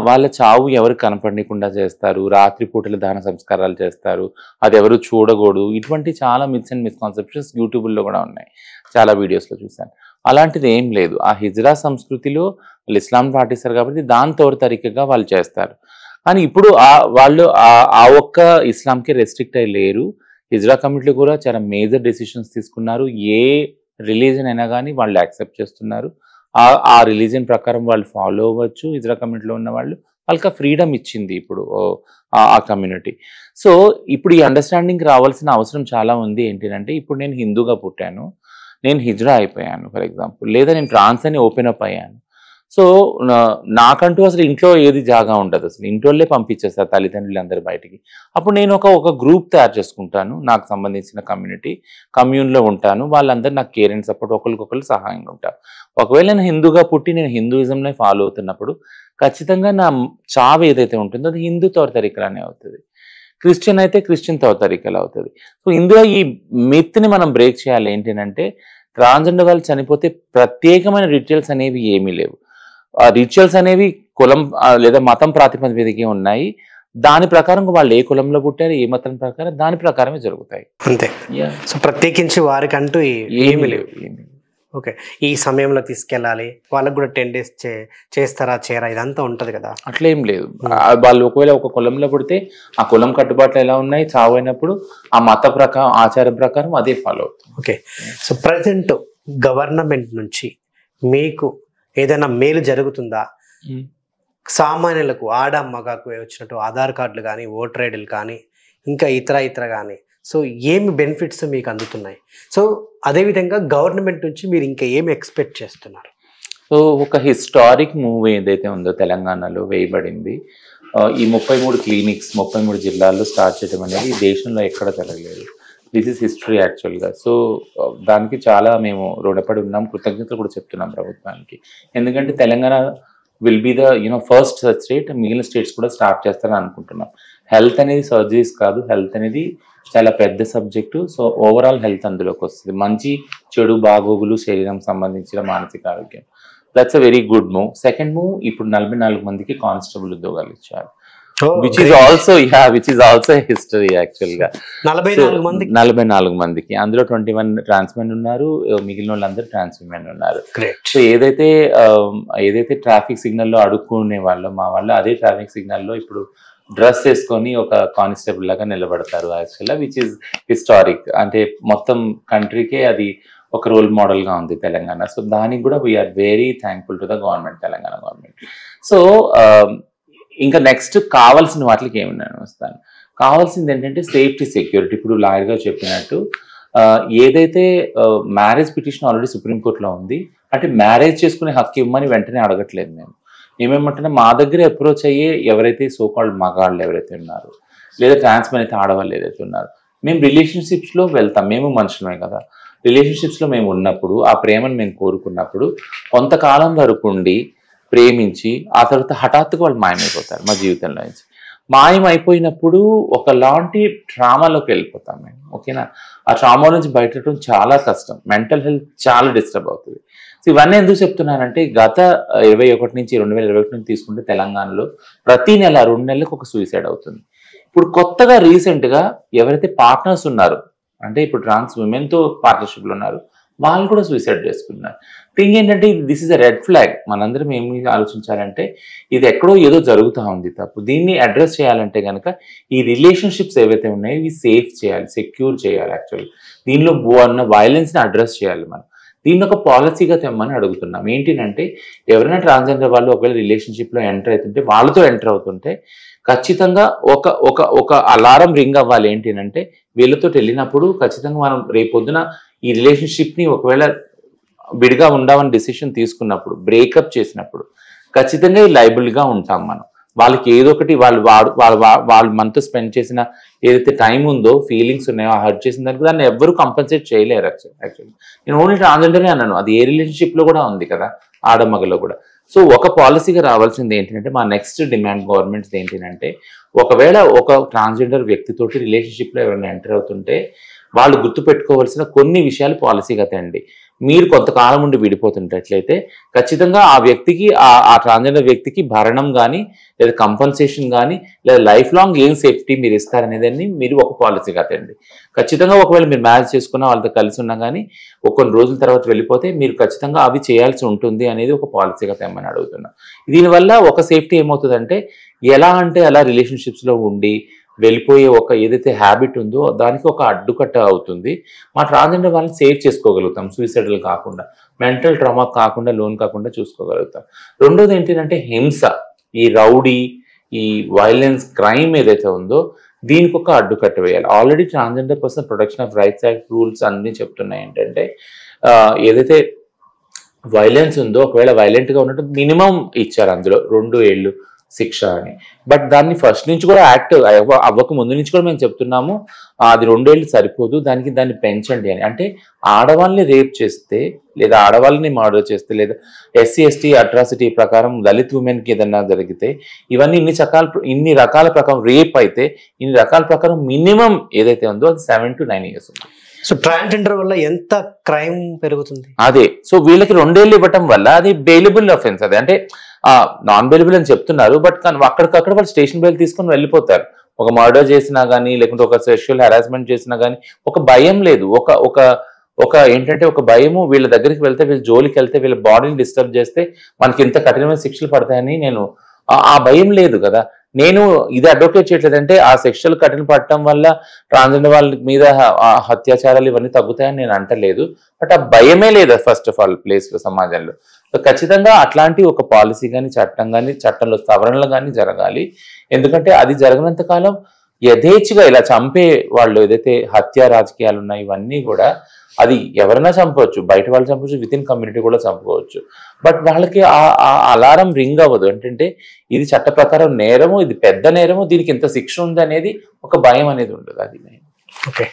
వాళ్ళ చావు ఎవరు కనపడకుండా చేస్తారు, రాత్రిపూటలు దాన సంస్కారాలు చేస్తారు, అది ఎవరు చూడకూడదు. ఇటువంటి చాలా మిత్స్ అండ్ మిస్కాన్సెప్షన్స్ యూట్యూబ్లో కూడా ఉన్నాయి, చాలా వీడియోస్లో చూశాను. అలాంటిది ఏం లేదు. ఆ హిజ్రా సంస్కృతిలో వాళ్ళు ఇస్లాం పాటిస్తారు కాబట్టి దాని తరికగా వాళ్ళు చేస్తారు. కానీ ఇప్పుడు వాళ్ళు ఆ ఒక్క ఇస్లాంకి రెస్ట్రిక్ట్ అయ్యి లేరు. హిజ్రా కమ్యూనిటీలో కూడా చాలా మేజర్ డెసిషన్స్ తీసుకున్నారు. ఏ రిలీజన్ అయినా కానీ వాళ్ళు యాక్సెప్ట్ చేస్తున్నారు. ఆ రిలీజన్ ప్రకారం వాళ్ళు ఫాలో అవ్వచ్చు. హిజ్రా కమ్యూనిటీలో ఉన్న వాళ్ళకి ఆ ఫ్రీడమ్ ఇచ్చింది ఇప్పుడు ఆ కమ్యూనిటీ. సో ఇప్పుడు ఈ అండర్స్టాండింగ్ రావాల్సిన అవసరం చాలా ఉంది. ఏంటంటే ఇప్పుడు నేను హిందూగా పుట్టాను, నేను హిజ్రా అయిపోయాను ఫర్ ఎగ్జాంపుల్, లేదా నేను ట్రాన్స్ అని ఓపెన్ అప్ అయ్యాను. సో నాకంటూ అసలు ఇంట్లో ఏది జాగా ఉండదు, అసలు ఇంట్లోనే పంపించేస్తారు తల్లిదండ్రులు అందరు బయటికి. అప్పుడు నేను ఒక గ్రూప్ తయారు చేసుకుంటాను, నాకు సంబంధించిన కమ్యూన్లో ఉంటాను. వాళ్ళందరూ నాకు కేర్ అండ్ సపోర్ట్, ఒకరికొకరు సహాయంగా ఉంటారు. ఒకవేళ నేను హిందూగా పుట్టి నేను హిందూయిజంలో ఫాలో అవుతున్నప్పుడు ఖచ్చితంగా నా చావు ఏదైతే ఉంటుందో అది హిందూ తరికలానే అవుతుంది. క్రిస్టియన్ అయితే క్రిస్టియన్ తరికలు అవుతుంది. సో ఇందులో ఈ మిత్ని మనం బ్రేక్ చేయాలి. ఏంటంటే ట్రాన్స్జెండర్ వాళ్ళు చనిపోతే ప్రత్యేకమైన రిచువల్స్ అనేవి ఏమీ లేవు. రిచువల్స్ అనేవి కులం లేదా మతం ప్రాతిపదికగా ఉన్నాయి. దాని ప్రకారం వాళ్ళు ఏ కులంలో పుట్టారు, ఏ మతం ప్రకారం దాని ప్రకారమే జరుగుతాయి అంతే. సో ప్రత్యేకించి వారికంటూ ఏమీ లేవు. ఓకే, ఈ సమయంలో తీసుకెళ్ళాలి, వాళ్ళకు కూడా 10 days చేస్తారా చేయరా ఇదంతా ఉంటుంది కదా, అట్లేం లేదు. వాళ్ళు ఒకవేళ ఒక కులంలో పుడితే ఆ కులం కట్టుబాట్లు ఎలా ఉన్నాయి, చావు అయినప్పుడు ఆ మత ప్రకారం ఆచారం ప్రకారం అదే ఫాలో అవుతుంది. ఓకే, సో ప్రజెంట్ గవర్నమెంట్ నుంచి మీకు ఏదైనా మేలు జరుగుతుందా? సామాన్యులకు ఆడ మగకు వచ్చినట్టు ఆధార్ కార్డులు కానీ ఓటర్ ఐడీలు కానీ ఇంకా ఇతర కానీ సో ఏమి బెనిఫిట్స్ మీకు అందుతున్నాయి? సో అదేవిధంగా గవర్నమెంట్ నుంచి మీరు ఇంకా ఏమి ఎక్స్పెక్ట్ చేస్తున్నారు? సో ఒక హిస్టారిక్ మూవ్ ఏదైతే ఉందో తెలంగాణలో వేయబడింది, ఈ 33 క్లినిక్స్ 33 జిల్లాల్లో స్టార్ట్ చేయడం అనేది దేశంలో ఎక్కడ జరగలేదు. దిస్ ఈస్ హిస్టరీ యాక్చువల్గా. సో దానికి చాలా మేము రుణపడి ఉన్నాం, కృతజ్ఞతలు కూడా చెప్తున్నాం ప్రభుత్వానికి. ఎందుకంటే Telangana will be the first state, మిగిలిన స్టేట్స్ కూడా స్టార్ట్ చేస్తారని అనుకుంటున్నాం. హెల్త్ అనేది సర్జరీస్ కాదు, హెల్త్ అనేది చాలా పెద్ద సబ్జెక్టు. సో ఓవరాల్ హెల్త్ అందులోకి వస్తుంది. మంచి చెడు బాగోగులు, శరీరం సంబంధించిన మానసిక ఆరోగ్యం, that's a very good move. Second move, ఇప్పుడు 44 మందికి కానిస్టేబుల్ ఉద్యోగాలు ఇచ్చారు, which is also history actually గా. 44 మందికి అందులో 21 ట్రాన్స్ మెన్ ఉన్నారు, మిగిలిన వాళ్ళందరూ ట్రాన్స్ విమెన్ ఉన్నారు. సో ఏదైతే ట్రాఫిక్ సిగ్నల్లో అడుక్కునే వాళ్ళు మా వాళ్ళు అదే ట్రాఫిక్ సిగ్నల్లో ఇప్పుడు డ్రెస్ వేసుకొని ఒక కానిస్టేబుల్ లాగా నిలబడతారు యాక్చువల్గా, విచ్ ఇస్ హిస్టారిక్. అంటే మొత్తం కంట్రీకే అది ఒక రోల్ మోడల్గా ఉంది తెలంగాణ. సో దానికి కూడా we are very thankful to the government, Telangana government. So ఇంకా నెక్స్ట్ కావాల్సిన వాటికి ఏమన్నా వస్తాను. కావాల్సింది ఏంటంటే సేఫ్టీ, సెక్యూరిటీ. ఇప్పుడు లాయర్ గారు చెప్పినట్టు ఏదైతే మ్యారేజ్ పిటిషన్ ఆల్రెడీ సుప్రీంకోర్టులో ఉంది, అంటే మ్యారేజ్ చేసుకునే హక్కు ఇవ్వమని వెంటనే అడగట్లేదు. మేమేమంటే మా దగ్గర అప్రోచ్ అయ్యే ఎవరైతే సోకాల్డ్ మగాళ్ళు ఎవరైతే ఉన్నారో, లేదా ట్రాన్స్మెన్ అయితే ఆడవాళ్ళు ఏదైతే ఉన్నారో, మేము రిలేషన్షిప్స్లో వెళ్తాం. మేము మనుషులమే కదా, రిలేషన్షిప్స్లో మేము ఉన్నప్పుడు ఆ ప్రేమను మేము కోరుకున్నప్పుడు కొంతకాలం వరకు ఉండి ప్రేమించి ఆ తర్వాత హఠాత్తుగా వాళ్ళు మాయమైపోతారు మా జీవితంలో నుంచి. మాయం అయిపోయినప్పుడు ఒకలాంటి ట్రామాలోకి వెళ్ళిపోతాం మేము. ఓకేనా? ఆ ట్రామా నుంచి బయటపడటం చాలా కష్టం, మెంటల్ హెల్త్ చాలా డిస్టర్బ్ అవుతుంది. సో ఇవన్నీ ఎందుకు చెప్తున్నానంటే గత 21 నుంచి 2021 నుంచి తీసుకుంటే తెలంగాణలో ప్రతి నెల 2 నెలలకు ఒక సూసైడ్ అవుతుంది. ఇప్పుడు కొత్తగా రీసెంట్గా ఎవరైతే పార్ట్నర్స్ ఉన్నారో, అంటే ఇప్పుడు ట్రాన్స్ ఉమెన్తో పార్ట్నర్షిప్లు ఉన్నారు, వాళ్ళు కూడా సూసైడ్ చేసుకున్నారు. థింగ్ ఏంటంటే this is a red flag. మనందరం ఏమి ఆలోచించాలంటే ఇది ఎక్కడో ఏదో జరుగుతూ ఉంది తప్పు. దీన్ని అడ్రస్ చేయాలంటే కనుక ఈ రిలేషన్షిప్స్ ఏవైతే ఉన్నాయో ఇవి సేఫ్ చేయాలి, సెక్యూర్ చేయాలి. యాక్చువల్లీ దీనిలో ఉన్న వైలెన్స్ని అడ్రస్ చేయాలి మనం. దీన్ని ఒక పాలసీగా తెమ్మని అడుగుతున్నాం. ఏంటంటే ఎవరైనా ట్రాన్స్జెండర్ వాళ్ళు ఒకవేళ రిలేషన్షిప్లో ఎంటర్ అవుతుంటే, వాళ్ళతో ఎంటర్ అవుతుంటే ఖచ్చితంగా ఒక ఒక ఒక అలారం రింగ్ అవ్వాలి. ఏంటంటే వీళ్ళతో వెళ్ళినప్పుడు ఖచ్చితంగా మనం రేపొద్దున ఈ రిలేషన్షిప్ని ఒకవేళ విడిగా ఉండమని డిసిషన్ తీసుకున్నప్పుడు, బ్రేకప్ చేసినప్పుడు ఖచ్చితంగా లైబుల్గా ఉంటాం మనం. వాళ్ళకి ఏదో ఒకటి వాళ్ళు మనతో స్పెండ్ చేసిన ఏదైతే టైం ఉందో, ఫీలింగ్స్ ఉన్నాయో, ఆ హర్ట్ చేసిన దానికి దాన్ని ఎవ్వరూ కంపన్సేట్ చేయలేరు. యాక్చువల్లీ నేను ఓన్లీ ట్రాన్స్జెండరే అన్నాను, అది ఏ రిలేషన్షిప్లో కూడా ఉంది కదా, ఆడమగలో కూడా. సో ఒక పాలసీగా రావాల్సింది ఏంటంటే, మా నెక్స్ట్ డిమాండ్ గవర్నమెంట్స్ ఏంటంటే, ఒకవేళ ఒక ట్రాన్స్జెండర్ వ్యక్తితోటి రిలేషన్షిప్లో ఎవరైనా ఎంటర్ అవుతుంటే వాళ్ళు గుర్తుపెట్టుకోవాల్సిన కొన్ని విషయాలు పాలసీగా తండి. మీరు కొంతకాలం నుండి విడిపోతుంటట్లయితే ఖచ్చితంగా ఆ వ్యక్తికి, ఆ ట్రాన్స్జెండర్ వ్యక్తికి భరణం కానీ, లేదా కంపన్సేషన్ కానీ, లేదా లైఫ్ లాంగ్ ఏం సేఫ్టీ మీరు ఇస్తారనేదాన్ని మీరు ఒక పాలసీగా తండి. ఖచ్చితంగా ఒకవేళ మీరు మ్యారేజ్ చేసుకున్నా, వాళ్ళతో కలిసి ఉన్నా కానీ కొన్ని రోజుల తర్వాత వెళ్ళిపోతే మీరు ఖచ్చితంగా అవి చేయాల్సి ఉంటుంది అనేది ఒక పాలసీగా తెమ్మని అడుగుతున్నా. దీనివల్ల ఒక సేఫ్టీ ఏమవుతుందంటే, ఎలా అంటే అలా రిలేషన్షిప్స్లో ఉండి వెళ్ళిపోయే ఒక ఏదైతే హ్యాబిట్ ఉందో దానికి ఒక అడ్డుకట్ట అవుతుంది. మా ట్రాన్స్జెండర్ వాళ్ళని సేవ్ చేసుకోగలుగుతాం, సూసైడల్ కాకుండా, మెంటల్ ట్రామా కాకుండా, లోన్ కాకుండా చూసుకోగలుగుతాం. రెండోది ఏంటంటే హింస, ఈ రౌడీ, ఈ వైలెన్స్, క్రైమ్ ఏదైతే ఉందో దీనికి ఒక అడ్డుకట్ట వేయాలి. Already transgender person protection of rights act rules అన్నీ చెప్తున్నాయి ఏంటంటే ఏదైతే వైలెన్స్ ఉందో, ఒకవేళ వైలెంట్గా ఉన్నట్టు మినిమం ఇచ్చారు అందులో 2 ఏళ్ళు శిక్ష అని. బట్ దాన్ని ఫస్ట్ నుంచి కూడా యాక్ట్ అవ్వక ముందు నుంచి కూడా మేము చెప్తున్నాము, అది 2 ఏళ్ళు సరిపోదు, దాన్ని పెంచండి అని. అంటే ఆడవాళ్ళని రేప్ చేస్తే, లేదా ఆడవాళ్ళని మర్డర్ చేస్తే, లేదా SC/ST అట్రాసిటీ ప్రకారం దళిత్ ఉమెన్కి ఏదన్నా జరిగితే, ఇవన్నీ ఇన్ని రకాల ప్రకారం రేప్ అయితే ఇన్ని రకాల ప్రకారం మినిమం ఏదైతే ఉందో అది 7 to 9 years ఉంది. సో ట్రాన్స్జెండర్ వల్ల ఎంత క్రైమ్ పెరుగుతుంది? అదే, సో వీళ్ళకి 2 ఏళ్ళు ఇవ్వటం వల్ల అది బెయిలబుల్ అఫెన్స్. అది అంటే నాన్ బెయిలబుల్ అని చెప్తున్నారు, బట్ కానీ అక్కడికక్కడ వాళ్ళు స్టేషన్ బెయిల్ తీసుకొని వెళ్ళిపోతారు. ఒక మర్డర్ చేసినా కానీ, లేకుంటే ఒక సెక్షువల్ హెరాస్మెంట్ చేసినా కానీ ఒక భయం లేదు. ఒక ఏంటంటే ఒక భయము, వీళ్ళ దగ్గరికి వెళ్తే, వీళ్ళ జోలికి వెళ్తే, వీళ్ళ బాడీని డిస్టర్బ్ చేస్తే మనకి ఇంత కఠినమైన శిక్షలు పడతాయని ఆ భయం లేదు కదా. నేను ఇది అడ్వకేట్ చేయట్లేదంటే ఆ సెక్షువల్ కఠిన పడటం వల్ల ట్రాన్స్జెండర్ వాళ్ళ మీద అత్యాచారాలు ఇవన్నీ తగ్గుతాయని నేను అంటలేదు, బట్ ఆ భయమే లేదు ఫస్ట్ ఆఫ్ ఆల్ ప్లేస్లో, సమాజంలో. సో ఖచ్చితంగా అట్లాంటి ఒక పాలసీ కానీ, చట్టం కానీ, చట్టంలో సవరణలు కానీ జరగాలి. ఎందుకంటే అది జరగనంత కాలం యథేచ్ఛగా ఇలా చంపే వాళ్ళు ఏదైతే హత్య రాజకీయాలు ఉన్నాయి ఇవన్నీ కూడా, అది ఎవరైనా చంపవచ్చు, బయట వాళ్ళు చంపవచ్చు, విత్ ఇన్ కమ్యూనిటీ కూడా చంపుకోవచ్చు. బట్ వాళ్ళకి ఆ అలారం రింగ్ అవ్వదు. ఏంటంటే ఇది చట్ట ప్రకారం నేరము, ఇది పెద్ద నేరము, దీనికి ఇంత శిక్ష ఉంది అనేది ఒక భయం అనేది ఉండదు. అది ఓకే.